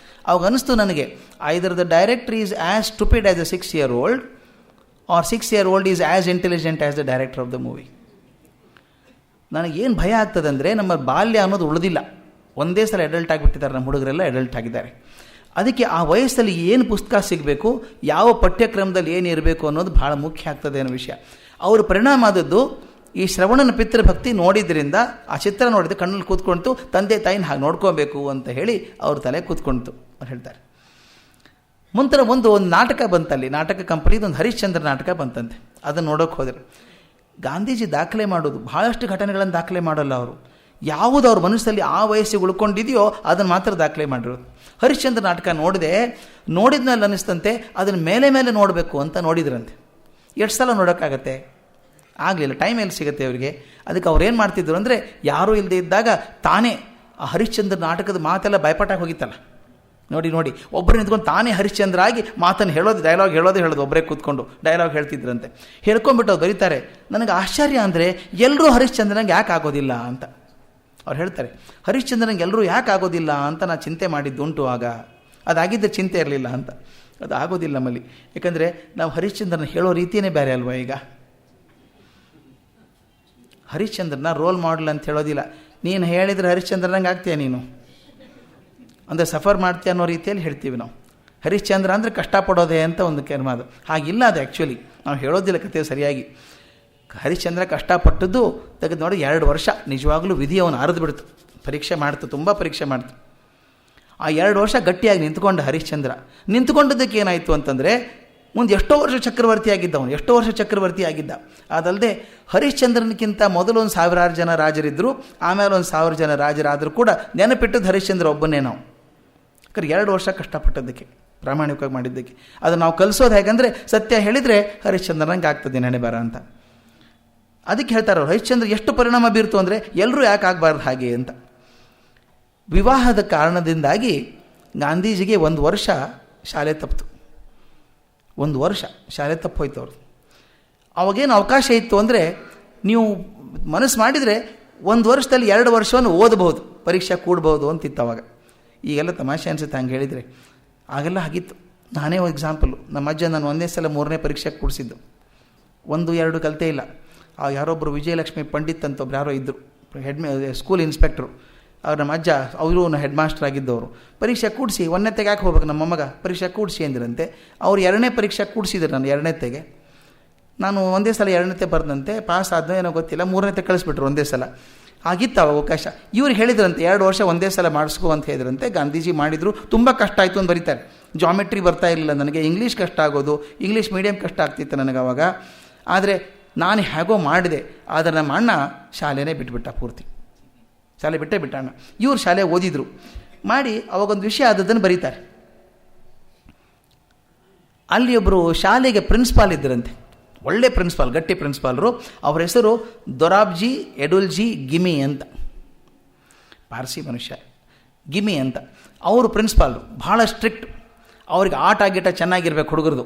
ಅವಾಗ ಅನ್ನಿಸ್ತು ನನಗೆ, either the director is as stupid as a 6-year-old or 6-year-old is as intelligent as the director of the movie. ನನಗೇನು ಭಯ ಆಗ್ತದಂದರೆ, ನಮ್ಮ ಬಾಲ್ಯ ಅನ್ನೋದು ಉಳಿದಿಲ್ಲ. ಒಂದೇ ಸಲ ಅಡಲ್ಟ್ ಆಗಿಬಿಟ್ಟಿದ್ದಾರೆ ನಮ್ಮ ಹುಡುಗರೆಲ್ಲ, ಅಡಲ್ಟ್ ಆಗಿದ್ದಾರೆ. ಅದಕ್ಕೆ ಆ ವಯಸ್ಸಲ್ಲಿ ಏನು ಪುಸ್ತಕ ಸಿಗಬೇಕು, ಯಾವ ಪಠ್ಯಕ್ರಮದಲ್ಲಿ ಏನು ಇರಬೇಕು ಅನ್ನೋದು ಭಾಳ ಮುಖ್ಯ ಆಗ್ತದೆ ಅನ್ನೋ ವಿಷಯ. ಅವರು ಪರಿಣಾಮ ಆದದ್ದು ಈ ಶ್ರವಣನ ಪಿತೃಭಕ್ತಿ ನೋಡಿದ್ರಿಂದ, ಆ ಚಿತ್ರ ನೋಡಿದ್ರೆ ಕಣ್ಣಲ್ಲಿ ಕೂತ್ಕೊಳ್ತು, ತಂದೆ ತಾಯಿನ ಹಾಗೆ ನೋಡ್ಕೋಬೇಕು ಅಂತ ಹೇಳಿ ಅವ್ರ ತಲೆ ಕೂತ್ಕೊಳ್ತು ಅವ್ರು ಹೇಳ್ತಾರೆ. ಮುಂತರ ಒಂದು ನಾಟಕ ಬಂತಲ್ಲಿ, ನಾಟಕ ಕಂಪನಿದು ಒಂದು ಹರಿಶ್ಚಂದ್ರ ನಾಟಕ ಬಂತಂತೆ. ಅದನ್ನು ನೋಡೋಕೆ ಹೋದರು. ಗಾಂಧೀಜಿ ದಾಖಲೆ ಮಾಡೋದು, ಭಾಳಷ್ಟು ಘಟನೆಗಳನ್ನು ದಾಖಲೆ ಮಾಡೋಲ್ಲ ಅವರು. ಯಾವುದು ಅವ್ರ ಮನಸ್ಸಲ್ಲಿ ಆ ವಯಸ್ಸಿಗೆ ಉಳ್ಕೊಂಡಿದೆಯೋ ಅದನ್ನು ಮಾತ್ರ ದಾಖಲೆ ಮಾಡಿರೋದು. ಹರಿಶ್ಚಂದ್ರ ನಾಟಕ ನೋಡಿದ್ಮೇಲೆ ಅನ್ನಿಸ್ತಂತೆ ಅದನ್ನು ಮೇಲೆ ಮೇಲೆ ನೋಡಬೇಕು ಅಂತ ನೋಡಿದ್ರಂತೆ. ಎಷ್ಟು ಸಲ ನೋಡೋಕ್ಕಾಗತ್ತೆ? ಆಗಲಿಲ್ಲ, ಟೈಮ್ ಎಲ್ಲಿ ಸಿಗುತ್ತೆ ಅವರಿಗೆ. ಅದಕ್ಕೆ ಅವ್ರು ಏನು ಮಾಡ್ತಿದ್ರು ಅಂದರೆ, ಯಾರೂ ಇಲ್ಲದೆ ಇದ್ದಾಗ ತಾನೇ ಆ ಹರಿಶ್ಚಂದ್ರ ನಾಟಕದ ಮಾತೆಲ್ಲ ಭಯಪಟ್ಟಾಗಿ ಹೋಗಿತ್ತಲ್ಲ. ನೋಡಿ ಒಬ್ಬರು ನಿಂತ್ಕೊಂಡು ತಾನೇ ಹರಿಶ್ಚಂದ್ರ ಆಗಿ ಮಾತನ್ನು ಹೇಳೋದು, ಡೈಲಾಗ್ ಹೇಳೋದು ಒಬ್ಬರೇ ಕೂತ್ಕೊಂಡು ಡೈಲಾಗ್ ಹೇಳ್ತಿದ್ರಂತೆ. ಹೇಳ್ಕೊಂಡ್ಬಿಟ್ಟು ಅವ್ರು ಬರೀತಾರೆ, ನನಗೆ ಆಶ್ಚರ್ಯ ಅಂದರೆ ಎಲ್ಲರೂ ಹರಿಶ್ಚಂದ್ರನಿಗೆ ಯಾಕೆ ಆಗೋದಿಲ್ಲ ಅಂತ ಅವ್ರು ಹೇಳ್ತಾರೆ. ಹರಿಶ್ಚಂದ್ರನಿಗೆ ಎಲ್ಲರೂ ಯಾಕೆ ಆಗೋದಿಲ್ಲ ಅಂತ ನಾನು ಚಿಂತೆ ಮಾಡಿದ್ದುಂಟು. ಆಗ ಅದಾಗಿದ್ದರೆ ಚಿಂತೆ ಇರಲಿಲ್ಲ ಅಂತ. ಅದು ಆಗೋದಿಲ್ಲ ನಮ್ಮಲ್ಲಿ. ಯಾಕಂದರೆ ನಾವು ಹರಿಶ್ಚಂದ್ರನ ಹೇಳೋ ರೀತಿಯೇ ಬೇರೆ ಅಲ್ವಾ. ಈಗ ಹರಿಶ್ಚಂದ್ರನ ರೋಲ್ ಮಾಡೆಲ್ ಅಂತ ಹೇಳೋದಿಲ್ಲ. ನೀನು ಹೇಳಿದರೆ ಹರಿಶ್ಚಂದ್ರನಂಗೆ ಆಗ್ತೀಯ ನೀನು ಅಂದರೆ ಸಫರ್ ಮಾಡ್ತೀಯ ಅನ್ನೋ ರೀತಿಯಲ್ಲಿ ಹೇಳ್ತೀವಿ ನಾವು. ಹರಿಶ್ಚಂದ್ರ ಅಂದರೆ ಕಷ್ಟಪಡೋದೇ ಅಂತ ಒಂದು ಕರ್ಮ ಅದು. ಹಾಗಿಲ್ಲ, ಅದು ಆ್ಯಕ್ಚುಲಿ ನಾವು ಹೇಳೋದಿಲ್ಲ ಕತೆ ಸರಿಯಾಗಿ. ಹರಿಶ್ಚಂದ್ರ ಕಷ್ಟಪಟ್ಟದ್ದು ತೆಗೆದು ನೋಡಿ 2 ವರ್ಷ ನಿಜವಾಗ್ಲೂ ವಿಧಿ ಅವನು ಅರಿದು ಬಿಡ್ತು. ಪರೀಕ್ಷೆ ಮಾಡ್ತು, ತುಂಬ ಪರೀಕ್ಷೆ ಮಾಡ್ತು. ಆ 2 ವರ್ಷ ಗಟ್ಟಿಯಾಗಿ ನಿಂತ್ಕೊಂಡ ಹರಿಶ್ಚಂದ್ರ. ನಿಂತ್ಕೊಂಡದ್ದಕ್ಕೆ ಏನಾಯಿತು ಅಂತಂದರೆ, ಮುಂದೆ ಎಷ್ಟೋ ವರ್ಷ ಚಕ್ರವರ್ತಿ ಆಗಿದ್ದ. ಅದಲ್ಲದೆ ಹರಿಶ್ಚಂದ್ರನಿಗಿಂತ ಮೊದಲು 1000 ಜನ ರಾಜರಿದ್ದರು, ಆಮೇಲೆ 1000 ಜನ ರಾಜರಾದರೂ ಕೂಡ ನೆನಪಿಟ್ಟದ್ದು ಹರಿಶ್ಚಂದ್ರ ಒಬ್ಬನೇ ನಾವು. ಯಾಕಂದ್ರೆ 2 ವರ್ಷ ಕಷ್ಟಪಟ್ಟದ್ದಕ್ಕೆ, ಪ್ರಾಮಾಣಿಕವಾಗಿ ಮಾಡಿದ್ದಕ್ಕೆ. ಅದು ನಾವು ಕಲಿಸೋದು ಹೇಗಂದರೆ, ಸತ್ಯ ಹೇಳಿದರೆ ಹರಿಶ್ಚಂದ್ರನಿಗೆ ಆಗ್ತದೆ ನೆನೆಬಾರ ಅಂತ. ಅದಕ್ಕೆ ಹೇಳ್ತಾರೆ ಅವರು, ಹರಿಶ್ಚಂದ್ರ ಎಷ್ಟು ಪರಿಣಾಮ ಬೀರ್ತು ಅಂದರೆ ಎಲ್ಲರೂ ಯಾಕೆ ಆಗಬಾರ್ದು ಹಾಗೆ ಅಂತ. ವಿವಾಹದ ಕಾರಣದಿಂದಾಗಿ ಗಾಂಧೀಜಿಗೆ 1 ವರ್ಷ ಶಾಲೆ ತಪ್ಪಿತು. 1 ವರ್ಷ ಶಾಲೆ ತಪ್ಪೋಯ್ತು ಅವರು. ಅವಾಗೇನು ಅವಕಾಶ ಇತ್ತು ಅಂದರೆ, ನೀವು ಮನಸ್ಸು ಮಾಡಿದರೆ 1 ವರ್ಷದಲ್ಲಿ 2 ವರ್ಷವನ್ನು ಓದಬಹುದು, ಪರೀಕ್ಷೆ ಕೂಡಬಹುದು ಅಂತಿತ್ತು ಅವಾಗ. ಈಗೆಲ್ಲ ತಮಾಷೆ ಅನಿಸುತ್ತೆ ಹಂಗೆ ಹೇಳಿದರೆ. ಆಗೆಲ್ಲ ಆಗಿತ್ತು. ನಾನೇ ಎಕ್ಸಾಂಪಲು. ನಮ್ಮ ಅಜ್ಜ ನಾನು ಒಂದೇ ಸಲ 3ನೇ ಪರೀಕ್ಷೆಗೆ ಕೂಡಿಸಿದ್ದು. 1-2 ಕಲಿತೇ ಇಲ್ಲ. ಆ ಯಾರೊಬ್ಬರು ವಿಜಯಲಕ್ಷ್ಮಿ ಪಂಡಿತ್ ಅಂತ ಒಬ್ರು ಯಾರೋ ಇದ್ದರು, ಸ್ಕೂಲ್ ಇನ್ಸ್ಪೆಕ್ಟ್ರು. ಅವ್ರು ನಮ್ಮ ಅಜ್ಜ, ಅವರು ಹೆಡ್ ಮಾಸ್ಟರ್ ಆಗಿದ್ದವರು. ಪರೀಕ್ಷೆ ಕೂಡಿಸಿ 1ನೇತೆಗೆ ಯಾಕೆ ಹೋಗ್ಬೇಕು, ನಮ್ಮ ಮೊಮ್ಮಗ ಪರೀಕ್ಷೆ ಕೂಡಿಸಿ ಅಂದಿರಂತೆ. ಅವ್ರು 2ನೇ ಪರೀಕ್ಷೆ ಕೂಡಿಸಿದ್ರು ನಾನು 2ನೇತೆಗೆ. ನಾನು ಒಂದೇ ಸಲ 2ನೇತೆ ಬರೆದಂತೆ, ಪಾಸ್ ಆದ್ನೋ ಏನೋ ಗೊತ್ತಿಲ್ಲ, 3ನೇತೆ ಕಳಿಸ್ಬಿಟ್ರು ಒಂದೇ ಸಲ. ಆಗಿತ್ತು ಅವಾಗ ಅವಕಾಶ. ಇವ್ರು ಹೇಳಿದ್ರಂತೆ 2 ವರ್ಷ ಒಂದೇ ಸಲ ಮಾಡಿಸ್ಕೋ ಅಂತ ಹೇಳಿದ್ರಂತೆ. ಗಾಂಧೀಜಿ ಮಾಡಿದರು. ತುಂಬ ಕಷ್ಟ ಆಯಿತು ಅಂತ ಬರೀತಾರೆ. ಜಾಮೆಟ್ರಿ ಬರ್ತಾ ಇರಲಿಲ್ಲ ನನಗೆ, ಇಂಗ್ಲೀಷ್ ಕಷ್ಟ ಆಗೋದು, ಇಂಗ್ಲೀಷ್ ಮೀಡಿಯಮ್ ಕಷ್ಟ ಆಗ್ತಿತ್ತು ನನಗೆ ಅವಾಗ. ಆದರೆ ನಾನು ಹೇಗೋ ಮಾಡಿದೆ. ಆದರೆ ನಮ್ಮ ಅಣ್ಣ ಶಾಲೆನೇ ಬಿಟ್ಬಿಟ್ಟ, ಪೂರ್ತಿ ಶಾಲೆ ಬಿಟ್ಟೇ ಬಿಟ್ಟ ಅಣ್ಣ. ಇವ್ರು ಶಾಲೆ ಓದಿದ್ರು ಮಾಡಿ ಅವಾಗೊಂದು ವಿಷಯ ಆದದ್ದನ್ನು ಬರೀತಾರೆ. ಅಲ್ಲಿ ಒಬ್ಬರು ಶಾಲೆಗೆ ಪ್ರಿನ್ಸಿಪಾಲ್ ಇದ್ದರಂತೆ, ಒಳ್ಳೆ ಪ್ರಿನ್ಸಿಪಾಲ್, ಗಟ್ಟಿ ಪ್ರಿನ್ಸಿಪಾಲರು. ಅವ್ರ ಹೆಸರು ದೊರಾಬ್ಜಿ ಎಡುಲ್ಜಿ ಗಿಮಿ ಅಂತ, ಪಾರ್ಸಿ ಮನುಷ್ಯ, ಗಿಮಿ ಅಂತ. ಅವರು ಪ್ರಿನ್ಸಿಪಾಲರು, ಭಾಳ ಸ್ಟ್ರಿಕ್ಟ್. ಅವ್ರಿಗೆ ಆಟ ಗೀಟ ಚೆನ್ನಾಗಿರ್ಬೇಕು ಹುಡುಗರದು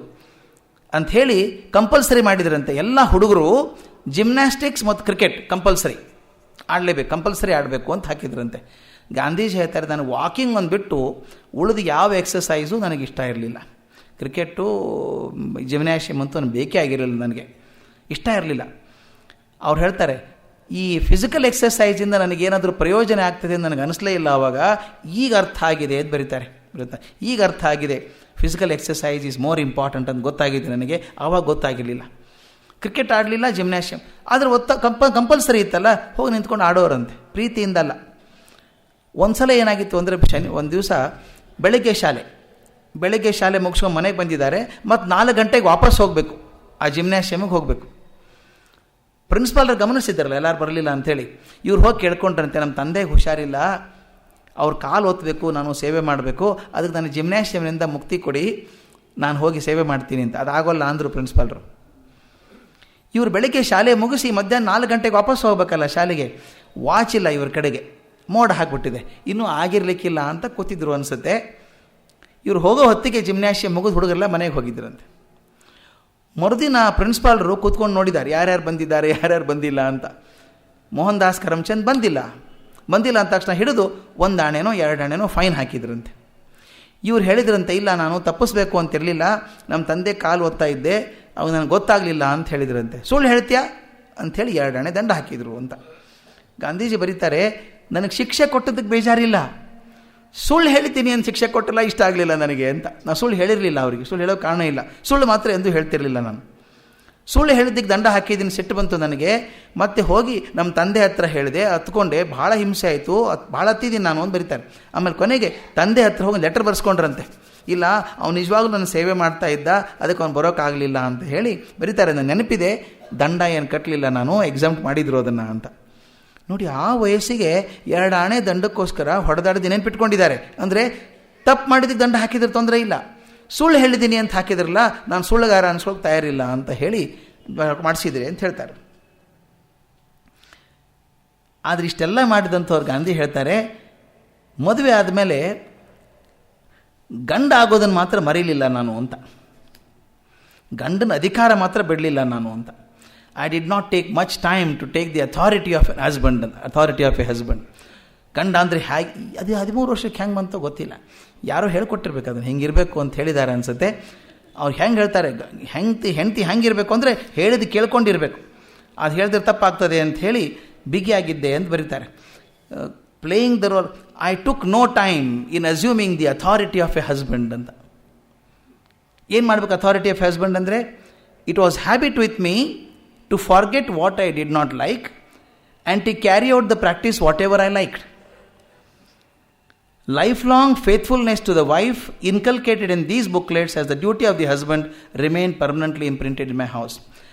ಅಂಥೇಳಿ ಕಂಪಲ್ಸರಿ ಮಾಡಿದ್ರಂತೆ. ಎಲ್ಲ ಹುಡುಗರು ಜಿಮ್ನಾಸ್ಟಿಕ್ಸ್ ಮತ್ತು ಕ್ರಿಕೆಟ್ ಕಂಪಲ್ಸರಿ ಆಡಲೇಬೇಕು, ಕಂಪಲ್ಸರಿ ಆಡಬೇಕು ಅಂತ ಹಾಕಿದ್ರಂತೆ. ಗಾಂಧೀಜಿ ಹೇಳ್ತಾರೆ, ನಾನು ವಾಕಿಂಗ್ ಒಂದು ಬಿಟ್ಟು ಉಳಿದು ಯಾವ ಎಕ್ಸಸೈಸು ನನಗೆ ಇಷ್ಟ ಇರಲಿಲ್ಲ. ಕ್ರಿಕೆಟು ಜಿಮ್ನಾಶಿಯಮ್ ಅಂತೂ ನನಗೆ ಬೇಕೇ ಆಗಿರಲಿಲ್ಲ, ನನಗೆ ಇಷ್ಟ ಇರಲಿಲ್ಲ. ಅವ್ರು ಹೇಳ್ತಾರೆ, ಈ ಫಿಸಿಕಲ್ ಎಕ್ಸಸೈಸಿಂದ ನನಗೇನಾದರೂ ಪ್ರಯೋಜನ ಆಗ್ತದೆ ಅಂತ ನನಗೆ ಅನಿಸ್ಲೇ ಇಲ್ಲ ಆವಾಗ. ಈಗ ಅರ್ಥ ಆಗಿದೆ ಅಂತ ಬರೀತಾರೆ. ಈಗ ಅರ್ಥ ಆಗಿದೆ, physical exercise is more important ಅಂತ ಗೊತ್ತಾಗಿದೆ ನನಗೆ. ಆವಾಗ ಗೊತ್ತಾಗಿರಲಿಲ್ಲ. ಕ್ರಿಕೆಟ್ ಆಡಲಿಲ್ಲ, ಜಿಮ್ನಾಶಿಯಮ್ ಆದರೆ ಕಂಪಲ್ಸರಿ ಇತ್ತಲ್ಲ, ಹೋಗಿ ನಿಂತ್ಕೊಂಡು ಆಡೋರಂತೆ, ಪ್ರೀತಿಯಿಂದಲ್ಲ. ಒಂದು ಸಲ ಏನಾಗಿತ್ತು ಅಂದರೆ ಒಂದು ದಿವಸ ಬೆಳಗ್ಗೆ ಶಾಲೆ ಮುಗಿಸ್ಕೊಂಡು ಮನೆಗೆ ಬಂದಿದ್ದಾರೆ, ಮತ್ತು 4 ಗಂಟೆಗೆ ವಾಪಸ್ ಹೋಗಬೇಕು, ಆ ಜಿಮ್ನಾಶಿಯಮಿಗೆ ಹೋಗಬೇಕು. ಪ್ರಿನ್ಸಿಪಾಲ್ರು ಗಮನಿಸಿದ್ದಾರಲ್ಲ ಎಲ್ಲರೂ ಬರಲಿಲ್ಲ ಅಂಥೇಳಿ. ಇವ್ರು ಹೋಗಿ ಕೇಳ್ಕೊಂಡ್ರಂತೆ, ನಮ್ಮ ತಂದೆಗೆ ಹುಷಾರಿಲ್ಲ, ಅವ್ರ ಕಾಲು ಒತ್ತಬೇಕು, ನಾನು ಸೇವೆ ಮಾಡಬೇಕು, ಅದಕ್ಕೆ ನಾನು ಜಿಮ್ನಾಶಿಯಮ್ನಿಂದ ಮುಕ್ತಿ ಕೊಡಿ, ನಾನು ಹೋಗಿ ಸೇವೆ ಮಾಡ್ತೀನಿ ಅಂತ. ಅದಾಗೋಲ್ಲ ಅಂದರು ಪ್ರಿನ್ಸಿಪಾಲ್ರು. ಇವರು ಬೆಳಗ್ಗೆ ಶಾಲೆ ಮುಗಿಸಿ ಮಧ್ಯಾಹ್ನ 4 ಗಂಟೆಗೆ ವಾಪಸ್ ಹೋಗ್ಬೇಕಲ್ಲ ಶಾಲೆಗೆ, ವಾಚ್ ಇಲ್ಲ ಇವ್ರ ಕಡೆಗೆ, ಮೋಡ ಹಾಕಿಬಿಟ್ಟಿದೆ, ಇನ್ನೂ ಆಗಿರಲಿಕ್ಕಿಲ್ಲ ಅಂತ ಕೂತಿದ್ರು ಅನಿಸುತ್ತೆ. ಇವ್ರು ಹೋಗೋ ಹೊತ್ತಿಗೆ ಜಿಮ್ನಾಶಿಯಂ ಮುಗಿದು ಹುಡುಗರೆಲ್ಲ ಮನೆಗೆ ಹೋಗಿದ್ರಂತೆ. ಮರುದಿನ ಪ್ರಿನ್ಸಿಪಾಲ್ರು ಕೂತ್ಕೊಂಡು ನೋಡಿದ್ದಾರೆ ಯಾರ್ಯಾರು ಬಂದಿದ್ದಾರೆ, ಯಾರ್ಯಾರು ಬಂದಿಲ್ಲ ಅಂತ. ಮೋಹನ್ ದಾಸ್ ಕರಮ್ಚಂದ್ ಬಂದಿಲ್ಲ ಅಂದ ತಕ್ಷಣ ಹಿಡಿದು 1 ಆಣೆನೋ 2 ಆಣೆನೋ ಫೈನ್ ಹಾಕಿದ್ರಂತೆ. ಇವ್ರು ಹೇಳಿದ್ರಂತೆ, ಇಲ್ಲ ನಾನು ತಪ್ಪಿಸ್ಬೇಕು ಅಂತಿರಲಿಲ್ಲ, ನಮ್ಮ ತಂದೆ ಕಾಲು ಓದ್ತಾ ಇದ್ದೆ, ಅವಾಗ ನನಗೆ ಗೊತ್ತಾಗಲಿಲ್ಲ ಅಂತ ಹೇಳಿದ್ರಂತೆ. ಸುಳ್ಳು ಹೇಳ್ತೀಯಾ ಅಂಥೇಳಿ 2 ಆಣೆ ದಂಡ ಹಾಕಿದರು ಅಂತ. ಗಾಂಧೀಜಿ ಬರೀತಾರೆ, ನನಗೆ ಶಿಕ್ಷೆ ಕೊಟ್ಟದಕ್ಕೆ ಬೇಜಾರಿಲ್ಲ, ಸುಳ್ಳು ಹೇಳ್ತೀನಿ ಅಂತ ಶಿಕ್ಷೆ ಕೊಟ್ಟಲ್ಲ, ಇಷ್ಟ ಆಗಲಿಲ್ಲ ನನಗೆ ಅಂತ. ನಾನು ಸುಳ್ಳು ಹೇಳಿರಲಿಲ್ಲ ಅವರಿಗೆ, ಸುಳ್ಳು ಹೇಳೋ ಕಾರಣ ಇಲ್ಲ, ಸುಳ್ಳು ಮಾತ್ರ ಎಂದೂ ಹೇಳ್ತಿರಲಿಲ್ಲ ನಾನು. ಸುಳ್ಳು ಹೇಳಿದ್ದಕ್ಕೆ ದಂಡ ಹಾಕಿದ್ದೀನಿ, ಸಿಟ್ಟು ಬಂತು ನನಗೆ, ಮತ್ತೆ ಹೋಗಿ ನಮ್ಮ ತಂದೆ ಹತ್ರ ಹೇಳಿದೆ, ಹತ್ಕೊಂಡೆ, ಭಾಳ ಹಿಂಸೆ ಆಯಿತು, ಭಾಳ ಹತ್ತಿದ್ದೀನಿ ನಾನು ಅಂತ ಬರೀತಾರೆ. ಆಮೇಲೆ ಕೊನೆಗೆ ತಂದೆ ಹತ್ರ ಹೋಗಿ ಲೆಟರ್ ಬರ್ಸ್ಕೊಂಡ್ರಂತೆ, ಇಲ್ಲ ಅವ್ನು ನಿಜವಾಗ್ಲೂ ನನ್ನ ಸೇವೆ ಮಾಡ್ತಾ ಇದ್ದ, ಅದಕ್ಕೆ ಅವ್ನು ಬರೋಕ್ಕಾಗಲಿಲ್ಲ ಅಂತ ಹೇಳಿ ಬರೀತಾರೆ. ನನ್ನ ನೆನಪಿದೆ, ದಂಡ ಏನು ಕಟ್ಟಲಿಲ್ಲ ನಾನು, ಎಕ್ಸಾಮ್ಟ್ ಮಾಡಿದ್ರು ಅದನ್ನು ಅಂತ. ನೋಡಿ, ಆ ವಯಸ್ಸಿಗೆ 2 ಆಣೆ ದಂಡಕ್ಕೋಸ್ಕರ ಹೊಡೆದಾಡೋದು ನೆನಪಿಟ್ಕೊಂಡಿದ್ದಾರೆ. ಅಂದರೆ ತಪ್ಪು ಮಾಡಿದ್ದಕ್ಕೆ ದಂಡ ಹಾಕಿದ್ರೆ ತೊಂದರೆ ಇಲ್ಲ, ಸುಳ್ಳು ಹೇಳಿದ್ದೀನಿ ಅಂತ ಹಾಕಿದ್ರಲ್ಲ, ನಾನು ಸುಳ್ಳುಗಾರ ಅನ್ಸ್ಕೊಳ್ಳೋಕೆ ತಯಾರಿಲ್ಲ ಅಂತ ಹೇಳಿ ಮಾಡಿಸಿದ್ರಿ ಅಂತ ಹೇಳ್ತಾರೆ. ಆದರೆ ಇಷ್ಟೆಲ್ಲ ಮಾಡಿದಂಥವ್ರು ಗಾಂಧಿ ಹೇಳ್ತಾರೆ, ಮದುವೆ ಆದಮೇಲೆ ಗಂಡ ಆಗೋದನ್ನು ಮಾತ್ರ ಮರೀಲಿಲ್ಲ ನಾನು ಅಂತ, ಗಂಡನ ಅಧಿಕಾರ ಮಾತ್ರ ಬಿಡಲಿಲ್ಲ ನಾನು ಅಂತ. I did not take much time to take the authority of a husband. ಗಂಡ ಅಂದರೆ ಹೇಗೆ, ಅದು 13 ವರ್ಷಕ್ಕೆ ಹೆಂಗೆ ಬಂತೋ ಗೊತ್ತಿಲ್ಲ, ಯಾರೋ ಹೇಳ್ಕೊಟ್ಟಿರ್ಬೇಕು ಅದನ್ನು ಹೆಂಗಿರಬೇಕು ಅಂತ ಹೇಳಿದ್ದಾರೆ ಅನಿಸುತ್ತೆ. ಅವ್ರು ಹೆಂಗೆ ಹೇಳ್ತಾರೆ, ಹೆಂಡತಿ ಹೆಂಗಿರಬೇಕು ಅಂದರೆ ಹೇಳಿದ್ದು ಕೇಳ್ಕೊಂಡಿರ್ಬೇಕು, ಅದು ಹೇಳಿದ್ರೆ ತಪ್ಪಾಗ್ತದೆ ಅಂತ ಹೇಳಿ ಬಿಗಿಯಾಗಿದ್ದೆ ಅಂತ ಬರೀತಾರೆ. Playing the role, I took no time in assuming the authority of a husband ಅಂತ. ಏನು ಮಾಡಬೇಕು ಅಥಾರಿಟಿ ಆಫ್ ಹಸ್ಬೆಂಡ್ ಅಂದರೆ, it was habit with me to forget what I did not like and to carry out the practice whatever I liked. Lifelong faithfulness to the wife inculcated in these booklets as the duty of the husband remained permanently imprinted in my house.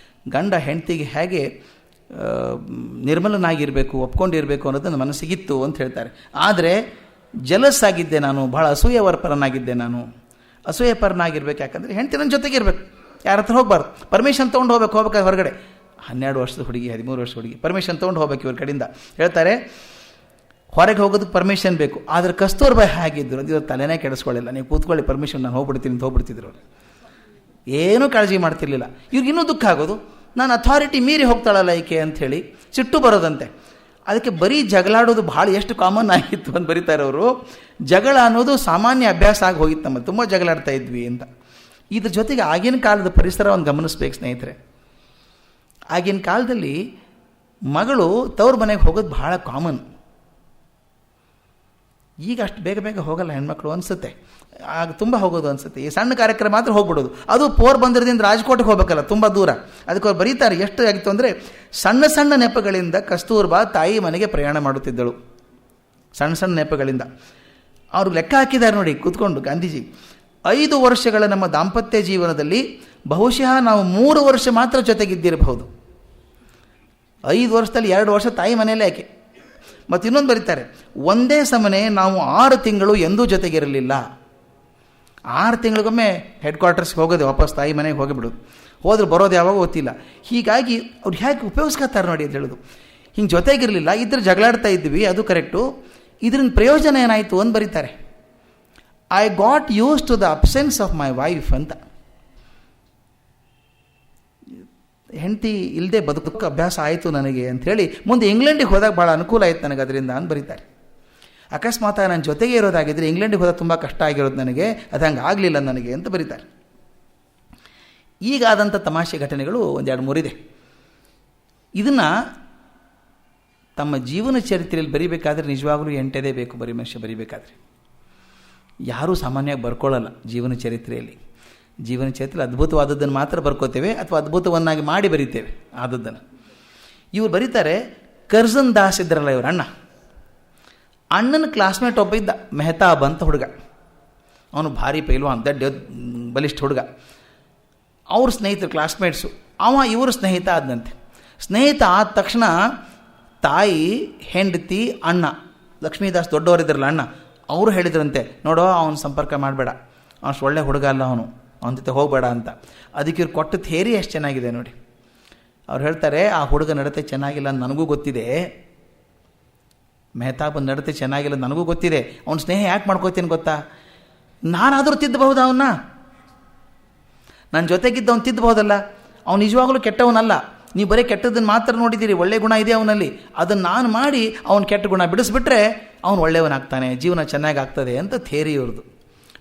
ಗಂಡ ಹೆಂಡತಿಗೆ ಹೇಗೆ ನಿರ್ಮಲನಾಗಿರಬೇಕು, ಒಪ್ಕೊಂಡಿರಬೇಕು ಅನ್ನೋದು ನನ್ನ ಮನಸ್ಸಿಗಿತ್ತು ಅಂತ ಹೇಳ್ತಾರೆ. ಆದರೆ jealous ಆಗಿದ್ದೆ ನಾನು, ಭಾಳ ಅಸೂಯೆಪರನಾಗಿದ್ದೆ ನಾನು. ಅಸೂಯೆಪರನಾಗಿರ್ಬೇಕು ಯಾಕಂದರೆ ಹೆಂಡತಿ ನನ್ನ ಜೊತೆಗೆ ಇರಬೇಕು, ಯಾರ ಹತ್ರ ಹೋಗ್ಬಾರ್ದು, ಪರ್ಮಿಷನ್ ತೊಗೊಂಡು ಹೋಗ್ಬೇಕಾದ್ರೆ ಹೊರಗಡೆ. 12 ವರ್ಷದ ಹುಡುಗಿ, 13 ವರ್ಷದ ಹುಡುಗಿ, ಪರ್ಮಿಷನ್ ತೊಗೊಂಡು ಹೋಗ್ಬೇಕು ಇವ್ರ ಕಡೆಯಿಂದ. ಹೇಳ್ತಾರೆ ಹೊರಗೆ ಹೋಗೋದಕ್ಕೆ ಪರ್ಮಿಷನ್ ಬೇಕು. ಆದರೆ ಕಸ್ತೂರ್ಬಾಯಿ ಹೇಗಿದ್ದರು ಅಂತ ಇವ್ರು ತಲೆನೇ ಕೆಡಿಸ್ಕೊಳ್ಳಿಲ್ಲ, ನೀವು ಕೂತ್ಕೊಳ್ಳಿ ಪರ್ಮಿಷನ್, ನಾನು ಹೋಗ್ಬಿಡ್ತೀನಿ ಅಂತ ಹೋಗ್ಬಿಡ್ತಿದ್ರು. ಏನೂ ಕಾಳಜಿ ಮಾಡ್ತಿರ್ಲಿಲ್ಲ. ಇವ್ರಿಗೆ ಇನ್ನೂ ದುಃಖ ಆಗೋದು, ನಾನು ಅಥಾರಿಟಿ ಮೀರಿ ಹೋಗ್ತಾಳಲ್ಲ ಈಕೆ ಅಂಥೇಳಿ ಸಿಟ್ಟು ಬರೋದಂತೆ. ಅದಕ್ಕೆ ಬರೀ ಜಗಳಾಡೋದು ಭಾಳ ಎಷ್ಟು ಕಾಮನ್ ಆಗಿತ್ತು ಅಂತ ಬರೀತಾರೆ ಅವರು. ಜಗಳ ಅನ್ನೋದು ಸಾಮಾನ್ಯ ಅಭ್ಯಾಸ ಆಗಿ ಹೋಗಿತ್ತು ನಮ್ಮಲ್ಲಿ, ತುಂಬ ಜಗಳಾಡ್ತಾ ಇದ್ವಿ ಅಂತ. ಇದ್ರ ಜೊತೆಗೆ ಆಗಿನ ಕಾಲದ ಪರಿಸರ ಒಂದು ಗಮನಿಸ್ಬೇಕು ಸ್ನೇಹಿತರೆ. ಆಗಿನ ಕಾಲದಲ್ಲಿ ಮಗಳು ತವ್ರ ಮನೆಗೆ ಹೋಗೋದು ಭಾಳ ಕಾಮನ್. ಈಗ ಅಷ್ಟು ಬೇಗ ಹೋಗಲ್ಲ ಹೆಣ್ಮಕ್ಳು ಅನಿಸುತ್ತೆ, ಆಗ ತುಂಬ ಹೋಗೋದು ಅನಿಸುತ್ತೆ. ಈ ಸಣ್ಣ ಕಾರ್ಯಕ್ರಮ ಮಾತ್ರ ಹೋಗ್ಬಿಡೋದು, ಅದು ಪೋರ್ಬಂದರದಿಂದ ರಾಜ್ಕೋಟ್ಗೆ ಹೋಗ್ಬೇಕಲ್ಲ, ತುಂಬ ದೂರ. ಅದಕ್ಕೆ ಅವ್ರು ಬರೀತಾರೆ ಎಷ್ಟು ಆಗಿತ್ತು ಅಂದರೆ, ಸಣ್ಣ ನೆಪಗಳಿಂದ ಕಸ್ತೂರ್ಬಾ ತಾಯಿ ಮನೆಗೆ ಪ್ರಯಾಣ ಮಾಡುತ್ತಿದ್ದಳು. ಸಣ್ಣ ನೆಪಗಳಿಂದ ಅವರು ಲೆಕ್ಕ ಹಾಕಿದ್ದಾರೆ ನೋಡಿ ಕೂತ್ಕೊಂಡು ಗಾಂಧೀಜಿ. 5 ವರ್ಷಗಳ ನಮ್ಮ ದಾಂಪತ್ಯ ಜೀವನದಲ್ಲಿ ಬಹುಶಃ ನಾವು 3 ವರ್ಷ ಮಾತ್ರ ಜೊತೆಗಿದ್ದಿರಬಹುದು. 5 ವರ್ಷದಲ್ಲಿ 2 ವರ್ಷ ತಾಯಿ ಮನೆಯಲ್ಲೇ ಆಕೆ. ಮತ್ತು ಇನ್ನೊಂದು ಬರೀತಾರೆ, ಒಂದೇ ಸಮನೆ ನಾವು 6 ತಿಂಗಳು ಎಂದೂ ಜೊತೆಗಿರಲಿಲ್ಲ. 6 ತಿಂಗಳಿಗೊಮ್ಮೆ ಹೆಡ್ ಕ್ವಾರ್ಟರ್ಸ್ಗೆ ಹೋಗೋದು, ವಾಪಸ್ ತಾಯಿ ಮನೆಗೆ ಹೋಗಿಬಿಡೋದು, ಹೋದ್ರೆ ಬರೋದು ಯಾವಾಗ ಗೊತ್ತಿಲ್ಲ. ಹೀಗಾಗಿ ಅವ್ರು ಹೇಗೆ ಉಪಯೋಗಿಸ್ಕೊತಾರೆ ನೋಡಿ ಅಂತ ಹೇಳೋದು. ಹಿಂಗೆ ಜೊತೆಗಿರಲಿಲ್ಲ, ಇದ್ರೆ ಜಗಳಾಡ್ತಾ ಇದ್ವಿ, ಅದು ಕರೆಕ್ಟು. ಇದರಿಂದ ಪ್ರಯೋಜನ ಏನಾಯಿತು ಅಂತ ಬರೀತಾರೆ. I got used to the absence of my wife ಅಂತ. ಹೆಂಡತಿ ಇಲ್ಲದೆ ಬದುಕೋಕ್ಕೆ ಅಭ್ಯಾಸ ಆಯಿತು ನನಗೆ ಅಂಥೇಳಿ ಮುಂದೆ ಇಂಗ್ಲೆಂಡಿಗೆ ಹೋದಾಗ ಭಾಳ ಅನುಕೂಲ ಆಯಿತು ನನಗೆ ಅದರಿಂದ ಅಂತ ಬರೀತಾರೆ. ಅಕಸ್ಮಾತ್ ನನ್ನ ಜೊತೆಗೆ ಇರೋದಾಗಿದ್ದರೆ ಇಂಗ್ಲೆಂಡಿಗೆ ಹೋದಾಗ ತುಂಬ ಕಷ್ಟ ಆಗಿರೋದು ನನಗೆ, ಅದು ಹಂಗೆ ಆಗಲಿಲ್ಲ ನನಗೆ ಅಂತ ಬರೀತಾರೆ. ಈಗಾದಂಥ ತಮಾಷೆ ಘಟನೆಗಳು 1-2-3 ಇದೆ. ಇದನ್ನು ತಮ್ಮ ಜೀವನ ಚರಿತ್ರೆಯಲ್ಲಿ ಬರೀಬೇಕಾದ್ರೆ ನಿಜವಾಗಲೂ 8 ಬೇಕು ಮನುಷ್ಯ ಬರೀಬೇಕಾದ್ರೆ. ಯಾರೂ ಸಾಮಾನ್ಯವಾಗಿ ಬರ್ಕೊಳ್ಳಲ್ಲ ಜೀವನ ಚರಿತ್ರೆಯಲ್ಲಿ. ಜೀವನ ಚರಿತ್ರೆ ಅದ್ಭುತವಾದದ್ದನ್ನು ಮಾತ್ರ ಬರ್ಕೋತೇವೆ, ಅಥವಾ ಅದ್ಭುತವನ್ನಾಗಿ ಮಾಡಿ ಬರೀತೇವೆ ಆದದ್ದನ್ನು. ಇವರು ಬರೀತಾರೆ, ಕರ್ಜನ್ ದಾಸ್ ಇದ್ರಲ್ಲ ಇವ್ರ ಅಣ್ಣ, ಅಣ್ಣನ ಕ್ಲಾಸ್ಮೇಟ್ ಒಬ್ಬ ಇದ್ದ, ಮೆಹತಾಬ್ ಅಂತ ಹುಡುಗ. ಅವನು ಭಾರಿ ಪೈಲ್ವಾನ್, ದಡ್ಡ ಬಲಿಷ್ಠ ಹುಡುಗ. ಅವ್ರ ಸ್ನೇಹಿತರು, ಕ್ಲಾಸ್ಮೇಟ್ಸು. ಇವರು ಸ್ನೇಹಿತ ಆದಂತೆ. ಸ್ನೇಹಿತ ಆದ ತಕ್ಷಣ ತಾಯಿ, ಹೆಂಡತಿ, ಅಣ್ಣ, ಲಕ್ಷ್ಮೀದಾಸ್ ದೊಡ್ಡವರಿದ್ರಲ್ಲ ಅಣ್ಣ, ಅವರು ಹೇಳಿದ್ರಂತೆ, ನೋಡೋ ಅವನ ಸಂಪರ್ಕ ಮಾಡಬೇಡ, ಅಷ್ಟು ಒಳ್ಳೆ ಹುಡುಗ ಅಲ್ಲ ಅವನು, ಅವನ ಜೊತೆ ಹೋಗಬೇಡ ಅಂತ. ಅದಕ್ಕೆ ಇವ್ರು ಕೊಟ್ಟ ಥೇರಿ ಎಷ್ಟು ಚೆನ್ನಾಗಿದೆ ನೋಡಿ. ಅವ್ರು ಹೇಳ್ತಾರೆ, ಆ ಹುಡುಗ ನಡತೆ ಚೆನ್ನಾಗಿಲ್ಲ ಅಂತ ನನಗೂ ಗೊತ್ತಿದೆ, ಮೆಹತಾಬನ್ ನಡತೆ ಚೆನ್ನಾಗಿಲ್ಲ ನನಗೂ ಗೊತ್ತಿದೆ, ಅವನ ಸ್ನೇಹ ಯಾಕೆ ಮಾಡ್ಕೋತೀನಿ ಗೊತ್ತಾ? ನಾನಾದರೂ ತಿದ್ದಬಹುದಾ ಅವನ್ನ? ನನ್ನ ಜೊತೆಗಿದ್ದ ಅವ್ನು ತಿದ್ದಬಹುದಲ್ಲ. ಅವ್ನು ನಿಜವಾಗಲೂ ಕೆಟ್ಟವನಲ್ಲ, ನೀವು ಬರೀ ಕೆಟ್ಟದನ್ನು ಮಾತ್ರ ನೋಡಿದ್ದೀರಿ, ಒಳ್ಳೆ ಗುಣ ಇದೆ ಅವನಲ್ಲಿ. ಅದನ್ನು ನಾನು ಮಾಡಿ ಅವನ ಕೆಟ್ಟ ಗುಣ ಬಿಡಿಸ್ಬಿಟ್ರೆ ಅವನು ಒಳ್ಳೆಯವನಾಗ್ತಾನೆ, ಜೀವನ ಚೆನ್ನಾಗಿ ಆಗ್ತದೆ ಅಂತ ಥೇರಿ ಇವ್ರದ್ದು.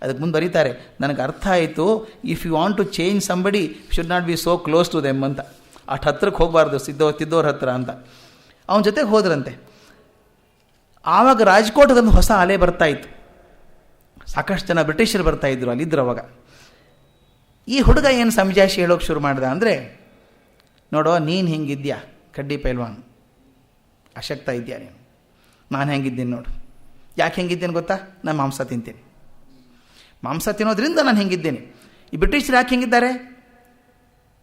ಅದಕ್ಕೆ ಮುಂದೆ ಬರೀತಾರೆ, ನನಗೆ ಅರ್ಥ ಆಯಿತು, if you want to change somebody should not be so close to them ಅಂತ. ಅಷ್ಟು ಹತ್ರಕ್ಕೆ ಹೋಗಬಾರ್ದು, ತಿದ್ದೋರ ಹತ್ರ ಅಂತ. ಅವನ ಜೊತೆಗೆ ಹೋದ್ರಂತೆ. ಆವಾಗ ರಾಜ್ಕೋಟ್ಗೊಂದು ಹೊಸ ಅಲೆ ಬರ್ತಾಯಿತ್ತು, ಸಾಕಷ್ಟು ಜನ ಬ್ರಿಟಿಷರು ಬರ್ತಾಯಿದ್ರು ಅಲ್ಲಿದ್ದರು ಅವಾಗ. ಈ ಹುಡುಗ ಏನು ಸಮಜಾಯಿಷಿ ಹೇಳೋಕೆ ಶುರು ಮಾಡ್ದ ಅಂದರೆ, ನೋಡೋ ನೀನು ಹಿಂಗಿದ್ಯಾ ಕಡ್ಡಿ ಪೈಲ್ವಾನ್, ಅಶಕ್ತ ಇದೆಯಾ ನೀನು, ನಾನು ಹೆಂಗಿದ್ದೀನಿ ನೋಡು. ಯಾಕೆ ಹೆಂಗಿದ್ದೇನೆ ಗೊತ್ತಾ? ನಾನು ಮಾಂಸ ತಿಂತೀನಿ, ಮಾಂಸ ತಿನ್ನೋದ್ರಿಂದ ನಾನು ಹೆಂಗಿದ್ದೇನೆ. ಈ ಬ್ರಿಟಿಷರು ಯಾಕೆ ಹೆಂಗಿದ್ದಾರೆ?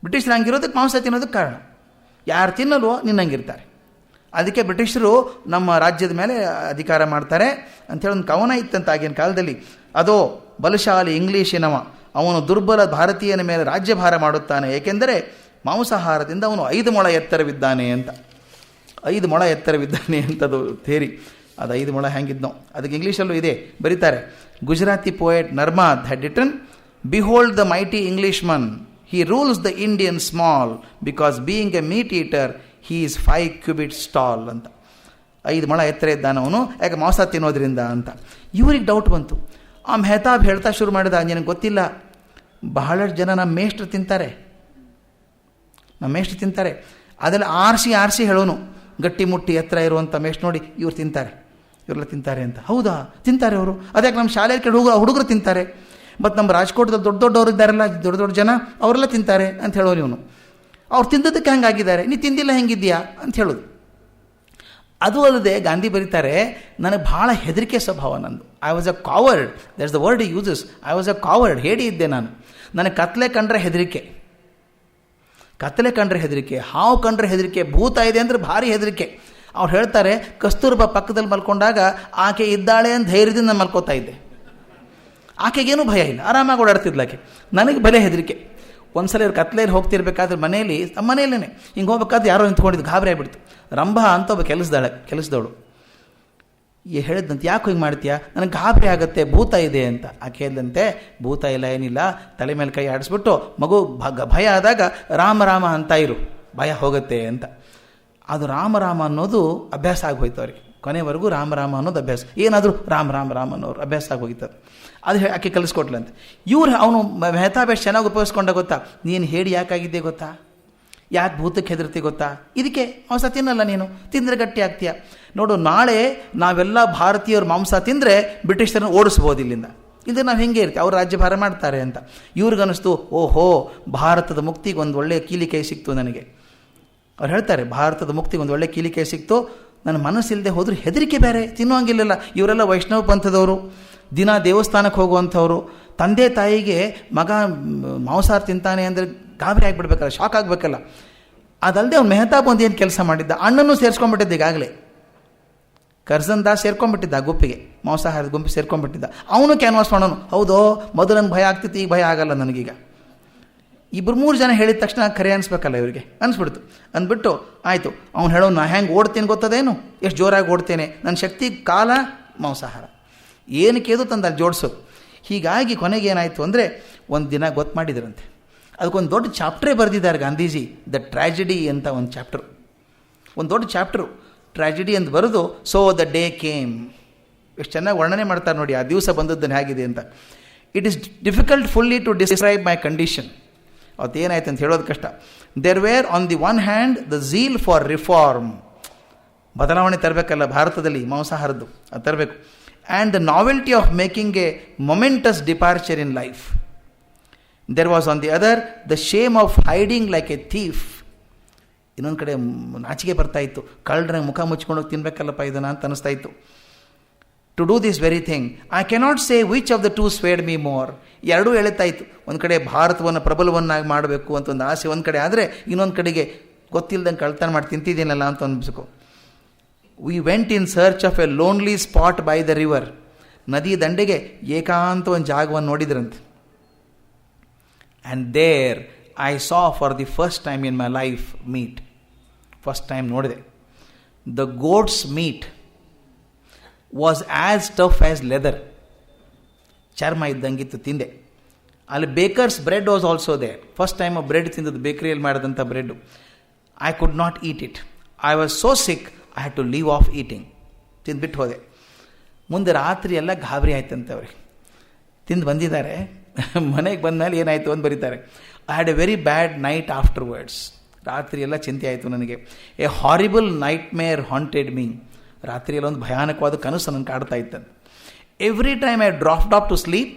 ಬ್ರಿಟಿಷರು ಹಂಗಿರೋದಕ್ಕೆ ಮಾಂಸ ತಿನ್ನೋದಕ್ಕೆ ಕಾರಣ. ಯಾರು ತಿನ್ನಲ್ವೋ ನಿನ್ನಂಗಿರ್ತಾರೆ. ಅದಕ್ಕೆ ಬ್ರಿಟಿಷರು ನಮ್ಮ ರಾಜ್ಯದ ಮೇಲೆ ಅಧಿಕಾರ ಮಾಡ್ತಾರೆ ಅಂಥೇಳಿ ಒಂದು ಕವನ ಇತ್ತಂತ ಆಗಿನ ಕಾಲದಲ್ಲಿ. ಅದೋ ಬಲಶಾಲಿ ಇಂಗ್ಲೀಷಿನವ, ಅವನು ದುರ್ಬಲ ಭಾರತೀಯನ ಮೇಲೆ ರಾಜ್ಯಭಾರ ಮಾಡುತ್ತಾನೆ, ಏಕೆಂದರೆ ಮಾಂಸಾಹಾರದಿಂದ ಅವನು 5 ಮೊಳ ಎತ್ತರವಿದ್ದಾನೆ ಅಂತ. 5 ಮೊಳ ಎತ್ತರವಿದ್ದಾನೆ ಅಂತದು ಥೇರಿ. ಅದು 5 ಮೊಳ ಹೆಂಗಿದ್ನೋ ಅದಕ್ಕೆ ಇಂಗ್ಲೀಷಲ್ಲೂ ಇದೆ, ಬರೀತಾರೆ. Gujarati poet Narmad had written, behold the mighty Englishman, he rules the Indian small, because being a meat eater he is 5 cubits tall ಅಂತ. 5 ಮೊಳ ಎತ್ತರ ಇದ್ದಾನವನು, ಯಾಕೆ ಮಾಂಸ ತಿನ್ನೋದ್ರಿಂದ ಅಂತ. ಇವ್ರಿಗೆ ಡೌಟ್ ಬಂತು. ಆ ಮೆಹತಾಬ್ ಹೇಳ್ತಾ ಶುರು ಮಾಡಿದ, ನಿನಗೆ ಗೊತ್ತಿಲ್ಲ, ಬಹಳಷ್ಟು ಜನ ನಮ್ಮ ಮೇಷ್ಟ್ರು ತಿಂತಾರೆ, ಅದೆಲ್ಲ ಆರಿಸಿ ಹೇಳೋನು, ಗಟ್ಟಿ ಮುಟ್ಟಿ ಎತ್ತರ ಇರುವಂಥ ಮೇಷ್ಟ್ರು ನೋಡಿ ಇವ್ರು ತಿಂತಾರೆ, ಇವರೆಲ್ಲ ತಿಂತಾರೆ ಅಂತ. ಹೌದಾ, ತಿಂತಾರೆ ಅವರು? ಅದಕ್ಕೆ ನಮ್ಮ ಶಾಲೆಯಲ್ಲಿ ಕೆಲ ಹುಡುಗರು ತಿಂತಾರೆ, ಮತ್ತು ನಮ್ಮ ರಾಜ್ಕೋಟದಲ್ಲಿ ದೊಡ್ಡವರು ಇದ್ದಾರಲ್ಲ, ದೊಡ್ಡ ಜನ, ಅವರೆಲ್ಲ ತಿಂತಾರೆ ಅಂತ ಹೇಳೋನು ಇವನು. ಅವ್ರು ತಿಂದದಕ್ಕೆ ಹಂಗಾಗಿದ್ದಾರೆ, ನೀ ತಿಂದಿಲ್ಲ ಹೆಂಗಿದ್ಯಾ ಅಂತ ಹೇಳೋದು. ಅದು ಅಲ್ಲದೆ ಗಾಂಧಿ ಬರೀತಾರೆ, ನನಗೆ ಭಾಳ ಹೆದರಿಕೆ ಸ್ವಭಾವ ನಂದು. I was a coward, that's the word uses. I was a coward, ಹೇಡಿ ಇದ್ದೆ ನಾನು. ನನಗೆ ಕತ್ಲೆ ಕಂಡ್ರೆ ಹೆದರಿಕೆ, ಹಾವು ಕಂಡ್ರೆ ಹೆದರಿಕೆ, ಭೂತ ಇದೆ ಅಂದರೆ ಭಾರಿ ಹೆದರಿಕೆ. ಅವ್ರು ಹೇಳ್ತಾರೆ, ಕಸ್ತೂರ್ಬಾ ಪಕ್ಕದಲ್ಲಿ ಮಲ್ಕೊಂಡಾಗ ಆಕೆ ಇದ್ದಾಳೆ ಅಂತ ಧೈರ್ಯದಿಂದ ಮಲ್ಕೋತಾ ಇದ್ದೆ. ಆಕೆಗೇನೂ ಭಯ ಇಲ್ಲ, ಆರಾಮಾಗಿ ಓಡಾಡ್ತಿದ್ಲಾಕೆ. ನನಗೆ ಬಲೆ ಹೆದರಿಕೆ. ಒಂದ್ಸಲ ಇವ್ರು ಕತ್ಲೆಯಲ್ಲಿ ಹೋಗ್ತಿರ್ಬೇಕಾದ್ರೆ ಮನೆಯಲ್ಲೇ ಹಿಂಗೆ ಹೋಗ್ಬೇಕಾದ್ರೆ ಯಾರೋ ನಿಂತ್ಕೊಂಡಿದ್ದು, ಗಾಬರಿ ಆಗಿಬಿಡ್ತು. ರಂಭಾ ಅಂತ ಒಬ್ಬ ಕೆಲಸದವಳು ಹೇಳಿದಂತೆ, ಯಾಕೆ ಹಿಂಗೆ ಮಾಡ್ತೀಯಾ? ನನಗೆ ಗಾಬರಿ ಆಗುತ್ತೆ, ಭೂತ ಇದೆ ಅಂತ. ಆಕೆ ಹೇಳಿದಂತೆ, ಭೂತ ಇಲ್ಲ, ಏನಿಲ್ಲ, ತಲೆ ಮೇಲೆ ಕೈ ಆಡಿಸ್ಬಿಟ್ಟು ಮಗು ಭಯ ಆದಾಗ ರಾಮ ರಾಮ ಅಂತ ಇರು, ಭಯ ಹೋಗುತ್ತೆ ಅಂತ. ಅದು ರಾಮ ಅನ್ನೋದು ಅಭ್ಯಾಸ ಆಗೋಯ್ತು ಅವ್ರಿಗೆ. ಕೊನೆವರೆಗೂ ರಾಮ ಅನ್ನೋದು ಅಭ್ಯಾಸ, ಏನಾದರೂ ರಾಮ ಅನ್ನೋರು ಅಭ್ಯಾಸ ಆಗೋಗಿತ್ತು. ಅದು ಆಕೆ ಕಲಿಸ್ಕೊಟ್ಲಂತೆ. ಅವನು ಮೆಹತಾಬ್ ಎಷ್ಟು ಚೆನ್ನಾಗಿ ಉಪಯೋಗಿಸ್ಕೊಂಡ ಗೊತ್ತಾ? ನೀನು ಹೇಳಿ ಯಾಕಾಗಿದ್ದೆ ಗೊತ್ತಾ? ಯಾಕೆ ಭೂತಕ್ಕೆ ಹೆದರ್ತಿ ಗೊತ್ತಾ? ಇದಕ್ಕೆ ಮಾಂಸ ತಿನ್ನಲ್ಲ ನೀನು, ತಿಂದರೆ ಗಟ್ಟಿ ಆಗ್ತೀಯ. ನೋಡು, ನಾಳೆ ನಾವೆಲ್ಲ ಭಾರತೀಯರು ಮಾಂಸ ತಿಂದರೆ ಬ್ರಿಟಿಷರನ್ನು ಓಡಿಸ್ಬೋದು ಇಲ್ಲಿಂದ. ಇಲ್ಲದೆ ನಾವು ಹೆಂಗೆ ಇರ್ತೀವಿ, ಅವ್ರು ರಾಜ್ಯಭಾರ ಮಾಡ್ತಾರೆ ಅಂತ. ಇವ್ರಿಗನ್ನಿಸ್ತು, ಓಹೋ, ಭಾರತದ ಮುಕ್ತಿಗೆ ಒಂದು ಒಳ್ಳೆಯ ಕೀಲಿಕೈ ಸಿಕ್ತು ನನಗೆ. ಅವ್ರು ಹೇಳ್ತಾರೆ, ಭಾರತದ ಮುಕ್ತಿಗೆ ಒಂದು ಒಳ್ಳೆ ಕೀಲಿಕೈ ಸಿಕ್ತು, ನನ್ನ ಮನಸ್ಸಿಲ್ಲದೆ ಹೋದ್ರೆ ಹೆದರಿಕೆ ಬೇರೆ, ತಿನ್ನುವಂಗಿಲ್ಲ. ಇವರೆಲ್ಲ ವೈಷ್ಣವ ಪಂಥದವರು, ದಿನ ದೇವಸ್ಥಾನಕ್ಕೆ ಹೋಗುವಂಥವ್ರು. ತಂದೆ ತಾಯಿಗೆ ಮಗ ಮಾಂಸಾಹಾರ ತಿಂತಾನೆ ಅಂದರೆ ಗಾಬರಿ ಆಗಿಬಿಡ್ಬೇಕಲ್ಲ, ಶಾಕ್ ಆಗಬೇಕಲ್ಲ. ಅದಲ್ಲದೆ ಅವ್ನು ಮೆಹತಾಬ್ ಒಂದು ಏನು ಕೆಲಸ ಮಾಡಿದ್ದ, ಅಣ್ಣನೂ ಸೇರಿಸ್ಕೊಂಡ್ಬಿಟ್ಟಿದ್ದ. ಈಗಾಗಲೇ ಕರ್ಜನ್ ದಾಸ್ ಸೇರ್ಕೊಂಡ್ಬಿಟ್ಟಿದ್ದ, ಗುಂಪಿಗೆ, ಮಾಂಸಾಹಾರದ ಗುಂಪಿಗೆ ಸೇರ್ಕೊಂಡ್ಬಿಟ್ಟಿದ್ದ. ಅವನು ಕ್ಯಾನ್ವಾಸ್ ಮಾಡೋನು, ಹೌದೋ ಮೊದಲು ನನಗೆ ಭಯ ಆಗ್ತಿತ್ತು, ಈಗ ಭಯ ಆಗಲ್ಲ ನನಗೀಗ. 2-3 ಜನ ಹೇಳಿದ ತಕ್ಷಣ ಕರೆ ಅನಿಸ್ಬೇಕಲ್ಲ ಇವರಿಗೆ, ಅನಿಸ್ಬಿಡ್ತು. ಅಂದ್ಬಿಟ್ಟು ಆಯಿತು, ಅವ್ನು ಹೇಳೋನು, ನಾ ಹೆಂಗೆ ಓಡ್ತೀನಿ ಗೊತ್ತದೇನು, ಎಷ್ಟು ಜೋರಾಗಿ ಓಡ್ತೇನೆ, ನನ್ನ ಶಕ್ತಿ ಕಾಲ ಮಾಂಸಾಹಾರ, ಏನಕ್ಕೆ ಅದು ತಂದು ಅಲ್ಲಿ ಜೋಡಿಸೋದು. ಹೀಗಾಗಿ ಕೊನೆಗೆ ಏನಾಯಿತು ಅಂದರೆ, ಒಂದು ದಿನ ಗೊತ್ತು ಮಾಡಿದ್ರಂತೆ, ಅದಕ್ಕೊಂದು ದೊಡ್ಡ ಚಾಪ್ಟ್ರೇ ಬರೆದಿದ್ದಾರೆ ಗಾಂಧೀಜಿ, ದ ಟ್ರ್ಯಾಜಿಡಿ ಅಂತ ಒಂದು ಚಾಪ್ಟರ್, ಒಂದು ದೊಡ್ಡ ಚಾಪ್ಟರು ಟ್ರ್ಯಾಜಿಡಿ ಅಂತ ಬರೆದು, ಸೋ ದ ಡೇ ಕೇಮ್. ಎಷ್ಟು ಚೆನ್ನಾಗಿ ವರ್ಣನೆ ಮಾಡ್ತಾರೆ ನೋಡಿ, ಆ ದಿವಸ ಬಂದದ್ದನ್ನು ಹೇಗಿದೆ ಅಂತ. It is difficult fully to describe my condition. ಅವತ್ತೇನಾಯ್ತು ಅಂತ ಹೇಳೋದು ಕಷ್ಟ. There were on the one hand the zeal for reform, ಬದಲಾವಣೆ ತರಬೇಕಲ್ಲ ಭಾರತದಲ್ಲಿ, ಮಾಂಸಾಹಾರದ್ದು ಅದು ತರಬೇಕು. And the novelty of making a momentous departure in life. There was on the other the shame of hiding like a thief. ಇನ್ನೊಂದು ಕಡೆ ನಾಚಿಕೆ ಬರ್ತಾಯಿತ್ತು, ಕಳ್ಳರ ಮುಖ ಮುಚ್ಕೊಂಡೋಗಿ ತಿನ್ಬೇಕಲ್ಲಪ್ಪ ಇದನ್ನು ಅಂತ ಅನ್ನಿಸ್ತಾ ಇತ್ತು. To do this very thing. I cannot say which of the two swayed me more. ಎರಡೂ ಎಳೆತಾಯಿತು. ಒಂದು ಕಡೆ ಭಾರತವನ್ನು ಪ್ರಬಲವನ್ನಾಗಿ ಮಾಡಬೇಕು ಅಂತ ಒಂದು ಆಸೆ ಒಂದು ಕಡೆ ಆದರೆ, ಇನ್ನೊಂದು ಕಡೆಗೆ ಗೊತ್ತಿಲ್ಲದಂಗೆ ಕಳ್ತನ ಮಾಡಿ ತಿಂತಿದ್ದೀನಲ್ಲ ಅಂತ ಅನ್ಬೇಕು. We went in search of a lonely spot by the river. ನದಿ ದಂಡೆಗೆ ಏಕಾಂತ ಒಂದು ಜಾಗವನ್ನು ನೋಡಿದ್ರಂತೆ. And there I saw for the first time in my life meat. First time ನೋಡಿದೆ. The goat's meat was as tough as leather. ಚರ್ಮ ಇದ್ದಂಗಿತ್ತು. ತಿಂದೆ. ಅಲ್ಲಿ baker's bread was also there. First time bread ತಿಂದದ್ದು, ಬೇಕರಿಯಲ್ಲಿ ಮಾಡಿದಂಥ bread. I could not eat it. I was so sick, I had to leave off eating. ತಿಂದುಬಿಟ್ಟು ಹೋದೆ. ಮುಂದೆ ರಾತ್ರಿ ಎಲ್ಲ ಗಾಬರಿ ಆಯ್ತಂತೆ ಅವ್ರಿಗೆ. ತಿಂದು ಬಂದಿದ್ದಾರೆ. ಮನೆಗೆ ಬಂದಮೇಲೆ ಏನಾಯಿತು ಅಂತ ಬರೀತಾರೆ. I had a very bad night afterwards. ರಾತ್ರಿ ಎಲ್ಲ ಚಿಂತೆ ಆಯಿತು ನನಗೆ. A horrible nightmare haunted me. ರಾತ್ರಿಯಲ್ಲಿ ಒಂದು ಭಯಾನಕವಾದ ಕನಸು ನನಗೆ ಕಾಡ್ತಾ ಇತ್ತಂತೆ. Every time I dropped off to sleep,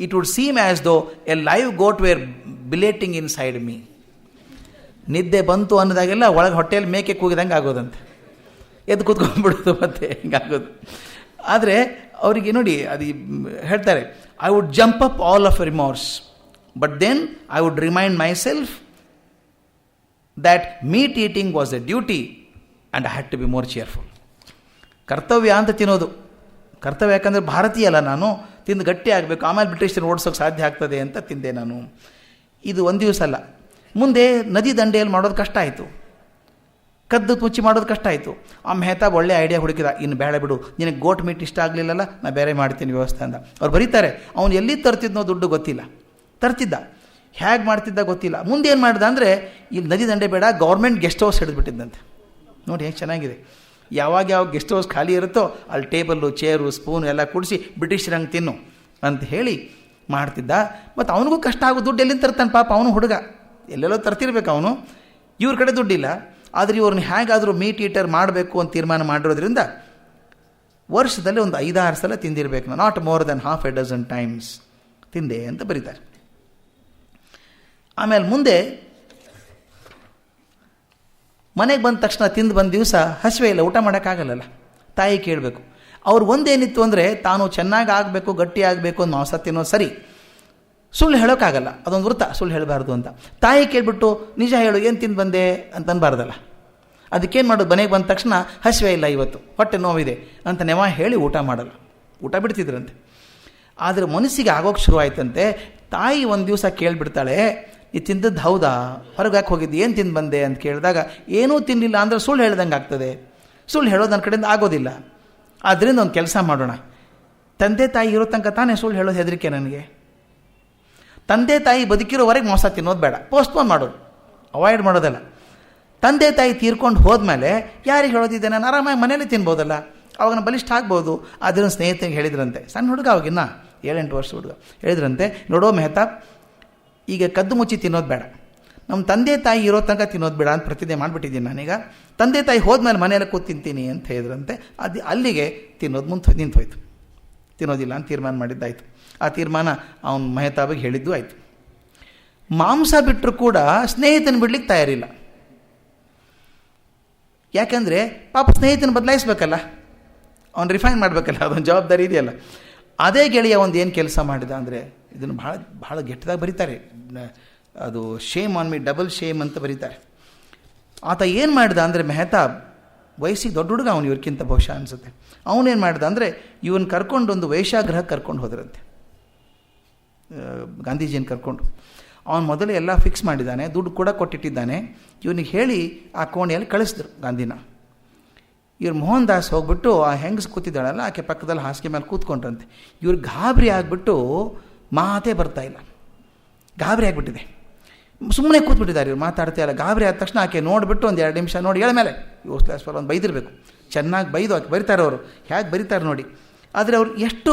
it would seem as though a live goat were bleating inside me. ನಿದ್ದೆ ಬಂತು ಅನ್ನೋದಾಗೆಲ್ಲ ಒಳಗೆ ಹೊಟ್ಟೆಯಲ್ಲಿ ಮೇಕೆ ಕೂಗಿದಂಗೆ ಆಗೋದಂತೆ. ಎದ್ದು ಕೂತ್ಕೊಂಡ್ಬಿಡೋದು ಮತ್ತೆ ಹಿಂಗಾಗೋದು. ಆದರೆ ಅವರಿಗೆ ನೋಡಿ ಅದು ಹೇಳ್ತಾರೆ, I would jump up all of remorse, but then I would remind myself that meat eating was a duty and I had to be more cheerful. ಕರ್ತವ್ಯ ಅಂತ ತಿನ್ನೋದು. ಕರ್ತವ್ಯ ಯಾಕಂದರೆ ಭಾರತೀಯ ಅಲ್ಲ ನಾನು, ತಿಂದು ಗಟ್ಟಿ ಆಗಬೇಕು, ಆಮೇಲೆ ಬ್ರಿಟಿಷರು ಓಡಿಸೋಕೆ ಸಾಧ್ಯ ಆಗ್ತದೆ ಅಂತ ತಿಂದೆ ನಾನು. ಇದು ಒಂದು ದಿವಸ ಅಲ್ಲ. ಮುಂದೆ ನದಿ ದಂಡೆಯಲ್ಲಿ ಮಾಡೋದು ಕಷ್ಟ ಆಯಿತು. ಕದ್ದು ಮುಚ್ಚಿ ಮಾಡೋದು ಕಷ್ಟ ಆಯಿತು. ಆ ಮೆಹತಾಬ್ ಒಳ್ಳೆ ಐಡಿಯಾ ಹುಡುಕಿದ, ಇನ್ನು ಬೇಡ ಬಿಡು, ನಿನಗೆ ಗೋಟ್ ಮೀಟ್ ಇಷ್ಟ ಆಗಲಿಲ್ಲಲ್ಲ, ನಾ ಬೇರೆ ಮಾಡ್ತೀನಿ ವ್ಯವಸ್ಥೆ ಅಂತ. ಅವ್ರು ಬರೀತಾರೆ, ಅವನು ಎಲ್ಲಿ ತರ್ತಿದ್ನೋ ದುಡ್ಡು ಗೊತ್ತಿಲ್ಲ, ತರ್ತಿದ್ದ, ಹೇಗೆ ಮಾಡ್ತಿದ್ದ ಗೊತ್ತಿಲ್ಲ. ಮುಂದೆ ಏನು ಮಾಡ್ದ ಅಂದರೆ, ಇಲ್ಲಿ ನದಿ ದಂಡೆ ಬೇಡ, ಗೌರ್ಮೆಂಟ್ ಗೆಸ್ಟ್ ಹೌಸ್ ಹಿಡಿದ್ಬಿಟ್ಟಿದ್ದಂತೆ. ನೋಡಿ ಹೇಗೆ ಚೆನ್ನಾಗಿದೆ. ಯಾವಾಗ ಯಾವ ಗೆಸ್ಟ್ ಹೌಸ್ ಖಾಲಿ ಇರುತ್ತೋ ಅಲ್ಲಿ ಟೇಬಲ್ಲು, ಚೇರು, ಸ್ಪೂನು ಎಲ್ಲ ಕೂಡಿಸಿ ಬ್ರಿಟಿಷರಂಗೆ ತಿನ್ನು ಅಂತ ಹೇಳಿ ಮಾಡ್ತಿದ್ದ. ಮತ್ತು ಅವನಿಗೂ ಕಷ್ಟ ಆಗೋ ದುಡ್ಡು ಎಲ್ಲಿಂದ ತರ್ತಾನೆ ಪಾಪ, ಅವನು ಹುಡುಗ ಎಲ್ಲೆಲ್ಲೋ ತರ್ತಿರ್ಬೇಕು ಅವನು. ಇವ್ರ ಕಡೆ ದುಡ್ಡಿಲ್ಲ. ಆದರೆ ಇವ್ರನ್ನ ಹೇಗಾದರೂ ಮೀಟ್ ಈಟರ್ ಮಾಡಬೇಕು ಅಂತ ತೀರ್ಮಾನ ಮಾಡಿರೋದ್ರಿಂದ ವರ್ಷದಲ್ಲಿ ಒಂದು 5-6 ಸಲ ತಿಂದಿರಬೇಕು ನಾನು. Not more than half A dozen times ತಿಂದೆ ಅಂತ ಬರೀತಾರೆ. ಆಮೇಲೆ ಮುಂದೆ ಮನೆಗೆ ಬಂದ ತಕ್ಷಣ ತಿಂದು ಬಂದ ದಿವಸ ಹಸಿವೆ ಇಲ್ಲ, ಊಟ ಮಾಡೋಕ್ಕಾಗಲ್ಲಲ್ಲ. ತಾಯಿ ಕೇಳಬೇಕು. ಅವ್ರು ಒಂದೇನಿತ್ತು ಅಂದರೆ, ತಾನು ಚೆನ್ನಾಗಿ ಆಗಬೇಕು, ಗಟ್ಟಿ ಆಗಬೇಕು ಅಂತ ಮಾಂಸ ತಿನ್ನೋದು ಸರಿ, ಸುಳ್ಳು ಹೇಳೋಕ್ಕಾಗಲ್ಲ, ಅದೊಂದು ವೃತ್ತ, ಸುಳ್ಳು ಹೇಳಬಾರ್ದು ಅಂತ. ತಾಯಿ ಕೇಳಿಬಿಟ್ಟು ನಿಜ ಹೇಳು, ಏನು ತಿಂದು ಬಂದೆ ಅಂತ ಅನ್ಬಾರ್ದಲ್ಲ. ಅದಕ್ಕೇನು ಮಾಡೋದು, ಮನೆಗೆ ಬಂದ ತಕ್ಷಣ ಹಸಿವೆ ಇಲ್ಲ, ಇವತ್ತು ಹೊಟ್ಟೆ ನೋವಿದೆ ಅಂತ ನೆವ ಹೇಳಿ ಊಟ ಮಾಡಲ್ಲ, ಊಟ ಬಿಡ್ತಿದ್ರಂತೆ. ಆದರೆ ಮನಸ್ಸಿಗೆ ಆಗೋಕ್ಕೆ ಶುರುವಾಯ್ತಂತೆ. ತಾಯಿ ಒಂದು ದಿವಸ ಕೇಳಿಬಿಡ್ತಾಳೆ, ಈ ತಿಂದದ್ದು ಹೌದಾ, ಹೊರಗೆ ಯಾಕೆ ಹೋಗಿದ್ದು, ಏನು ತಿಂದು ಬಂದೆ ಅಂತ ಕೇಳಿದಾಗ, ಏನೂ ತಿನ್ನಲಿಲ್ಲ ಅಂದರೆ ಸುಳ್ಳು ಹೇಳ್ದಂಗೆ ಆಗ್ತದೆ, ಸುಳ್ಳು ಹೇಳೋದು ನನ್ನ ಕಡೆಯಿಂದ ಆಗೋದಿಲ್ಲ. ಆದ್ದರಿಂದ ಒಂದು ಕೆಲಸ ಮಾಡೋಣ, ತಂದೆ ತಾಯಿ ಇರೋ ತನಕ ತಾನೇ ಸುಳ್ಳು ಹೇಳೋದು ಹೆದರಿಕೆ ನನಗೆ. ತಂದೆ ತಾಯಿ ಬದುಕಿರೋವರೆಗೆ ಮೋಸ ತಿನ್ನೋದು ಬೇಡ, ಪೋಸ್ಟ್ಪೋನ್ ಮಾಡೋದು, ಅವಾಯ್ಡ್ ಮಾಡೋದಲ್ಲ. ತಂದೆ ತಾಯಿ ತೀರ್ಕೊಂಡು ಹೋದ್ಮೇಲೆ ಯಾರಿಗೆ ಹೇಳೋದಿದೆ, ನಾನು ಆರಾಮಾಗಿ ಮನೇಲಿ ತಿನ್ಬೋದಲ್ಲ, ಅವಾಗ ನಾನು ಬಲಿಷ್ಠ ಆಗ್ಬೋದು. ಅದನ್ನು ಸ್ನೇಹಿತರಿಗೆ ಹೇಳಿದ್ರಂತೆ, ಸಣ್ಣ ಹುಡುಗ ಅವಾಗಿನ್ನ 7-8 ವರ್ಷ ಹುಡುಗ. ಹೇಳಿದ್ರಂತೆ, ನೋಡೋ ಮೆಹತಾಬ್, ಈಗ ಕದ್ದು ಮುಚ್ಚಿ ತಿನ್ನೋದು ಬೇಡ, ನಮ್ಮ ತಂದೆ ತಾಯಿ ಇರೋ ತನಕ ತಿನ್ನೋದು ಬೇಡ ಅಂತ ಪ್ರತಿಜ್ಞೆ ಮಾಡಿಬಿಟ್ಟಿದ್ದೀನಿ ನಾನೀಗ. ತಂದೆ ತಾಯಿ ಹೋದ್ಮೇಲೆ ಮನೆಯಲ್ಲ ಕೂತು ತಿಂತೀನಿ ಅಂತ ಹೇಳಿದ್ರಂತೆ. ಅದು ಅಲ್ಲಿಗೆ ತಿನ್ನೋದು ನಿಂತೋಯ್ತು. ತಿನ್ನೋದಿಲ್ಲ ಅಂತ ತೀರ್ಮಾನ ಮಾಡಿದ್ದಾಯಿತು. ಆ ತೀರ್ಮಾನ ಅವನು ಮೆಹತಾಬಿಗೆ ಹೇಳಿದ್ದು ಆಯಿತು. ಮಾಂಸ ಬಿಟ್ಟರು ಕೂಡ ಸ್ನೇಹಿತನ ಬಿಡ್ಲಿಕ್ಕೆ ತಯಾರಿಲ್ಲ. ಯಾಕೆಂದರೆ ಪಾಪ ಸ್ನೇಹಿತನ ಬದಲಾಯಿಸ್ಬೇಕಲ್ಲ, ಅವನು ರಿಫೈನ್ ಮಾಡಬೇಕಲ್ಲ, ಅದೊಂದು ಜವಾಬ್ದಾರಿ ಇದೆಯಲ್ಲ. ಅದೇ ಗೆಳೆಯ ಒಂದು ಏನು ಕೆಲಸ ಮಾಡಿದ ಅಂದರೆ, ಇದನ್ನು ಭಾಳ ಭಾಳ ಗೆಟ್ಟದಾಗಿ ಬರೀತಾರೆ, ಅದು shame on me, double shame ಅಂತ ಬರೀತಾರೆ. ಆತ ಏನು ಮಾಡಿದ ಅಂದರೆ, ಮೆಹತಾಬ್ ವಯಸ್ಸಿಗೆ ದೊಡ್ಡ ಹುಡುಗ ಅವನು, ಇವ್ರಿಗಿಂತ ಬಹುಶಃ ಅನಿಸುತ್ತೆ. ಅವನೇನು ಮಾಡಿದ ಅಂದರೆ, ಇವನು ಕರ್ಕೊಂಡು ಒಂದು ವೇಶ್ಯಾಗೃಹಕ್ಕೆ ಕರ್ಕೊಂಡು ಹೋದ್ರಂತೆ, ಗಾಂಧೀಜಿಯನ್ನು ಕರ್ಕೊಂಡು. ಅವನು ಮೊದಲೇ ಎಲ್ಲ ಫಿಕ್ಸ್ ಮಾಡಿದ್ದಾನೆ, ದುಡ್ಡು ಕೂಡ ಕೊಟ್ಟಿಟ್ಟಿದ್ದಾನೆ. ಇವನಿಗೆ ಹೇಳಿ ಆ ಕೋಣೆಯಲ್ಲಿ ಕಳಿಸಿದ್ರು ಗಾಂಧಿನ. ಇವ್ರು ಮೋಹನ್ ದಾಸ್ ಹೋಗ್ಬಿಟ್ಟು ಆ ಹೆಂಗಸ್ ಕೂತಿದ್ದಾಳಲ್ಲ ಆಕೆ ಪಕ್ಕದಲ್ಲಿ ಹಾಸಿಗೆ ಮೇಲೆ ಕೂತ್ಕೊಂಡ್ರಂತೆ. ಇವ್ರು ಗಾಬರಿ ಆಗಿಬಿಟ್ಟು ಮಾತೇ ಬರ್ತಾಯಿಲ್ಲ, ಗಾಬರಿ ಆಗಿಬಿಟ್ಟಿದೆ. ಸುಮ್ಮನೆ ಕೂತ್ಬಿಟ್ಟಿದ್ದಾರೆ ಇವ್ರು, ಮಾತಾಡ್ತಾ ಇಲ್ಲ. ಗಾಬರಿ ಆದ ತಕ್ಷಣ ಆಕೆ ನೋಡಿಬಿಟ್ಟು ಒಂದು 2 ನಿಮಿಷ ನೋಡಿ ಮೇಲೆ ಇವ್ರು ಕ್ಲಾಸ್ ಒಂದು ಬೈದಿರಬೇಕು, ಚೆನ್ನಾಗಿ ಬೈದು ಆಕೆ ಬರೀತಾರೆ ಅವರು, ಹೇಗೆ ಬರೀತಾರೆ ನೋಡಿ. ಆದರೆ ಅವ್ರು ಎಷ್ಟು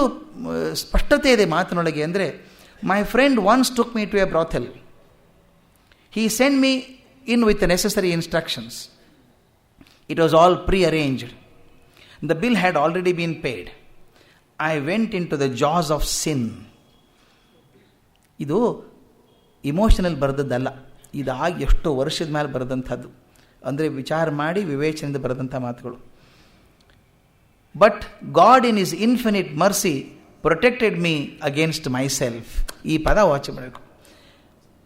ಸ್ಪಷ್ಟತೆ ಇದೆ ಮಾತಿನೊಳಗೆ ಅಂದರೆ, my friend once took me to a brothel, he sent me in with necessary instructions, it was all pre-arranged, the bill had already been paid, I went into the jaws of sin. ಇದು emotional ಬರೆದದ್ದಲ್ಲ, ಇದಾಗಿ ಎಷ್ಟೋ ವರ್ಷದ ಮೇಲೆ ಬರೆದಂಥದ್ದು. ಅಂದರೆ ವಿಚಾರ ಮಾಡಿ ವಿವೇಚನೆಯಿಂದ ಬರೆದಂಥ ಮಾತುಗಳು. But God in his infinite mercy protected me against myself. ಈ ಪದ ವಾಚ್ ಮಾಡಬೇಕು.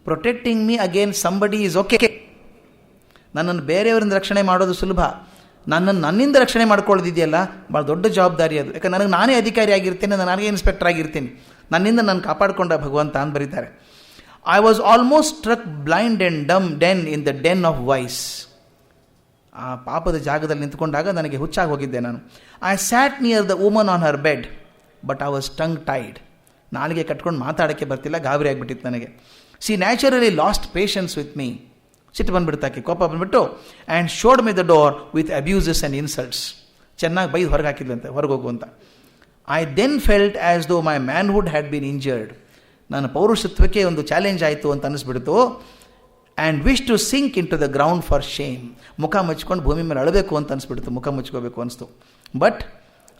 Protecting me against somebody is okay. ನನ್ನನ್ನು ಬೇರೆಯವರಿಂದ ರಕ್ಷಣೆ ಮಾಡೋದು ಸುಲಭ, ನನ್ನಿಂದ ರಕ್ಷಣೆ ಮಾಡ್ಕೊಳ್ಳೋದಿದೆಯಲ್ಲ ಭಾಳ ದೊಡ್ಡ ಜವಾಬ್ದಾರಿ ಅದು. ಯಾಕಂದ್ರೆ ನನಗೆ ನಾನೇ ಅಧಿಕಾರಿ ಆಗಿರ್ತೀನಿ, ನನಗೆ ಇನ್ಸ್ಪೆಕ್ಟರ್ ಆಗಿರ್ತೀನಿ, ನನ್ನಿಂದ ನಾನು ಕಾಪಾಡಿಕೊಂಡ ಭಗವಂತ ಅಂತ ಬರೀತಾರೆ. I was almost struck blind and dumb den in the den of vice. ಆ ಪಾಪದ ಜಾಗದಲ್ಲಿ ನಿಂತ್ಕೊಂಡಾಗ ನನಗೆ ಹುಚ್ಚಾಗಿ ಹೋಗಿದ್ದೆ ನಾನು. I sat near the woman on her bed but I was tongue tied. ನಾಲಿಗೆ ಕಟ್ಕೊಂಡು ಮಾತಾಡೋಕ್ಕೆ ಬರ್ತಿಲ್ಲ, ಗಾಬರಿ ಆಗಿಬಿಟ್ಟಿತ್ತು ನನಗೆ. She naturally lost patience with me. ಸಿಟ್ಟು ಬಂದುಬಿಡ್ತಾಕೆ, ಕೋಪ ಬಂದುಬಿಟ್ಟು, and showed me the door with abuses and insults. ಚೆನ್ನಾಗಿ ಬೈದು ಹೊರಗೆ ಹಾಕಿದ್ಲಂತೆ, ಹೊರಗೆ ಹೋಗುವಂತ. I then felt as though my manhood had been injured. ನನ್ನ ಪೌರುಷತ್ವಕ್ಕೆ ಒಂದು ಚಾಲೆಂಜ್ ಆಯಿತು ಅಂತ ಅನ್ನಿಸ್ಬಿಡ್ತು. And wish to sink into the ground for shame. ಮುಖ ಮುಚ್ಕೊಂಡು ಭೂಮಿ ಮೇಲೆ ಅಳಬೇಕು ಅಂತ ಅನಿಸ್ಬಿಡ್ತು, ಮುಖ ಮುಚ್ಕೋಬೇಕು ಅನಿಸ್ತು. But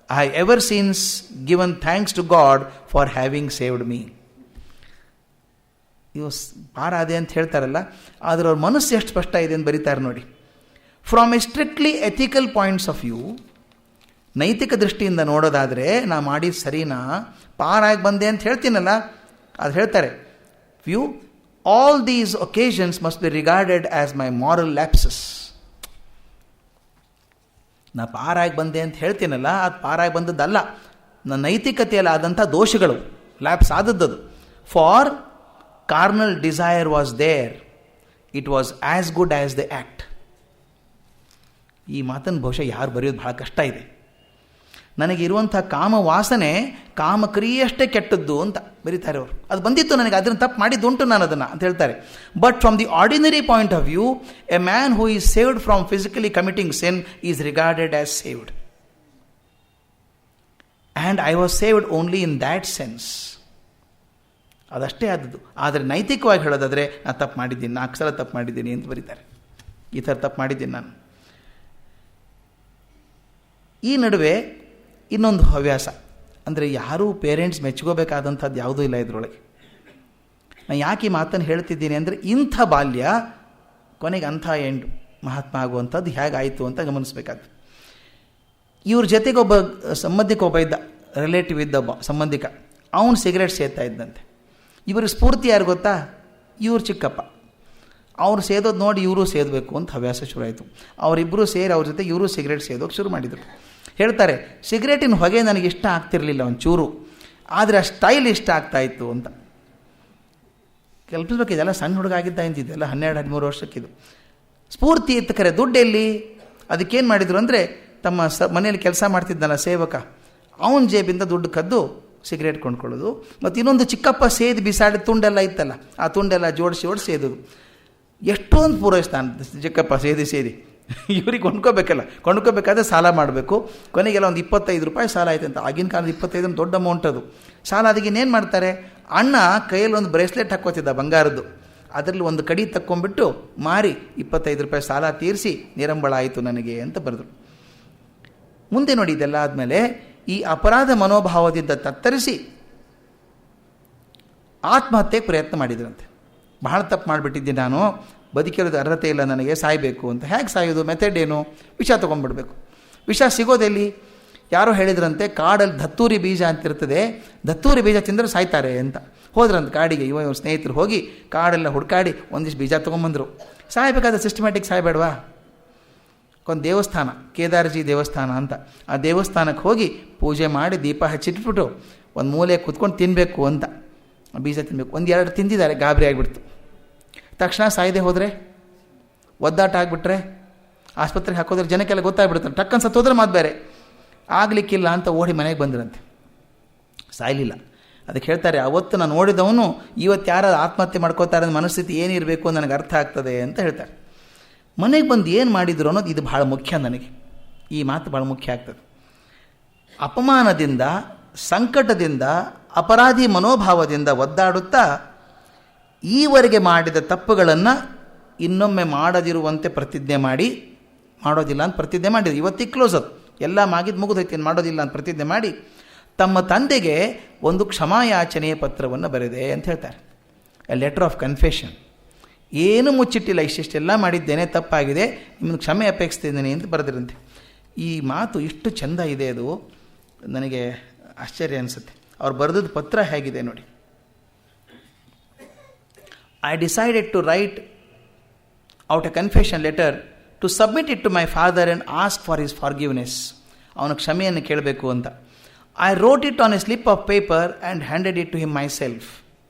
I ever since given thanks to God for having saved me. ಇವು ಪಾರಾದೆ ಅಂತ ಹೇಳ್ತಾರಲ್ಲ, ಆದರೆ ಅವ್ರ ಮನಸ್ಸು ಎಷ್ಟು ಸ್ಪಷ್ಟ ಇದೆ ಅಂತ ಬರೀತಾರೆ ನೋಡಿ. From A strictly ethical points of view, ನೈತಿಕ ದೃಷ್ಟಿಯಿಂದ ನೋಡೋದಾದರೆ ನಾ ಮಾಡಿದ ಸರಿನಾ, ಪಾರಾಗಿ ಬಂದೆ ಅಂತ ಹೇಳ್ತೀನಲ್ಲ, ಅದು ಹೇಳ್ತಾರೆ view, all these occasions must be regarded as my moral lapses. ನಾ ಪಾರಾಗಿ ಬಂದೆ ಅಂತ ಹೇಳ್ತೀನಲ್ಲ, ಅದು ಪಾರಾಗಿ ಬಂದದ್ದಲ್ಲ, ನನ್ನ ನೈತಿಕತೆಯಲ್ಲಿ ಆದಂಥ ದೋಷಗಳು, ಲ್ಯಾಪ್ಸ್ ಆದದ್ದದು. For carnal desire was there, it was as good as the act. ಈ ಮಾತನ್ನು ಬಹುಶಃ ಯಾರು ಬರೆಯೋದು ಬಹಳ ಕಷ್ಟ ಇದೆ. ನನಗಿರುವಂಥ ಕಾಮ ವಾಸನೆ ಕಾಮಕ್ರಿಯೆಯಷ್ಟೇ ಕೆಟ್ಟದ್ದು ಅಂತ ಬರೀತಾರೆ ಅವರು. ಅದು ಬಂದಿತ್ತು ನನಗೆ, ಅದನ್ನು ತಪ್ಪು ಮಾಡಿದ್ದುಂಟು ನಾನು ಅದನ್ನು ಅಂತ ಹೇಳ್ತಾರೆ. But from the ordinary point of view, A man who is saved from physically committing sin is regarded as saved. And I was saved only in that sense. ಅದಷ್ಟೇ ಆದದ್ದು. ಆದರೆ ನೈತಿಕವಾಗಿ ಹೇಳೋದಾದರೆ ನಾನು ತಪ್ಪು ಮಾಡಿದ್ದೀನಿ, 4 ಸಲ ತಪ್ಪು ಮಾಡಿದ್ದೀನಿ ಅಂತ ಬರೀತಾರೆ. ಈ ಥರ ತಪ್ಪು ಮಾಡಿದ್ದೀನಿ ನಾನು. ಈ ನಡುವೆ ಇನ್ನೊಂದು ಹವ್ಯಾಸ ಅಂದರೆ, ಯಾರೂ ಪೇರೆಂಟ್ಸ್ ಮೆಚ್ಕೋಬೇಕಾದಂಥದ್ದು ಯಾವುದೂ ಇಲ್ಲ ಇದರೊಳಗೆ. ನಾನು ಯಾಕೆ ಈ ಮಾತನ್ನು ಹೇಳ್ತಿದ್ದೀನಿ ಅಂದರೆ, ಇಂಥ ಬಾಲ್ಯ ಕೊನೆಗೆ ಅಂಥ ಎಂಡು ಮಹಾತ್ಮ ಆಗುವಂಥದ್ದು ಹೇಗಾಯಿತು ಅಂತ ಗಮನಿಸಬೇಕಾದ್ದು. ಇವ್ರ ಜೊತೆಗೆ ಒಬ್ಬ ಇದ್ದ, ರಿಲೇಟಿವ್ ಇದ್ದ ಒಬ್ಬ ಸಂಬಂಧಿಕ, ಅವನು ಸಿಗರೇಟ್ ಸೇದ್ತಾ ಇದ್ದಂತೆ. ಇವರು ಸ್ಫೂರ್ತಿ ಯಾರು ಗೊತ್ತಾ? ಇವ್ರು ಚಿಕ್ಕಪ್ಪ. ಅವ್ರು ಸೇದೋದು ನೋಡಿ ಇವರು ಸೇದಬೇಕು ಅಂತ ಹವ್ಯಾಸ ಶುರು ಆಯಿತು. ಅವರಿಬ್ಬರು ಸೇರಿ ಅವ್ರ ಜೊತೆ ಇವರು ಸಿಗರೇಟ್ ಸೇದೋಕೆ ಶುರು ಮಾಡಿದರು. ಹೇಳ್ತಾರೆ, ಸಿಗರೇಟಿನ ಹೊಗೆ ನನಗೆ ಇಷ್ಟ ಆಗ್ತಿರಲಿಲ್ಲ ಒಂಚೂರು, ಆದರೆ ಆ ಸ್ಟೈಲ್ ಇಷ್ಟ ಆಗ್ತಾಯಿತ್ತು ಅಂತ. ಕಲ್ಪಿಸ್ಬೇಕು, ಇದೆಲ್ಲ ಸಣ್ಣ ಹುಡುಗ ಆಗಿದ್ದ ಅಂತಿದ್ದೆಲ್ಲ 12-13 ವರ್ಷಕ್ಕಿದು. ಸ್ಫೂರ್ತಿ ಇತ್ತು ಕರೆ, ದುಡ್ಡೆಲ್ಲಿ? ಅದಕ್ಕೇನು ಮಾಡಿದರು ಅಂದರೆ, ತಮ್ಮ ಮನೆಯಲ್ಲಿ ಕೆಲಸ ಮಾಡ್ತಿದ್ದಲ್ಲ ಸೇವಕ, ಅವನ ಜೇಬಿಂದ ದುಡ್ಡು ಕದ್ದು ಸಿಗರೇಟ್ ಕೊಂಡ್ಕೊಳ್ಳೋದು. ಮತ್ತು ಇನ್ನೊಂದು ಚಿಕ್ಕಪ್ಪ ಸೇದಿ ಬಿಸಾಡಿದ ತುಂಡೆಲ್ಲ ಇತ್ತಲ್ಲ, ಆ ತುಂಡೆಲ್ಲ ಜೋಡಿಸಿ ಸೇದೋದು. ಎಷ್ಟೊಂದು ಪೂರೈಸ್ತಾನೆ ಚಿಕ್ಕಪ್ಪ ಸೇದಿ. ಇವ್ರಿಗೆ ಕೊಂಡ್ಕೋಬೇಕಾದ್ರೆ ಸಾಲ ಮಾಡಬೇಕು. ಕೊನೆಗೆಲ್ಲ ಒಂದು 25 ರೂಪಾಯಿ ಸಾಲ ಆಯ್ತು ಅಂತ. ಆಗಿನ ಕಾಲದ 25 ದೊಡ್ಡ ಅಮೌಂಟ್ ಅದು. ಸಾಲ ಅದಕ್ಕೆ ಇನ್ನೇನು ಮಾಡ್ತಾರೆ, ಅಣ್ಣ ಕೈಯಲ್ಲಿ ಒಂದು ಬ್ರೇಸ್ಲೆಟ್ ಹಾಕ್ಕೋತಿದ್ದ ಬಂಗಾರದ್ದು, ಅದರಲ್ಲಿ ಒಂದು ಕಡಿ ತಕ್ಕೊಂಡ್ಬಿಟ್ಟು ಮಾರಿ 25 ರೂಪಾಯಿ ಸಾಲ ತೀರಿಸಿ ನಿರಂಬಳ ಆಯಿತು ನನಗೆ ಅಂತ ಬರೆದರು. ಮುಂದೆ ನೋಡಿ, ಇದೆಲ್ಲ ಆದಮೇಲೆ ಈ ಅಪರಾಧ ಮನೋಭಾವದಿಂದ ತತ್ತರಿಸಿ ಆತ್ಮಹತ್ಯೆಗೆ ಪ್ರಯತ್ನ ಮಾಡಿದ್ರಂತೆ. ಬಹಳ ತಪ್ಪು ಮಾಡಿಬಿಟ್ಟಿದ್ದೀನಿ ನಾನು, ಬದುಕಿರೋದು ಅರ್ಹತೆ ಇಲ್ಲ ನನಗೆ, ಸಾಯಬೇಕು ಅಂತ. ಹೇಗೆ ಸಾಯೋದು? ಮೆಥಡ್ ಏನು? ವಿಷ ತೊಗೊಂಡ್ಬಿಡ್ಬೇಕು. ವಿಷ ಸಿಗೋದೆಲ್ಲಿ? ಯಾರೋ ಹೇಳಿದ್ರಂತೆ, ಕಾಡಲ್ಲಿ ದತ್ತೂರಿ ಬೀಜ ಅಂತಿರ್ತದೆ, ದತ್ತೂರಿ ಬೀಜ ತಿಂದರೆ ಸಾಯ್ತಾರೆ ಅಂತ. ಹೋದ್ರಂತ ಕಾಡಿಗೆ, ಇವ ಸ್ನೇಹಿತರು ಹೋಗಿ ಕಾಡೆಲ್ಲ ಹುಡ್ಕಾಡಿ ಒಂದಿಷ್ಟು ಬೀಜ ತೊಗೊಂಬಂದರು. ಸಾಯಬೇಕಾದ್ರೆ ಸಿಸ್ಟಮ್ಯಾಟಿಕ್ ಸಾಯಬೇಡವಾ? ಒಂದು ದೇವಸ್ಥಾನ, ಕೇದಾರಜಿ ದೇವಸ್ಥಾನ ಅಂತ, ಆ ದೇವಸ್ಥಾನಕ್ಕೆ ಹೋಗಿ ಪೂಜೆ ಮಾಡಿ ದೀಪ ಹಚ್ಚಿಟ್ಬಿಟ್ಟು ಒಂದು ಮೂಲೆ ಕೂತ್ಕೊಂಡು ತಿನ್ನಬೇಕು ಅಂತ, ಬೀಜ ತಿನ್ನಬೇಕು. 1-2 ತಿಂದಿದ್ದಾರೆ, ಗಾಬರಿ ಆಗಿಬಿಡ್ತು. ತಕ್ಷಣ ಸಾಯದೆ ಹೋದರೆ, ಒದ್ದಾಟ ಆಗಿಬಿಟ್ರೆ, ಆಸ್ಪತ್ರೆಗೆ ಹಾಕೋದ್ರೆ ಜನಕ್ಕೆಲ್ಲ ಗೊತ್ತಾಗ್ಬಿಡ್ತಾರೆ, ಟಕ್ಕನ್ ಸತ್ತೋದ್ರೆ ಮಾತು ಬೇರೆ. ಆಗಲಿಕ್ಕಿಲ್ಲ ಅಂತ ಓಡಿ ಮನೆಗೆ ಬಂದ್ರಂತೆ. ಸಾಯಲಿಲ್ಲ. ಅದಕ್ಕೆ ಹೇಳ್ತಾರೆ, ಅವತ್ತು ನಾನು ನೋಡಿದವನು ಇವತ್ತು ಯಾರು ಆತ್ಮಹತ್ಯೆ ಮಾಡ್ಕೋತಾರೆ ಮನಸ್ಥಿತಿ ಏನಿರಬೇಕು ನನಗೆ ಅರ್ಥ ಆಗ್ತದೆ ಅಂತ ಹೇಳ್ತಾರೆ. ಮನೆಗೆ ಬಂದು ಏನು ಮಾಡಿದ್ರು ಅನ್ನೋದು ಇದು ಭಾಳ ಮುಖ್ಯ. ನನಗೆ ಈ ಮಾತು ಭಾಳ ಮುಖ್ಯ ಆಗ್ತದೆ. ಅಪಮಾನದಿಂದ, ಸಂಕಟದಿಂದ, ಅಪರಾಧಿ ಮನೋಭಾವದಿಂದ ಒದ್ದಾಡುತ್ತಾ ಈವರೆಗೆ ಮಾಡಿದ ತಪ್ಪುಗಳನ್ನು ಇನ್ನೊಮ್ಮೆ ಮಾಡದಿರುವಂತೆ ಪ್ರತಿಜ್ಞೆ ಮಾಡಿ, ಮಾಡೋದಿಲ್ಲ ಅಂತ ಪ್ರತಿಜ್ಞೆ ಮಾಡಿದ್ರು. ಇವತ್ತಿಗೆ ಕ್ಲೋಸ್ ಅದು, ಎಲ್ಲ ಮುಗಿದೈತಿ, ಮಾಡೋದಿಲ್ಲ ಅಂತ ಪ್ರತಿಜ್ಞೆ ಮಾಡಿ ತಮ್ಮ ತಂದೆಗೆ ಒಂದು ಕ್ಷಮಾಯಾಚನೆಯ ಪತ್ರವನ್ನು ಬರೆದೆ ಅಂತ ಹೇಳ್ತಾರೆ. A letter of confession. ಏನು ಮುಚ್ಚಿಟ್ಟಿಲ್ಲ, ಇಷ್ಟೆಲ್ಲ ಮಾಡಿದ್ದೇನೆ, ತಪ್ಪಾಗಿದೆ, ನಿಮ್ಮನ್ನು ಕ್ಷಮೆ ಅಪೇಕ್ಷಿಸ್ತಿದ್ದೇನೆ ಅಂತ ಬರೆದಿರಂತೆ. ಈ ಮಾತು ಇಷ್ಟು ಚೆಂದ ಇದೆ, ಅದು ನನಗೆ ಆಶ್ಚರ್ಯ ಅನಿಸುತ್ತೆ. ಅವ್ರು ಬರೆದದ್ದು ಪತ್ರ ಹೇಗಿದೆ ನೋಡಿ. I decided to write out a confession letter to submit it to my father and ask for his forgiveness. ಅವನ ಕ್ಷಮೆಯನ್ನು ಕೇಳಬೇಕು ಅಂತ. I wrote it on a slip of paper and handed it to him myself.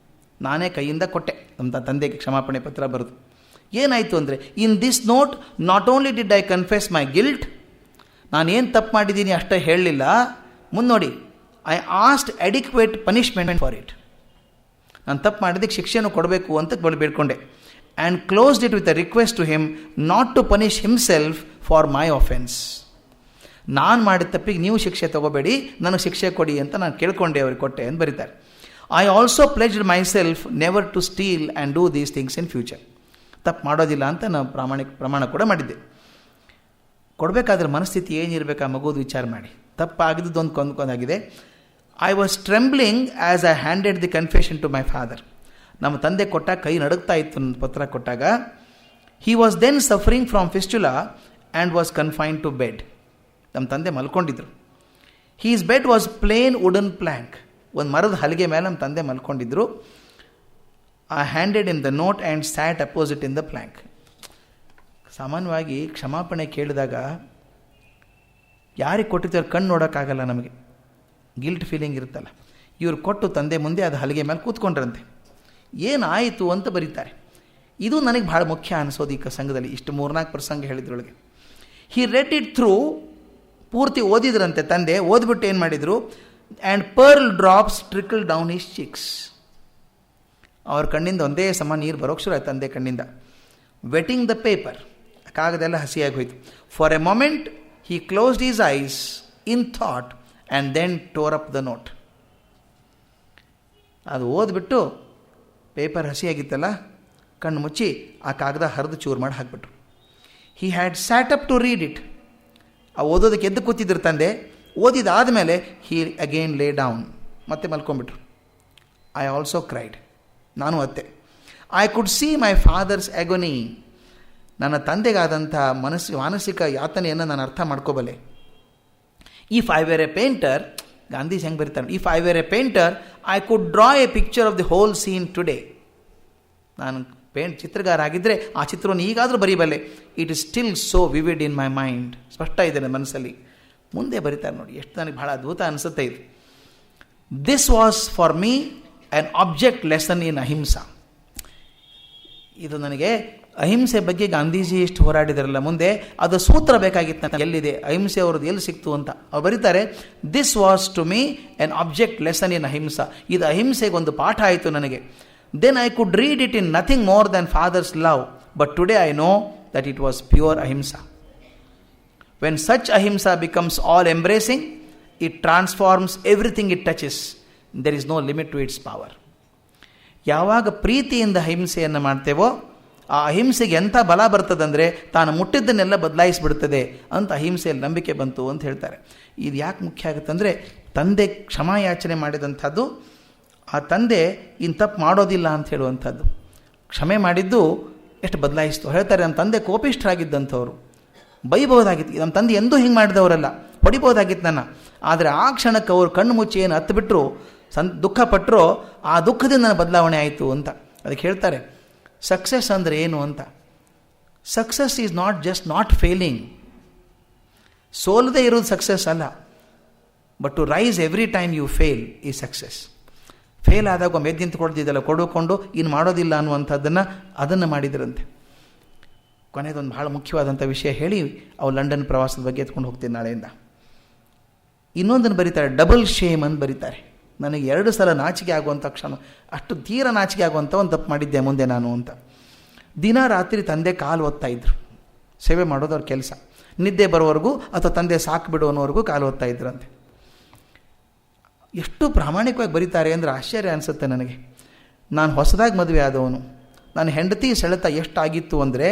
ನಾನೇ ಕೈಯಿಂದ ಕೊಟ್ಟೆ ನಮ್ಮ ತಂದೆಗೆ ಕ್ಷಮಾಪಣೆ ಪತ್ರ ಬರೆದು. ಏನಾಯಿತು ಅಂದರೆ, in this note not only did I confess my guilt, ನಾನೇನು ತಪ್ಪು ಮಾಡಿದ್ದೀನಿ ಅಷ್ಟೇ ಹೇಳಲಿಲ್ಲ, ಮುನ್ನೋಡಿ I asked adequate punishment for it, ನಾನು ತಪ್ಪು ಮಾಡಿದ್ದಕ್ಕೆ ಶಿಕ್ಷೆಯನ್ನು ಕೊಡಬೇಕು ಅಂತ ಬೇಡ್ಕೊಂಡೆ. And closed it with a request to him not to punish himself for my offence. ನಾನು ಮಾಡಿದ ತಪ್ಪಿಗೆ ನೀವು ಶಿಕ್ಷೆ ತಗೋಬೇಡಿ, ನನಗೆ ಶಿಕ್ಷೆ ಕೊಡಿ ಅಂತ ನಾನು ಕೇಳ್ಕೊಂಡೆ, ಅವ್ರಿಗೆ ಕೊಟ್ಟೆ ಅಂತ ಬರೀತಾರೆ. I also pledged myself never to steal and do these things in future. ತಪ್ಪು ಮಾಡೋದಿಲ್ಲ ಅಂತ ನಾನು ಪ್ರಮಾಣ ಕೂಡ ಮಾಡಿದ್ದೆ. ಕೊಡಬೇಕಾದ್ರೆ ಮನಸ್ಥಿತಿ ಏನಿರಬೇಕು ಆ ಮಗುವುದು ವಿಚಾರ ಮಾಡಿ. ತಪ್ಪಾಗಿದ್ದು ಒಂದು ಕೊಂದಾಗಿದೆ. I was trembling as I handed the confession to my father. ನಮ್ಮ ತಂದೆ ಕೊಟ್ಟಾಗ ಕೈ ನಡುಗ್ತಾ ಇತ್ತು ನನ್ನ ಪತ್ರ ಕೊಟ್ಟಾಗ. He was then suffering from fistula and was confined to bed. ನಮ್ಮ ತಂದೆ ಮಲ್ಕೊಂಡಿದ್ರು. His bed was plain wooden plank. ಒಂದು ಮರದ ಹಲಿಗೆ ಮೇಲೆ ನಮ್ಮ ತಂದೆ ಮಲ್ಕೊಂಡಿದ್ರು. I handed in the note and sat opposite in the plank. ಸಾಮಾನ್ಯವಾಗಿ ಕ್ಷಮಾಪಣೆ ಕೇಳಿದಾಗ ಯಾರಿಗೆ ಕೊಟ್ಟಿದ್ದಾರೆ ಕಣ್ಣು ನೋಡೋಕ್ಕಾಗಲ್ಲ, ನಮಗೆ ಗಿಲ್ಟ್ ಫೀಲಿಂಗ್ ಇರುತ್ತಲ್ಲ. ಇವ್ರು ಕೊಟ್ಟು ತಂದೆ ಮುಂದೆ ಅದು ಹಲಿಗೆ ಮೇಲೆ ಕೂತ್ಕೊಂಡ್ರಂತೆ. ಏನಾಯಿತು ಅಂತ ಬರೀತಾರೆ. ಇದು ನನಗೆ ಭಾಳ ಮುಖ್ಯ ಅನಿಸೋದು ಈ ಸಂಘದಲ್ಲಿ. ಇಷ್ಟು 3-4 ಪ್ರಸಂಗ ಹೇಳಿದ್ರೊಳಗೆ ಹಿ ರೆಡ್ ಇಟ್ ಥ್ರೂ, ಪೂರ್ತಿ ಓದಿದ್ರಂತೆ ತಂದೆ. ಓದ್ಬಿಟ್ಟು ಏನು ಮಾಡಿದರು, and pearl drops trickle down his chicks. ಅವ್ರ ಕಣ್ಣಿಂದ ಒಂದೇ ಸಮ ನೀರು ಬರೋಕ್ಕೆ ಶುರು ಆಯ್ತು ತಂದೆ ಕಣ್ಣಿಂದ. ವೆಟಿಂಗ್ ದ ಪೇಪರ್, ಕಾಗದೆಲ್ಲ ಹಸಿಯಾಗಿ ಹೋಯ್ತು. For a moment he closed his eyes in thought and then tore up the note. ಅದು ಓದ್ಬಿಟ್ಟು ಪೇಪರ್ ಹಸಿಯಾಗಿತ್ತಲ್ಲ, ಕಣ್ಣು ಮುಚ್ಚಿ ಆ ಕಾಗದ ಹರಿದು ಚೂರು ಮಾಡಿ ಹಾಕ್ಬಿಟ್ರು. He had sat up to read it. ಆ ಓದೋದಕ್ಕೆ ಎದ್ದು ಕೂತಿದ್ರು ತಂದೆ. ಓದಿದಾದಮೇಲೆ ಹಿ ಅಗೇನ್ ಲೇ ಡೌನ್, ಮತ್ತೆ ಮಲ್ಕೊಂಡ್ಬಿಟ್ರು. ಐ ಆಲ್ಸೋ ಕ್ರೈಡ್, ನಾನು ಅತ್ತೆ. I could see my father's agony. ನನ್ನ ತಂದೆಗಾದಂಥ ಮಾನಸಿಕ ಯಾತನೆಯನ್ನು ನಾನು ಅರ್ಥ ಮಾಡ್ಕೋಬಲ್ಲೆ. If I were a painter, Gandhiji ಹೆಂಗೆ ಬರೀತಾರೆ, if I were a painter I could draw a picture of the whole scene today. ನಾನು ಚಿತ್ರಗಾರ ಆಗಿದ್ದರೆ ಆ ಚಿತ್ರವನ್ನು ಈಗಾದರೂ ಬರೀಬಲ್ಲೆ. It is still so vivid in my mind. ಸ್ಪಷ್ಟ ಇದೆ ನನ್ನ ಮನಸ್ಸಲ್ಲಿ. ಮುಂದೆ ಬರೀತಾರೆ ನೋಡಿ, ಎಷ್ಟು ನನಗೆ ಭಾಳ ಅದ್ಭುತ ಅನಿಸುತ್ತೆ ಇದು. This was for me an object lesson in ahimsa. ಇದು ನನಗೆ ಅಹಿಂಸೆ ಬಗ್ಗೆ ಗಾಂಧೀಜಿ ಎಷ್ಟು ಹೋರಾಡಿದಾರಲ್ಲ, ಮುಂದೆ ಅದು ಸೂತ್ರ ಬೇಕಾಗಿತ್ತು. ಎಲ್ಲಿದೆ ಅಹಿಂಸೆ, ಅವ್ರದ್ದು ಎಲ್ಲಿ ಸಿಕ್ತು ಅಂತ ಅವ್ರು ಬರೀತಾರೆ. This was to me an object lesson in ahimsa. ಇದು ಅಹಿಂಸೆಗೆ ಒಂದು ಪಾಠ ಆಯಿತು ನನಗೆ. Then I could read it in nothing more than father's love, but today I know that it was pure ahimsa. When such ahimsa becomes all embracing, it transforms everything it touches. There is no limit to its power. ಯಾವಾಗ ಪ್ರೀತಿಯಿಂದ ಅಹಿಂಸೆಯನ್ನು ಮಾಡ್ತೇವೋ ಆ ಅಹಿಂಸೆಗೆ ಎಂಥ ಬಲ ಬರ್ತದಂದರೆ ತಾನು ಮುಟ್ಟಿದ್ದನ್ನೆಲ್ಲ ಬದಲಾಯಿಸಿಬಿಡ್ತದೆ ಅಂತ ಅಹಿಂಸೆಯಲ್ಲಿ ನಂಬಿಕೆ ಬಂತು ಅಂತ ಹೇಳ್ತಾರೆ. ಇದು ಯಾಕೆ ಮುಖ್ಯ ಆಗುತ್ತಂದರೆ, ತಂದೆ ಕ್ಷಮಾಯಾಚನೆ ಮಾಡಿದಂಥದ್ದು, ಆ ತಂದೆ ಇನ್ನು ತಪ್ಪು ಮಾಡೋದಿಲ್ಲ ಅಂತ ಹೇಳುವಂಥದ್ದು. ಕ್ಷಮೆ ಮಾಡಿದ್ದು ಎಷ್ಟು ಬದಲಾಯಿಸ್ತು ಹೇಳ್ತಾರೆ. ನಮ್ಮ ತಂದೆ ಕೋಪಿಷ್ಠರಾಗಿದ್ದಂಥವ್ರು, ಬೈಬೋದಾಗಿತ್ತು. ನಮ್ಮ ತಂದೆ ಎಂದೂ ಹಿಂಗೆ ಮಾಡಿದವರಲ್ಲ, ಹೊಡಿಬೋದಾಗಿತ್ತು ನನ್ನ. ಆದರೆ ಆ ಕ್ಷಣಕ್ಕೆ ಅವರು ಕಣ್ಣು ಮುಚ್ಚಿ ಏನು ಹತ್ತುಬಿಟ್ರು, ದುಃಖ ಪಟ್ಟರೋ ಆ ದುಃಖದಿಂದ ನನ್ನ ಬದಲಾವಣೆ ಆಯಿತು ಅಂತ. ಅದಕ್ಕೆ ಹೇಳ್ತಾರೆ ಸಕ್ಸಸ್ ಅಂದರೆ ಏನು ಅಂತ. Success is not just not failing. ಸೋಲದೇ ಇರೋದು ಸಕ್ಸಸ್ ಅಲ್ಲ, but to rise every time you fail is success. Fail ಆದಾಗ ಒಮ್ಮೆ ಎದ್ದು ನಿಂತ್ಕೊಳ್ತಿದ್ದಲ್ಲ, ಕೊಡುಕೊಂಡು ಇನ್ನು ಮಾಡೋದಿಲ್ಲ ಅನ್ನುವಂಥದ್ದನ್ನು ಅದನ್ನು ಮಾಡಿದ್ರಂತೆ. ಕೊನೆಯದೊಂದು ಭಾಳ ಮುಖ್ಯವಾದಂಥ ವಿಷಯ ಹೇಳಿ ಅವು ಲಂಡನ್ ಪ್ರವಾಸದ ಬಗ್ಗೆ ಎತ್ಕೊಂಡು ಹೋಗ್ತೀನಿ ನಾಳೆಯಿಂದ. ಇನ್ನೊಂದನ್ನು ಬರೀತಾರೆ, ಡಬಲ್ ಶೇಮ್ ಅಂತ ಬರೀತಾರೆ. ನನಗೆ 2 ಸಲ ನಾಚಿಕೆ ಆಗುವಂಥ ಕ್ಷಣ, ಅಷ್ಟು ತೀರ ನಾಚಿಕೆ ಆಗುವಂಥ ಒಂದು ತಪ್ಪು ಮಾಡಿದ್ದೆ ಮುಂದೆ ನಾನು ಅಂತ. ದಿನ ರಾತ್ರಿ ತಂದೆ ಕಾಲು ಒತ್ತಾ ಇದ್ರು. ಸೇವೆ ಮಾಡೋದು ಅವ್ರ ಕೆಲಸ. ನಿದ್ದೆ ಬರೋವರೆಗೂ ಅಥವಾ ತಂದೆ ಸಾಕು ಬಿಡುವವರೆಗೂ ಕಾಲು ಒತ್ತಾ ಇದ್ರಂತೆ. ಎಷ್ಟು ಪ್ರಾಮಾಣಿಕವಾಗಿ ಬರೀತಾರೆ ಅಂದರೆ ಆಶ್ಚರ್ಯ ಅನಿಸುತ್ತೆ ನನಗೆ. ನಾನು ಹೊಸದಾಗಿ ಮದುವೆ ಆದವನು, ನನ್ನ ಹೆಂಡತಿ ಸೆಳೆತ ಎಷ್ಟಾಗಿತ್ತು ಅಂದರೆ,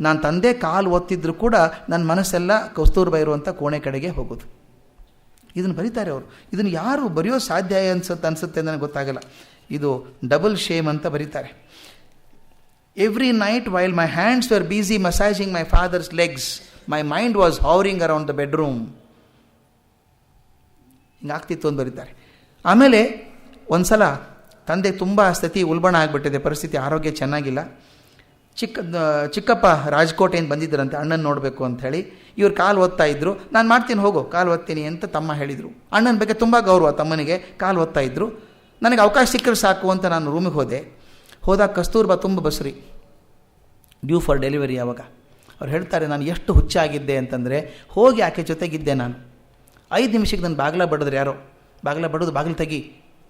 ನಾನು ತಂದೆ ಕಾಲು ಒತ್ತಿದ್ರು ಕೂಡ ನನ್ನ ಮನಸ್ಸೆಲ್ಲ ಕಸ್ತೂರ್ಬಾ ಇರುವಂಥ ಕೋಣೆ ಕಡೆಗೆ ಹೋಗೋದು. ಇದನ್ನು ಬರೀತಾರೆ ಅವರು. ಇದನ್ನು ಯಾರು ಬರೆಯೋ ಸಾಧ್ಯ ಅನಿಸುತ್ತೆ ನನಗೆ ಗೊತ್ತಾಗಲ್ಲ. ಇದು ಡಬಲ್ ಶೇಮ್ ಅಂತ ಬರೀತಾರೆ. Every night while my hands were busy massaging my father's legs my mind was hovering around the bedroom. ಹಿಂಗಾಗ್ತಿತ್ತು ಅಂತ ಬರೀತಾರೆ. ಆಮೇಲೆ ಒಂದು ಸಲ ತಂದೆ ತುಂಬ ಸ್ಥಿತಿ ಉಲ್ಬಣ ಆಗಿಬಿಟ್ಟಿದೆ, ಪರಿಸ್ಥಿತಿ ಆರೋಗ್ಯ ಚೆನ್ನಾಗಿಲ್ಲ. ಚಿಕ್ಕಪ್ಪ ರಾಜ್ಕೋಟೆಯಿಂದ ಬಂದಿದ್ದರಂತೆ ಅಣ್ಣನ ನೋಡಬೇಕು ಅಂಥೇಳಿ. ಇವ್ರು ಕಾಲು ಓದ್ತಾ ಇದ್ರು. ನಾನು ಮಾಡ್ತೀನಿ ಹೋಗೋ, ಕಾಲು ಓದ್ತೀನಿ ಅಂತ ತಮ್ಮ ಹೇಳಿದರು. ಅಣ್ಣನ ಬಗ್ಗೆ ತುಂಬ ಗೌರವ ತಮ್ಮನಿಗೆ. ಕಾಲು ಓದ್ತಾ ಇದ್ದರು. ನನಗೆ ಅವಕಾಶ ಸಿಕ್ಕರೆ ಸಾಕು ಅಂತ ನಾನು ರೂಮಿಗೆ ಹೋದಾಗ ಕಸ್ತೂರ್ಬಾ ತುಂಬ ಬಸ್ರಿ, ಡ್ಯೂ ಫಾರ್ ಡೆಲಿವರಿ. ಆವಾಗ ಅವ್ರು ಹೇಳ್ತಾರೆ, ನಾನು ಎಷ್ಟು ಹುಚ್ಚಾಗಿದ್ದೆ ಅಂತಂದರೆ ಹೋಗಿ ಆಕೆ ಜೊತೆಗಿದ್ದೆ ನಾನು. 5 ನಿಮಿಷಕ್ಕೆ ನನ್ನ ಬಾಗಿಲ ಬಡಿದ್ರೆ ಯಾರೋ, ಬಾಗಿಲ ಬಡೋದು, ಬಾಗಿಲು ತೆಗಿ,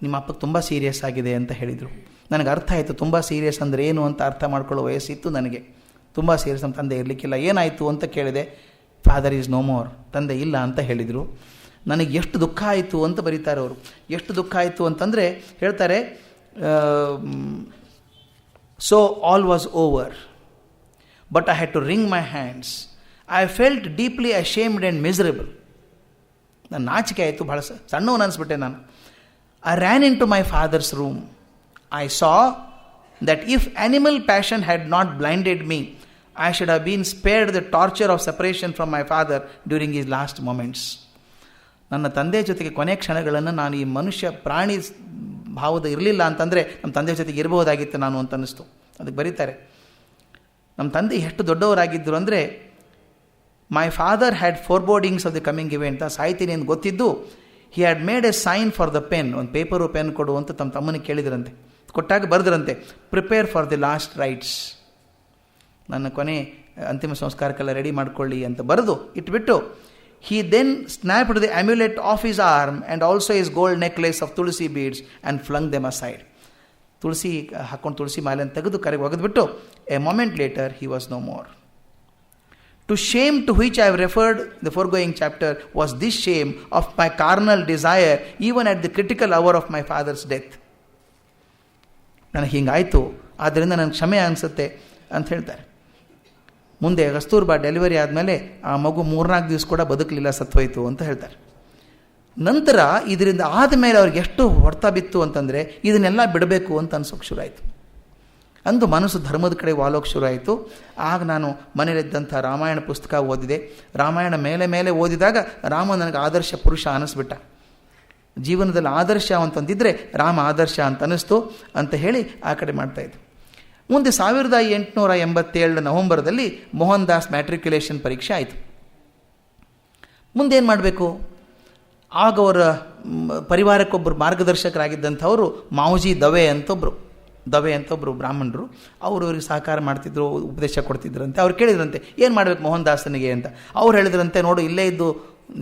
ನಿಮ್ಮ ಅಪ್ಪಗೆ ತುಂಬ ಸೀರಿಯಸ್ ಆಗಿದೆ ಅಂತ ಹೇಳಿದರು. ನನಗೆ ಅರ್ಥ ಆಯಿತು, ತುಂಬ ಸೀರಿಯಸ್ ಅಂದರೆ ಏನು ಅಂತ ಅರ್ಥ ಮಾಡ್ಕೊಳ್ಳೋ ವಯಸ್ಸಿತ್ತು ನನಗೆ. ತುಂಬ ಸೀರಿಯಸ್, ನಮ್ಮ ತಂದೆ ಇರಲಿಕ್ಕಿಲ್ಲ. ಏನಾಯಿತು ಅಂತ ಕೇಳಿದೆ. ಫಾದರ್ ಈಸ್ ನೋ ಮೋರ್, ತಂದೆ ಇಲ್ಲ ಅಂತ ಹೇಳಿದರು. ನನಗೆ ಎಷ್ಟು ದುಃಖ ಆಯಿತು ಅಂತ ಬರೀತಾರೆ ಅವರು. ಎಷ್ಟು ದುಃಖ ಆಯಿತು ಅಂತಂದರೆ ಹೇಳ್ತಾರೆ, so all was over but I had to wring my hands. I felt deeply ashamed and miserable. ನನ್ನ ನಾಚಿಕೆ ಆಯಿತು, ಭಾಳ ಸಣ್ಣವನು ಅನಿಸ್ಬಿಟ್ಟೆ ನಾನು. I ran into my father's room. I saw that if animal passion had not blinded me, I should have been spared the torture of separation from my father during his last moments. ನನ್ನ ತಂದೆ ಜೊತೆಗೆ ಕೊನೆ ಕ್ಷಣಗಳನ್ನು ನಾನು ಈ ಮನುಷ್ಯ ಪ್ರಾಣಿ ಭಾವದ ಇರಲಿಲ್ಲ ಅಂತಂದರೆ ನಮ್ಮ ತಂದೆ ಜೊತೆಗೆ ಇರಬಹುದಾಗಿತ್ತು ನಾನು ಅಂತ ಅನ್ನಿಸ್ತು. ಅದಕ್ಕೆ ಬರೀತಾರೆ, ನಮ್ಮ ತಂದೆ ಎಷ್ಟು ದೊಡ್ಡವರಾಗಿದ್ದರು ಅಂದರೆ, my father had forebodings of the coming event. ಸಾಯ್ತೀನಿ ಅಂತ ಗೊತ್ತಿದ್ದು he had made a sign for the pen. ಒಂದು ಪೇಪರು ಪೆನ್ ಕೊಡು ಅಂತ ತಮ್ಮ ತಮ್ಮನಿಗೆ ಕೇಳಿದ್ರಂತೆ. ಕೊಟ್ಟಾಗ ಬರೆದ್ರಂತೆ, prepare for the last rites. ನನ್ನ ಕೊನೆ ಅಂತಿಮ ಸಂಸ್ಕಾರಕ್ಕೆಲ್ಲ ರೆಡಿ ಮಾಡ್ಕೊಳ್ಳಿ ಅಂತ ಬರೆದು ಇಟ್ಬಿಟ್ಟು, he then snapped the amulet off his arm and also his gold necklace of tulsi beads and flung them aside. ತುಳಸಿ ಹಾಕೊಂಡು ತುಳಸಿ ಮಾಲೆಯನ್ನು ತೆಗೆದು ಕರೆಗೆ ಒಗೆದ್ಬಿಟ್ಟು, a moment later he was no more. To shame to which I have referred the foregoing chapter was this shame of my carnal desire even at the critical hour of my father's death. ನನಗೆ ಹಿಂಗಾಯಿತು, ಆದ್ದರಿಂದ ನನಗೆ ಕ್ಷಮೆ ಅನಿಸುತ್ತೆ ಅಂತ ಹೇಳ್ತಾರೆ. ಮುಂದೆ Kasturba delivery ಆದಮೇಲೆ ಆ ಮಗು 3-4 ದಿವಸ ಕೂಡ ಬದುಕಲಿಲ್ಲ, ಸತ್ವಯಿತು ಅಂತ ಹೇಳ್ತಾರೆ. ನಂತರ ಇದರಿಂದ ಆದಮೇಲೆ ಅವ್ರಿಗೆ ಎಷ್ಟು ಹೊಡ್ತಾ ಬಿತ್ತು ಅಂತಂದರೆ ಇದನ್ನೆಲ್ಲ ಬಿಡಬೇಕು ಅಂತ ಅನ್ಸೋಕ್ಕೆ ಶುರು ಆಯಿತು. ಅಂದು ಮನಸ್ಸು ಧರ್ಮದ ಕಡೆ ವಾಲೋಕ್ಕೆ ಶುರು ಆಯಿತು. ಆಗ ನಾನು ಮನೆಯಲ್ಲಿದ್ದಂಥ ರಾಮಾಯಣ ಪುಸ್ತಕ ಓದಿದೆ. ರಾಮಾಯಣ ಮೇಲೆ ಓದಿದಾಗ ರಾಮ ನನಗೆ ಆದರ್ಶ ಪುರುಷ ಅನ್ನಿಸ್ಬಿಟ್ಟ. ಜೀವನದಲ್ಲಿ ಆದರ್ಶ ಅಂತಂದಿದ್ದರೆ ರಾಮ ಆದರ್ಶ ಅಂತ ಅನ್ನಿಸ್ತು ಅಂತ ಹೇಳಿ ಆ ಕಡೆ ಮಾಡ್ತಾಯಿದ್ದು. ಮುಂದೆ 1887 ನವೆಂಬರ್ದಲ್ಲಿ ಮೋಹನ್ ದಾಸ್ ಮ್ಯಾಟ್ರಿಕ್ಯುಲೇಷನ್ ಪರೀಕ್ಷೆ ಆಯಿತು. ಮುಂದೇನು ಮಾಡಬೇಕು? ಆಗ ಅವರ ಪರಿವಾರಕ್ಕೊಬ್ಬರು ಮಾರ್ಗದರ್ಶಕರಾಗಿದ್ದಂಥವರು ಮಾವುಜಿ ದವೆ ಅಂತೊಬ್ಬರು ಬ್ರಾಹ್ಮಣರು. ಅವರು ಅವ್ರಿಗೆ ಸಹಕಾರ ಮಾಡ್ತಿದ್ರು, ಉಪದೇಶ ಕೊಡ್ತಿದ್ರಂತೆ. ಅವ್ರು ಕೇಳಿದ್ರಂತೆ, ಏನು ಮಾಡಬೇಕು ಮೋಹನ್ ದಾಸನಿಗೆ ಅಂತ. ಅವ್ರು ಹೇಳಿದ್ರಂತೆ, ನೋಡು ಇಲ್ಲೇ ಇದ್ದು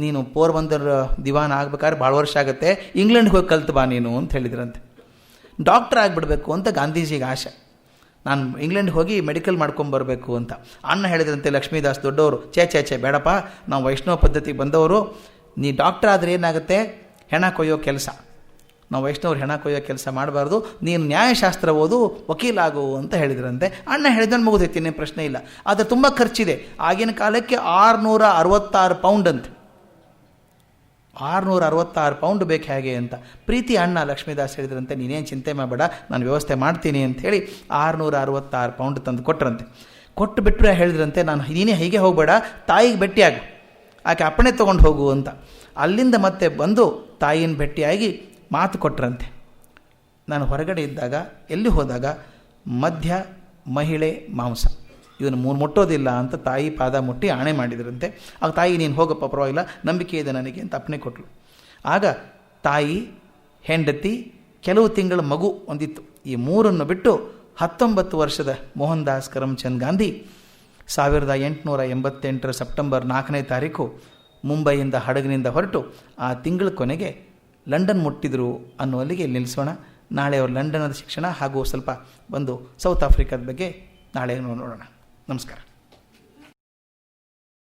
ನೀನು ಪೋರ್ಬಂದರ್ ದಿವಾನ್ ಆಗ್ಬೇಕಾದ್ರೆ ಭಾಳ ವರ್ಷ ಆಗುತ್ತೆ, ಇಂಗ್ಲೆಂಡ್ಗೆ ಹೋಗಿ ಕಲ್ತು ಬಾ ನೀನು ಅಂತ ಹೇಳಿದ್ರಂತೆ. ಡಾಕ್ಟರ್ ಆಗಿಬಿಡ್ಬೇಕು ಅಂತ ಗಾಂಧೀಜಿಗೆ ಆಸೆ. ನಾನು ಇಂಗ್ಲೆಂಡ್ಗೆ ಹೋಗಿ ಮೆಡಿಕಲ್ ಮಾಡ್ಕೊಂಬರ್ಬೇಕು ಅಂತ. ಅಣ್ಣ ಹೇಳಿದ್ರಂತೆ ಲಕ್ಷ್ಮೀದಾಸ್ ದೊಡ್ಡವರು, ಛೇ ಬೇಡಪ್ಪ, ನಾವು ವೈಷ್ಣವ ಪದ್ಧತಿಗೆ ಬಂದವರು, ನೀ ಡಾಕ್ಟರ್ ಆದರೆ ಏನಾಗುತ್ತೆ, ಹೆಣ ಕೊಯ್ಯೋ ಕೆಲಸ, ನಾವು ವೈಷ್ಣವ್ರು ಹೆಣ ಕೊಯ್ಯೋ ಕೆಲಸ ಮಾಡಬಾರ್ದು, ನೀನು ನ್ಯಾಯಶಾಸ್ತ್ರ ಓದು, ವಕೀಲಾಗು ಅಂತ ಹೇಳಿದ್ರಂತೆ. ಅಣ್ಣ ಹೇಳಿದ್ರೆ ಮುಗಿದೈತಿ, ಪ್ರಶ್ನೆ ಇಲ್ಲ. ಆದರೆ ತುಂಬ ಖರ್ಚಿದೆ. ಆಗಿನ ಕಾಲಕ್ಕೆ 666 ಪೌಂಡ್ ಅಂತ, 666 ಪೌಂಡ್ ಬೇಕು ಹೇಗೆ ಅಂತ. ಪ್ರೀತಿ ಅಣ್ಣ ಲಕ್ಷ್ಮೀದಾಸ್ ಹೇಳಿದ್ರಂತೆ, ನೀನೇನು ಚಿಂತೆ ಮಾಡಬೇಡ, ನಾನು ವ್ಯವಸ್ಥೆ ಮಾಡ್ತೀನಿ ಅಂಥೇಳಿ 666 ಪೌಂಡ್ ತಂದು ಕೊಟ್ಟರಂತೆ. ಕೊಟ್ಟು ಬಿಟ್ಟರೆ ಹೇಳಿದ್ರಂತೆ, ನೀನೇ ಹೀಗೆ ಹೋಗಬೇಡ, ತಾಯಿಗೆ ಭೇಟಿಯಾಗು, ಆಕೆ ಅಪ್ಪಣೆ ತೊಗೊಂಡು ಹೋಗು ಅಂತ. ಅಲ್ಲಿಂದ ಮತ್ತೆ ಬಂದು ತಾಯಿನ ಭೇಟಿಯಾಗಿ ಮಾತು ಕೊಟ್ಟರಂತೆ. ನಾನು ಹೊರಗಡೆ ಇದ್ದಾಗ, ಎಲ್ಲಿ ಹೋದಾಗ ಮದ್ಯ, ಮಹಿಳೆ, ಮಾಂಸ ಇವನು ಮುಟ್ಟೋದಿಲ್ಲ ಅಂತ ತಾಯಿ ಪಾದ ಮುಟ್ಟಿ ಆಣೆ ಮಾಡಿದ್ರಂತೆ. ಆಗ ತಾಯಿ, ನೀನು ಹೋಗಪ್ಪ ಪರವಾಗಿಲ್ಲ, ನಂಬಿಕೆ ಇದೆ ನನಗೆ ಅಂತ ಅಪ್ಪಣೆ ಕೊಟ್ಟಳು. ಆಗ ತಾಯಿ, ಹೆಂಡತಿ, ಕೆಲವು ತಿಂಗಳ ಮಗು ಒಂದಿತ್ತು, ಈ ಮೂರನ್ನು ಬಿಟ್ಟು 19 ವರ್ಷದ ಮೋಹನ್ ದಾಸ್ ಕರಮ್ಚಂದ್ ಗಾಂಧಿ 1888 ಸೆಪ್ಟೆಂಬರ್ 4ನೇ ತಾರೀಕು ಮುಂಬೈಯಿಂದ ಹಡಗಿನಿಂದ ಹೊರಟು ಆ ತಿಂಗಳ ಕೊನೆಗೆ ಲಂಡನ್ ಮುಟ್ಟಿದ್ರು ಅನ್ನುವಲ್ಲಿಗೆ ನಿಲ್ಲಿಸೋಣ. ನಾಳೆ ಅವರು ಲಂಡನದ ಶಿಕ್ಷಣ ಹಾಗೂ ಸ್ವಲ್ಪ ಬಂದು ಸೌತ್ ಆಫ್ರಿಕಾದ ಬಗ್ಗೆ ನಾಳೆ ನೋಡೋಣ. ನಮಸ್ಕಾರ.